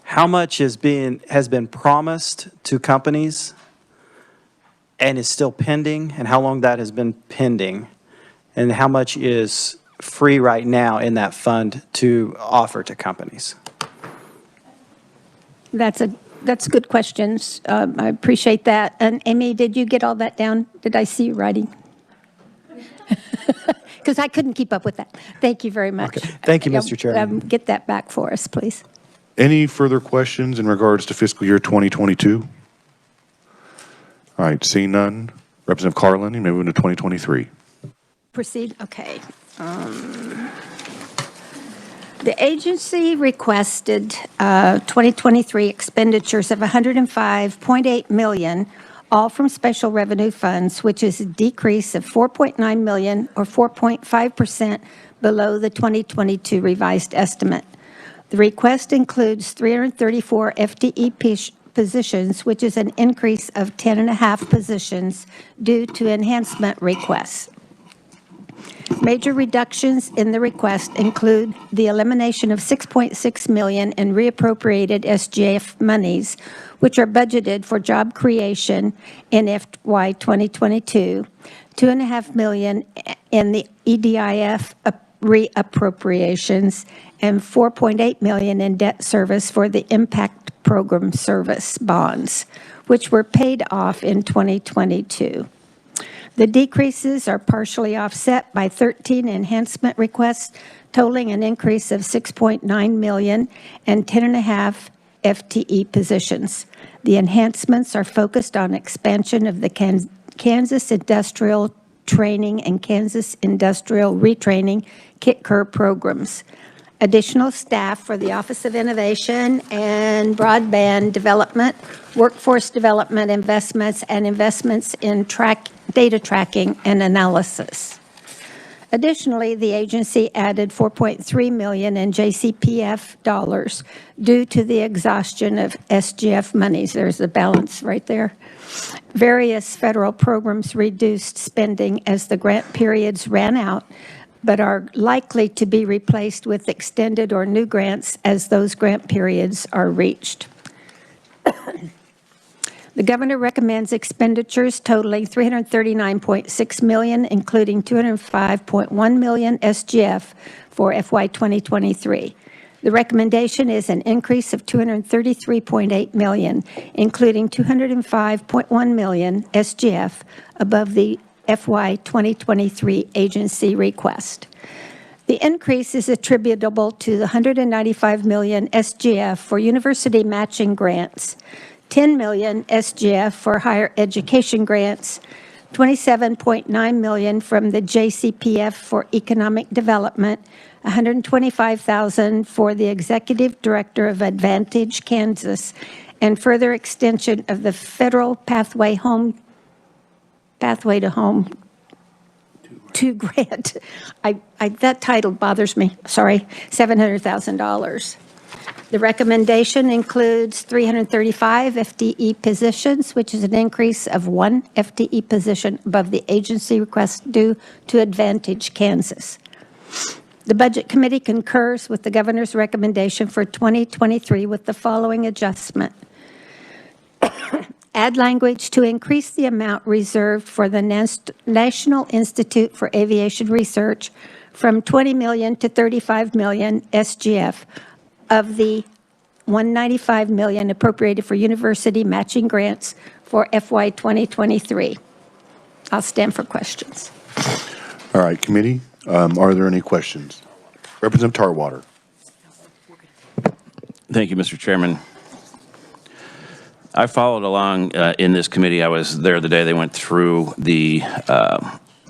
how much has been promised to companies and is still pending, and how long that has been pending, and how much is free right now in that fund to offer to companies. That's good questions. I appreciate that. And Amy, did you get all that down? Did I see you writing? Because I couldn't keep up with that. Thank you very much. Okay. Thank you, Mr. Chairman. Get that back for us, please. Any further questions in regards to fiscal year 2022? All right, seeing none. Representative Carlin, you may move into 2023. Proceed? Okay. The agency requested 2023 expenditures of $105.8 million, all from special revenue funds, which is a decrease of $4.9 million or 4.5% below the 2022 revised estimate. The request includes 334 FTE positions, which is an increase of 10.5 positions due to enhancement requests. Major reductions in the request include the elimination of $6.6 million in reappropriated SGF monies, which are budgeted for job creation in FY 2022, $2.5 million in the EDIF reappropriations, and $4.8 million in debt service for the impact program service bonds, which were paid off in 2022. The decreases are partially offset by 13 enhancement requests, totaling an increase of $6.9 million and 10.5 FTE positions. The enhancements are focused on expansion of the Kansas Industrial Training and Kansas Industrial Retraining KIT-KER programs. Additional staff for the Office of Innovation and Broadband Development, Workforce Development Investments, and investments in data tracking and analysis. Additionally, the agency added $4.3 million in JCPF dollars due to the exhaustion of SGF monies. There's a balance right there. Various federal programs reduced spending as the grant periods ran out, but are likely to be replaced with extended or new grants as those grant periods are reached. The governor recommends expenditures totaling $339.6 million, including $205.1 million SGF for FY 2023. The recommendation is an increase of $233.8 million, including $205.1 million SGF above the FY 2023 agency request. The increase is attributable to the $195 million SGF for university matching grants, $10 million SGF for higher education grants, $27.9 million from the JCPF for economic development, $125,000 for the executive director of Advantage Kansas, and further extension of the federal Pathway to Home 2 grant. That title bothers me, sorry, $700,000. The recommendation includes 335 FTE positions, which is an increase of 1 FTE position above the agency request due to Advantage Kansas. The Budget Committee concurs with the Governor's recommendation for 2023 with the following adjustment. Add language to increase the amount reserved for the National Institute for Aviation Research from $20 million to $35 million SGF of the $195 million appropriated for university matching grants for FY 2023. I'll stand for questions. All right, committee, are there any questions? Representative Tarwater. Thank you, Mr. Chairman. I followed along in this committee. I was there the day they went through the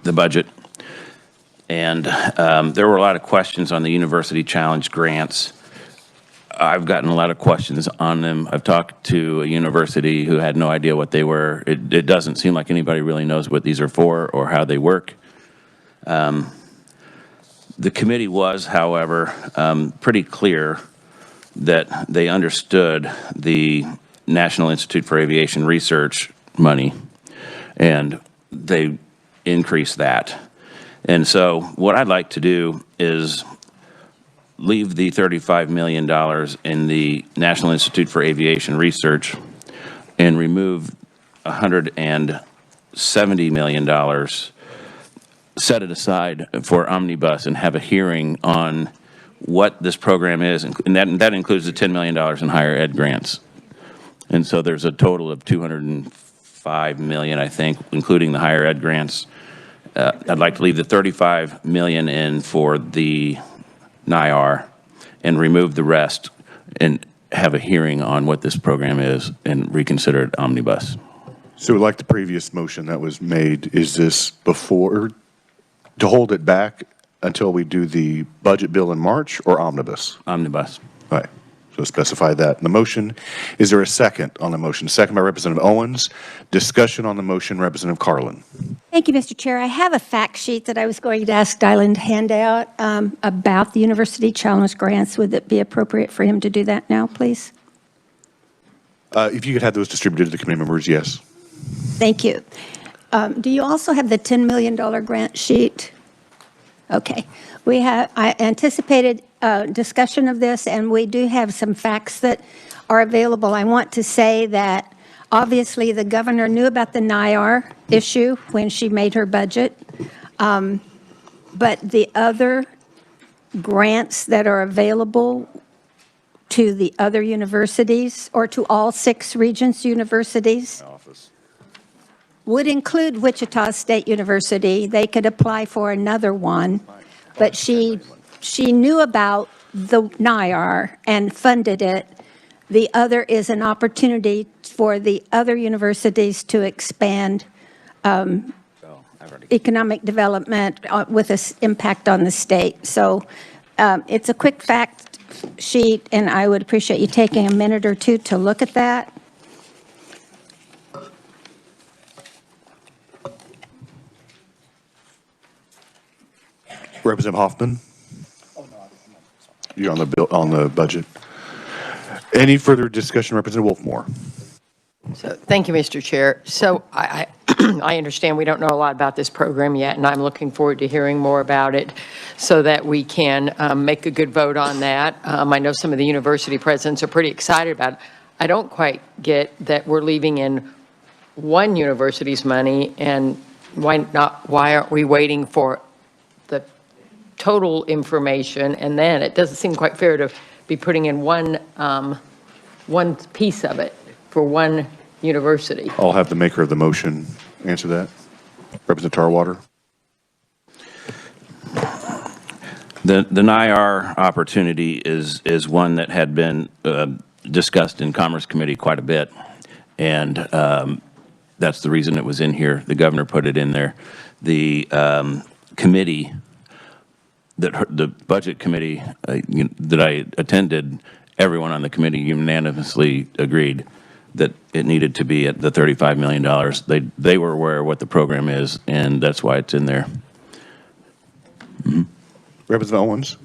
budget, and there were a lot of questions on the University Challenge grants. I've gotten a lot of questions on them. I've talked to a university who had no idea what they were. It doesn't seem like anybody really knows what these are for or how they work. The committee was, however, pretty clear that they understood the National Institute for Aviation Research money, and they increased that. And so what I'd like to do is leave the $35 million in the National Institute for Aviation Research and remove $170 million, set it aside for Omnibus, and have a hearing on what this program is, and that includes the $10 million in higher ed grants. And so there's a total of $205 million, I think, including the higher ed grants. I'd like to leave the $35 million in for the NIR and remove the rest and have a hearing on what this program is and reconsider it omnibus. So like the previous motion that was made, is this before, to hold it back until we do the budget bill in March, or omnibus? Omnibus. All right. So specify that in the motion. Is there a second on the motion? Second by Representative Owens. Discussion on the motion, Representative Carlin. Thank you, Mr. Chair. I have a fact sheet that I was going to ask Dylan to hand out about the University Challenge grants. Would it be appropriate for him to do that now, please? If you could have those distributed to the committee members, yes. Thank you. Do you also have the $10 million grant sheet? Okay. I anticipated discussion of this, and we do have some facts that are available. I want to say that obviously the governor knew about the NIR issue when she made her budget, but the other grants that are available to the other universities, or to all 6 Regents universities, would include Wichita State University. They could apply for another one, but she knew about the NIR and funded it. The other is an opportunity for the other universities to expand economic development with an impact on the state. So it's a quick fact sheet, and I would appreciate you taking a minute or two to look at that. Representative Hoffman? You're on the bill, on the budget. Any further discussion, Representative Wolfmore? So, thank you, Mr. Chair. So I understand we don't know a lot about this program yet, and I'm looking forward to hearing more about it so that we can make a good vote on that. I know some of the university presidents are pretty excited about it. I don't quite get that we're leaving in one university's money, and why aren't we waiting for the total information? And then it doesn't seem quite fair to be putting in one piece of it for one university. I'll have the maker of the motion answer that. Representative Tarwater. The NIR opportunity is one that had been discussed in Commerce Committee quite a bit, and that's the reason it was in here. The governor put it in there. The committee, the budget committee that I attended, everyone on the committee unanimously agreed that it needed to be at the $35 million. They were aware of what the program is, and that's why it's in there. Mm-hmm. Representative Owens.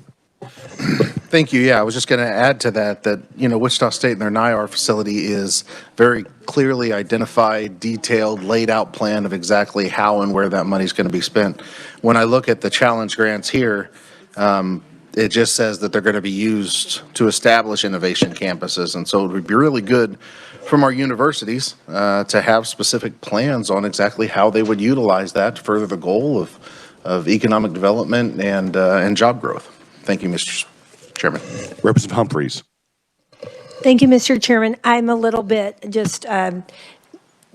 Thank you. Yeah, I was just going to add to that, Wichita State and their NIR facility is very clearly identified, detailed, laid out plan of exactly how and where that money is going to be spent. When I look at the challenge grants here, it just says that they're going to be used to establish innovation campuses. And so it would be really good from our universities to have specific plans on exactly how they would utilize that to further the goal of economic development and job growth. Thank you, Mr. Chairman. Representative Humphreys. Thank you, Mr. Chairman. I'm a little bit just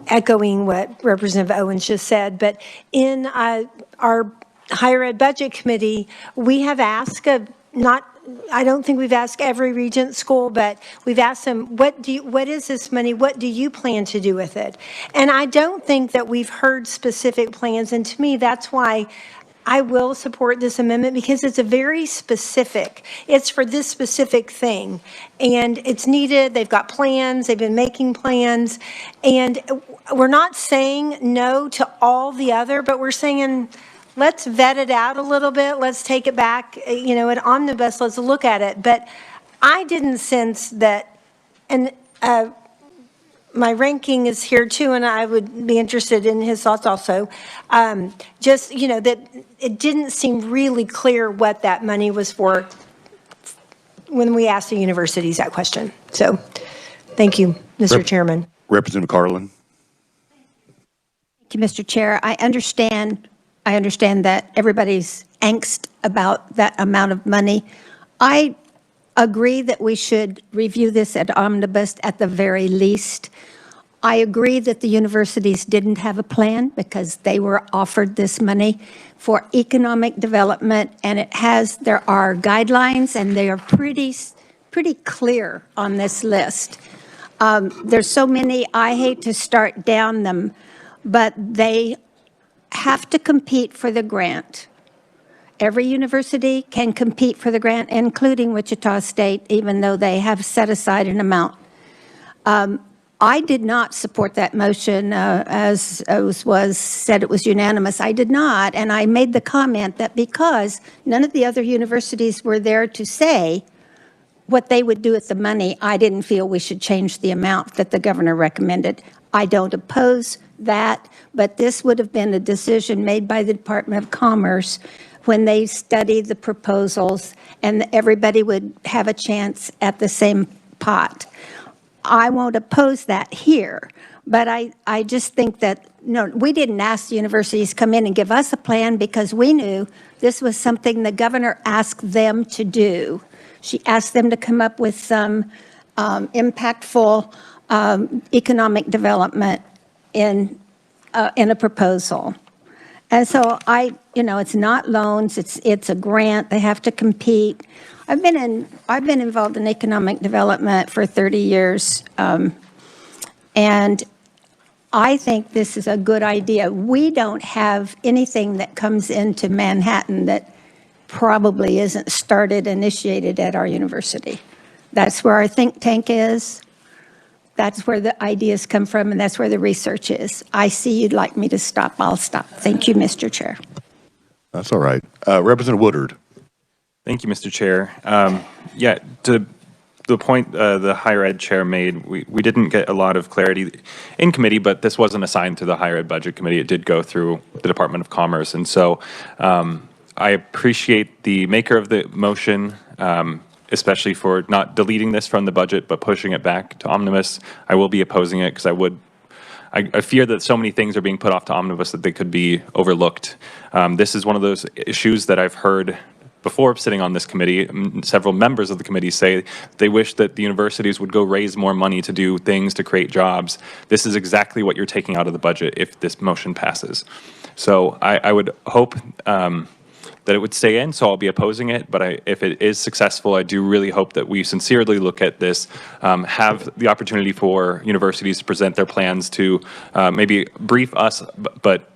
echoing what Representative Owens just said, but in our Higher Ed Budget Committee, we have asked I don't think we've asked every regent school, but we've asked them, what is this money? What do you plan to do with it? And I don't think that we've heard specific plans. And to me, that's why I will support this amendment, because it's a very specific, it's for this specific thing. And it's needed. They've got plans. They've been making plans. And we're not saying no to all the other, but we're saying, let's vet it out a little bit. Let's take it back, at omnibus. Let's look at it. But I didn't sense that, and my ranking is here too, and I would be interested in his thoughts also. That it didn't seem really clear what that money was for when we asked the universities that question. So, thank you, Mr. Chairman. Representative Carlin. Thank you, Mr. Chair. I understand that everybody's angst about that amount of money. I agree that we should review this at omnibus at the very least. I agree that the universities didn't have a plan because they were offered this money for economic development, and there are guidelines, and they are pretty clear on this list. There's so many, I hate to start down them, but they have to compete for the grant. Every university can compete for the grant, including Wichita State, even though they have set aside an amount. I did not support that motion, as was said it was unanimous. I did not, and I made the comment that because none of the other universities were there to say what they would do with the money, I didn't feel we should change the amount that the governor recommended. I don't oppose that, but this would have been a decision made by the Department of Commerce when they studied the proposals, and everybody would have a chance at the same pot. I won't oppose that here, but I just think that, we didn't ask the universities to come in and give us a plan because we knew this was something the governor asked them to do. She asked them to come up with some impactful economic development in a proposal. And so it's not loans, it's a grant. They have to compete. I've been involved in economic development for 30 years, and I think this is a good idea. We don't have anything that comes into Manhattan that probably isn't initiated at our university. That's where our think tank is. That's where the ideas come from, and that's where the research is. I see you'd like me to stop. I'll stop. Thank you, Mr. Chair. That's all right. Representative Woodard. Thank you, Mr. Chair. To the point the higher ed chair made, we didn't get a lot of clarity in committee, but this wasn't assigned to the higher ed budget committee. It did go through the Department of Commerce. And so I appreciate the maker of the motion, especially for not deleting this from the budget, but pushing it back to omnibus. I will be opposing it because I fear that so many things are being put off to omnibus that they could be overlooked. This is one of those issues that I've heard before sitting on this committee, several members of the committee say they wish that the universities would go raise more money to do things to create jobs. This is exactly what you're taking out of the budget if this motion passes. So I would hope that it would stay in, so I'll be opposing it. But if it is successful, I do really hope that we sincerely look at this, have the opportunity for universities to present their plans to maybe brief us, but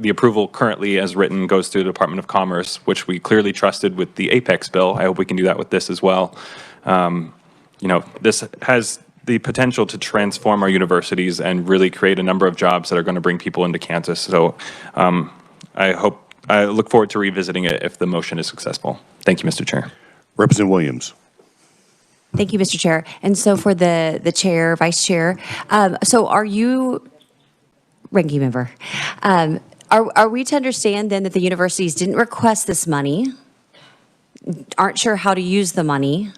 the approval currently as written goes through the Department of Commerce, which we clearly trusted with the Apex bill. I hope we can do that with this as well. This has the potential to transform our universities and really create a number of jobs that are going to bring people into Kansas. So I look forward to revisiting it if the motion is successful. Thank you, Mr. Chair. Representative Williams. Thank you, Mr. Chair. And so for the chair, vice chair, so are you, ranking member, are we to understand then that the universities didn't request this money, aren't sure how to use the money,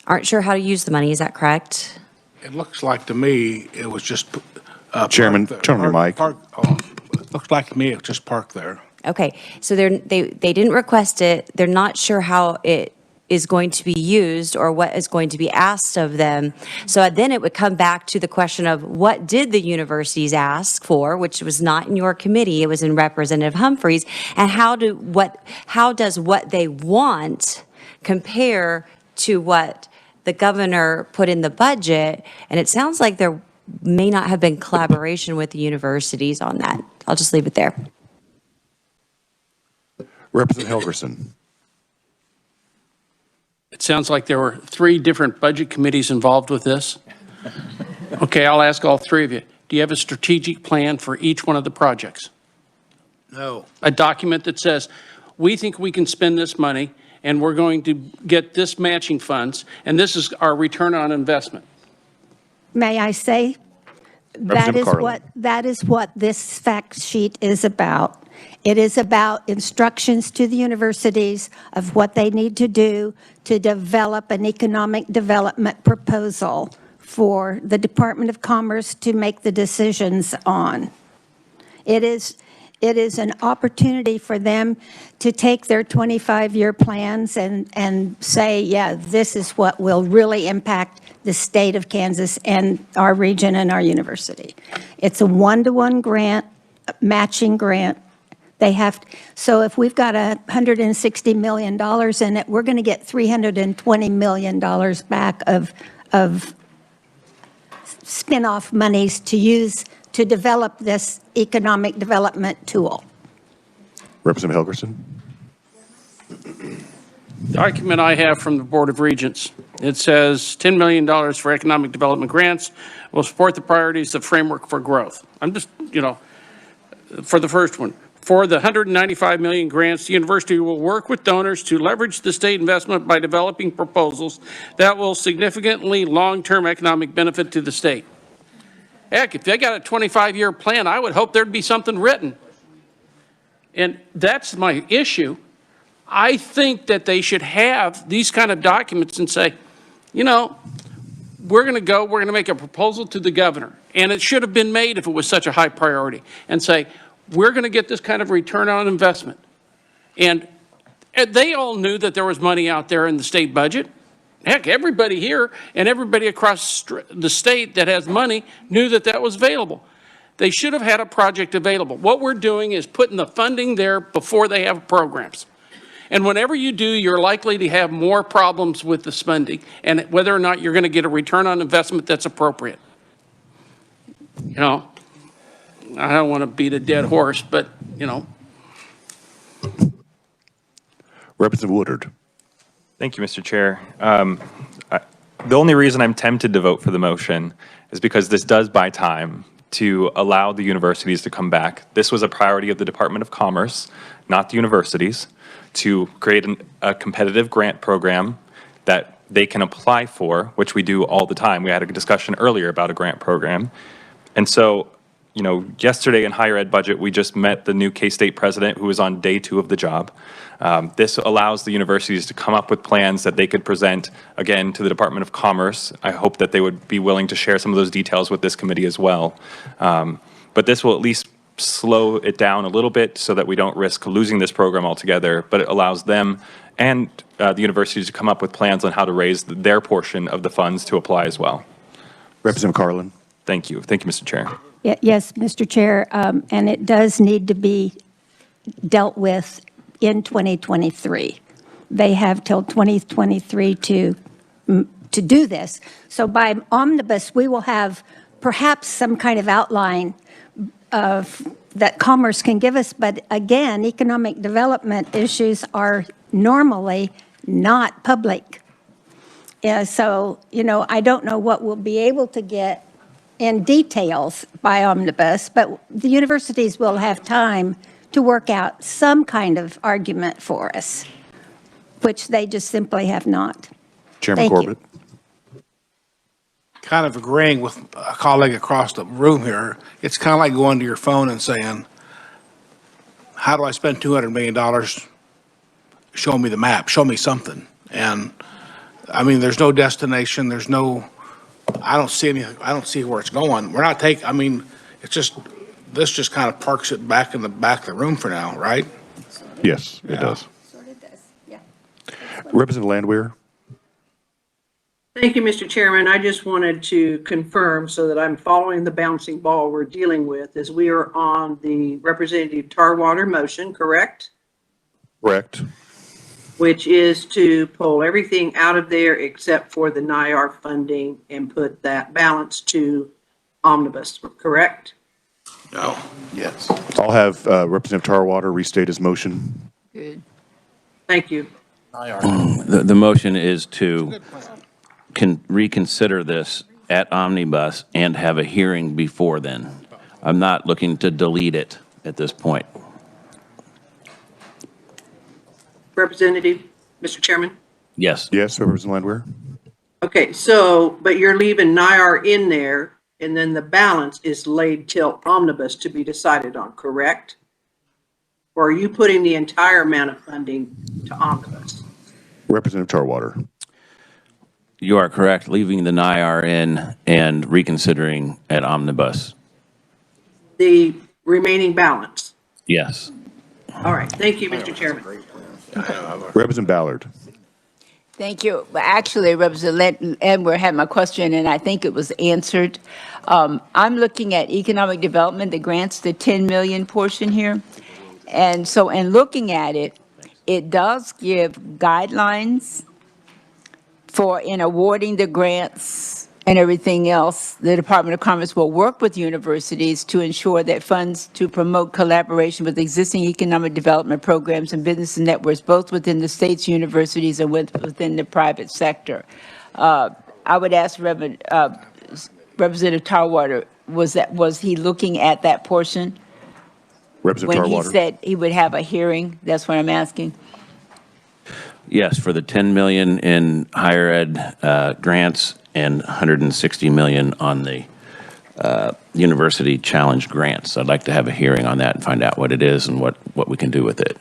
is that correct? It looks like to me it was just. Chairman, turn on your mic. It looks like to me it was just parked there. Okay, so they didn't request it. They're not sure how it is going to be used or what is going to be asked of them. So then it would come back to the question of what did the universities ask for, which was not in your committee, it was in Representative Humphrey's, and how does what they want compare to what the governor put in the budget? And it sounds like there may not have been collaboration with the universities on that. I'll just leave it there. Representative Helgerson. It sounds like there were 3 different budget committees involved with this. Okay, I'll ask all 3 of you. Do you have a strategic plan for each one of the projects? No. A document that says, we think we can spend this money and we're going to get this matching funds and this is our return on investment. May I say, that is what this fact sheet is about. It is about instructions to the universities of what they need to do to develop an economic development proposal for the Department of Commerce to make the decisions on. It is an opportunity for them to take their 25-year plans and say, yeah, this is what will really impact the state of Kansas and our region and our university. It's a one-to-one grant, matching grant. They have, so if we've got $160 million in it, we're going to get $320 million back of spin-off monies to use to develop this economic development tool. Representative Helgerson. Document I have from the Board of Regents. It says $10 million for economic development grants will support the priorities of framework for growth. I'm just, for the first one. For the $195 million grants, the university will work with donors to leverage the state investment by developing proposals that will significantly long-term economic benefit to the state. Heck, if they got a 25-year plan, I would hope there'd be something written. And that's my issue. I think that they should have these kind of documents and say, we're going to make a proposal to the governor. And it should have been made if it was such a high priority. And say, we're going to get this kind of return on investment. And they all knew that there was money out there in the state budget. Heck, everybody here and everybody across the state that has money knew that that was available. They should have had a project available. What we're doing is putting the funding there before they have programs. And whenever you do, you're likely to have more problems with the spending and whether or not you're going to get a return on investment that's appropriate. I don't want to beat a dead horse, but, Representative Woodard. Thank you, Mr. Chair. The only reason I'm tempted to vote for the motion is because this does buy time to allow the universities to come back. This was a priority of the Department of Commerce, not the universities, to create a competitive grant program that they can apply for, which we do all the time. We had a discussion earlier about a grant program. And so, yesterday in higher ed budget, we just met the new K-State president who was on day 2 of the job. This allows the universities to come up with plans that they could present, again, to the Department of Commerce. I hope that they would be willing to share some of those details with this committee as well. But this will at least slow it down a little bit so that we don't risk losing this program altogether, but it allows them and the universities to come up with plans on how to raise their portion of the funds to apply as well. Representative Carlin. Thank you. Thank you, Mr. Chair. Yes, Mr. Chair, and it does need to be dealt with in 2023. They have till 2023 to do this. So by omnibus, we will have perhaps some kind of outline of that Commerce can give us. But again, economic development issues are normally not public. So, you know, I don't know what we'll be able to get in details by omnibus, but the universities will have time to work out some kind of argument for us, which they just simply have not. Chairman Corbett. Kind of agreeing with a colleague across the room here. It's kind of like going to your phone and saying, how do I spend $200 million? Show me the map, show me something. And I mean, there's no destination. There's no, I don't see where it's going. We're not taking, I mean, it's just, this just kind of parks it back in the back of the room for now, right? Yes, it does. Representative Landwehr. Thank you, Mr. Chairman. I just wanted to confirm so that I'm following the bouncing ball we're dealing with as we are on the Representative Tarwater motion, correct? Correct. Which is to pull everything out of there except for the NIAR funding and put that balance to omnibus, correct? No. Yes. I'll have Representative Tarwater restate his motion. Good. Thank you. The motion is to reconsider this at omnibus and have a hearing before then. I'm not looking to delete it at this point. Representative, Mr. Chairman? Yes. Yes, Representative Landwehr. Okay, so, but you're leaving NIAR in there, and then the balance is laid till omnibus to be decided on, correct? Or are you putting the entire amount of funding to omnibus? Representative Tarwater. You are correct, leaving the NIAR in and reconsidering at omnibus. The remaining balance? Yes. All right, thank you, Mr. Chairman. Representative Ballard. Thank you. Well, actually, Representative Landwehr had my question, and I think it was answered. I'm looking at economic development, the grants, the 10 million portion here. And so in looking at it, it does give guidelines for in awarding the grants and everything else. The Department of Commerce will work with universities to ensure that funds to promote collaboration with existing economic development programs and business networks, both within the state's universities and within the private sector. I would ask Representative Tarwater, was he looking at that portion? Representative When he Tarwater. said he would have a hearing, that's what I'm asking. Yes, for the 10 million in higher ed grants and 160 million on the university challenge grants. I'd like to have a hearing on that and find out what it is and what we can do with it.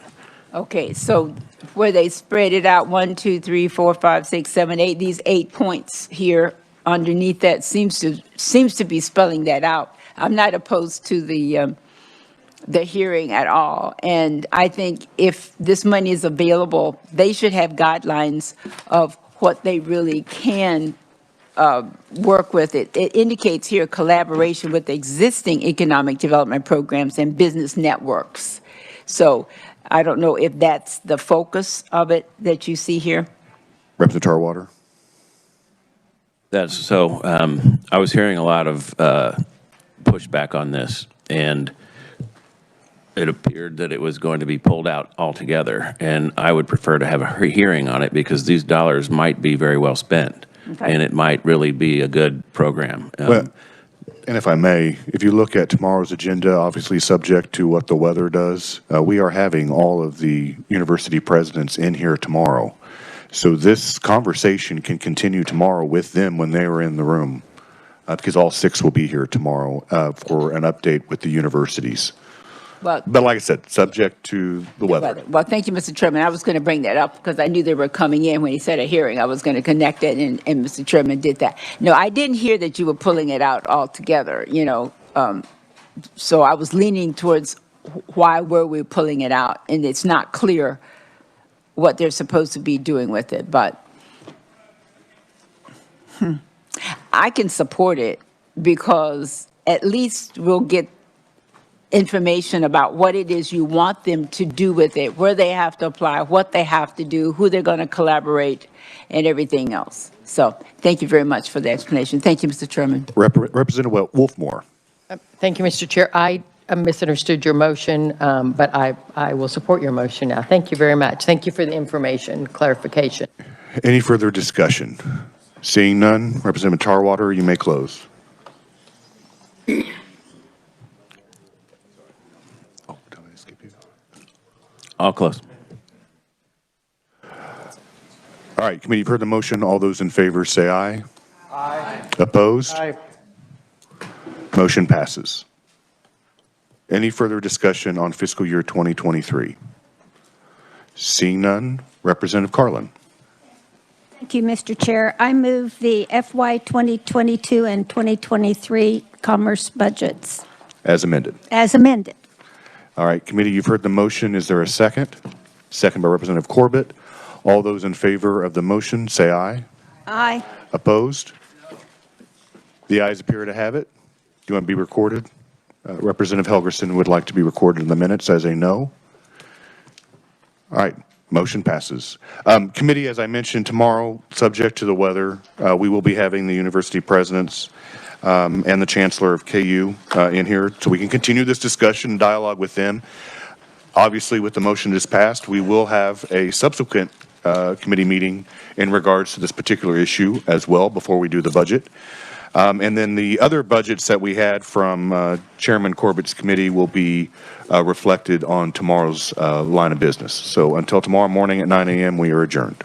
Okay, so where they spread it out, 1, 2, 3, 4, 5, 6, 7, 8, these 8 points here underneath that seems to be spelling that out. I'm not opposed to the hearing at all. And I think if this money is available, they should have guidelines of what they really can work with. It indicates here collaboration with existing economic development programs and business networks. So I don't know if that's the focus of it that you see here. Representative Tarwater. That's so. I was hearing a lot of pushback on this, and it appeared that it was going to be pulled out altogether. And I would prefer to have a hearing on it because these dollars might be very well spent, and it might really be a good program. Well, and if I may, if you look at tomorrow's agenda, obviously subject to what the weather does, we are having all of the university presidents in here tomorrow. So this conversation can continue tomorrow with them when they are in the room, because all 6 will be here tomorrow for an update with the universities. Well, but like I said, subject to the weather. Well, thank you, Mr. Chairman. I was going to bring that up because I knew they were coming in when he said a hearing. I was going to connect it, and Mr. Chairman did that. No, I didn't hear that you were pulling it out altogether, you know. So I was leaning towards why were we pulling it out? And it's not clear what they're supposed to be doing with it, but I can support it because at least we'll get information about what it is you want them to do with it, where they have to apply, what they have to do, who they're going to collaborate, and everything else. So thank you very much for the explanation. Thank you, Mr. Chairman. Representative Wolfmore. Thank you, Mr. Chair. I misunderstood your motion, but I will support your motion now. Thank you very much. Thank you for the information, clarification. Any further discussion? Seeing none, Representative Tarwater, you may close. I'll close. All right, committee, you've heard the motion. All those in favor say aye. Aye. Opposed? Aye. Motion passes. Any further discussion on fiscal year 2023? Seeing none, Representative Carlin. Thank you, Mr. Chair. I move the FY 2022 and 2023 commerce budgets As amended. as amended. All right, committee, you've heard the motion. Is there a second? Second by Representative Corbett. All those in favor of the motion, say aye. Aye. Opposed? The ayes appear to have it. Do you want to be recorded? Representative Helgerson would like to be recorded in the minutes as a no. All right, motion passes. Committee, as I mentioned, tomorrow, subject to the weather, we will be having the university presidents and the chancellor of KU in here so we can continue this discussion and dialogue with them. Obviously, with the motion just passed, we will have a subsequent committee meeting in regards to this particular issue as well before we do the budget. And then the other budgets that we had from Chairman Corbett's committee will be reflected on tomorrow's line of business. So until tomorrow morning at 9 a.m., we are adjourned.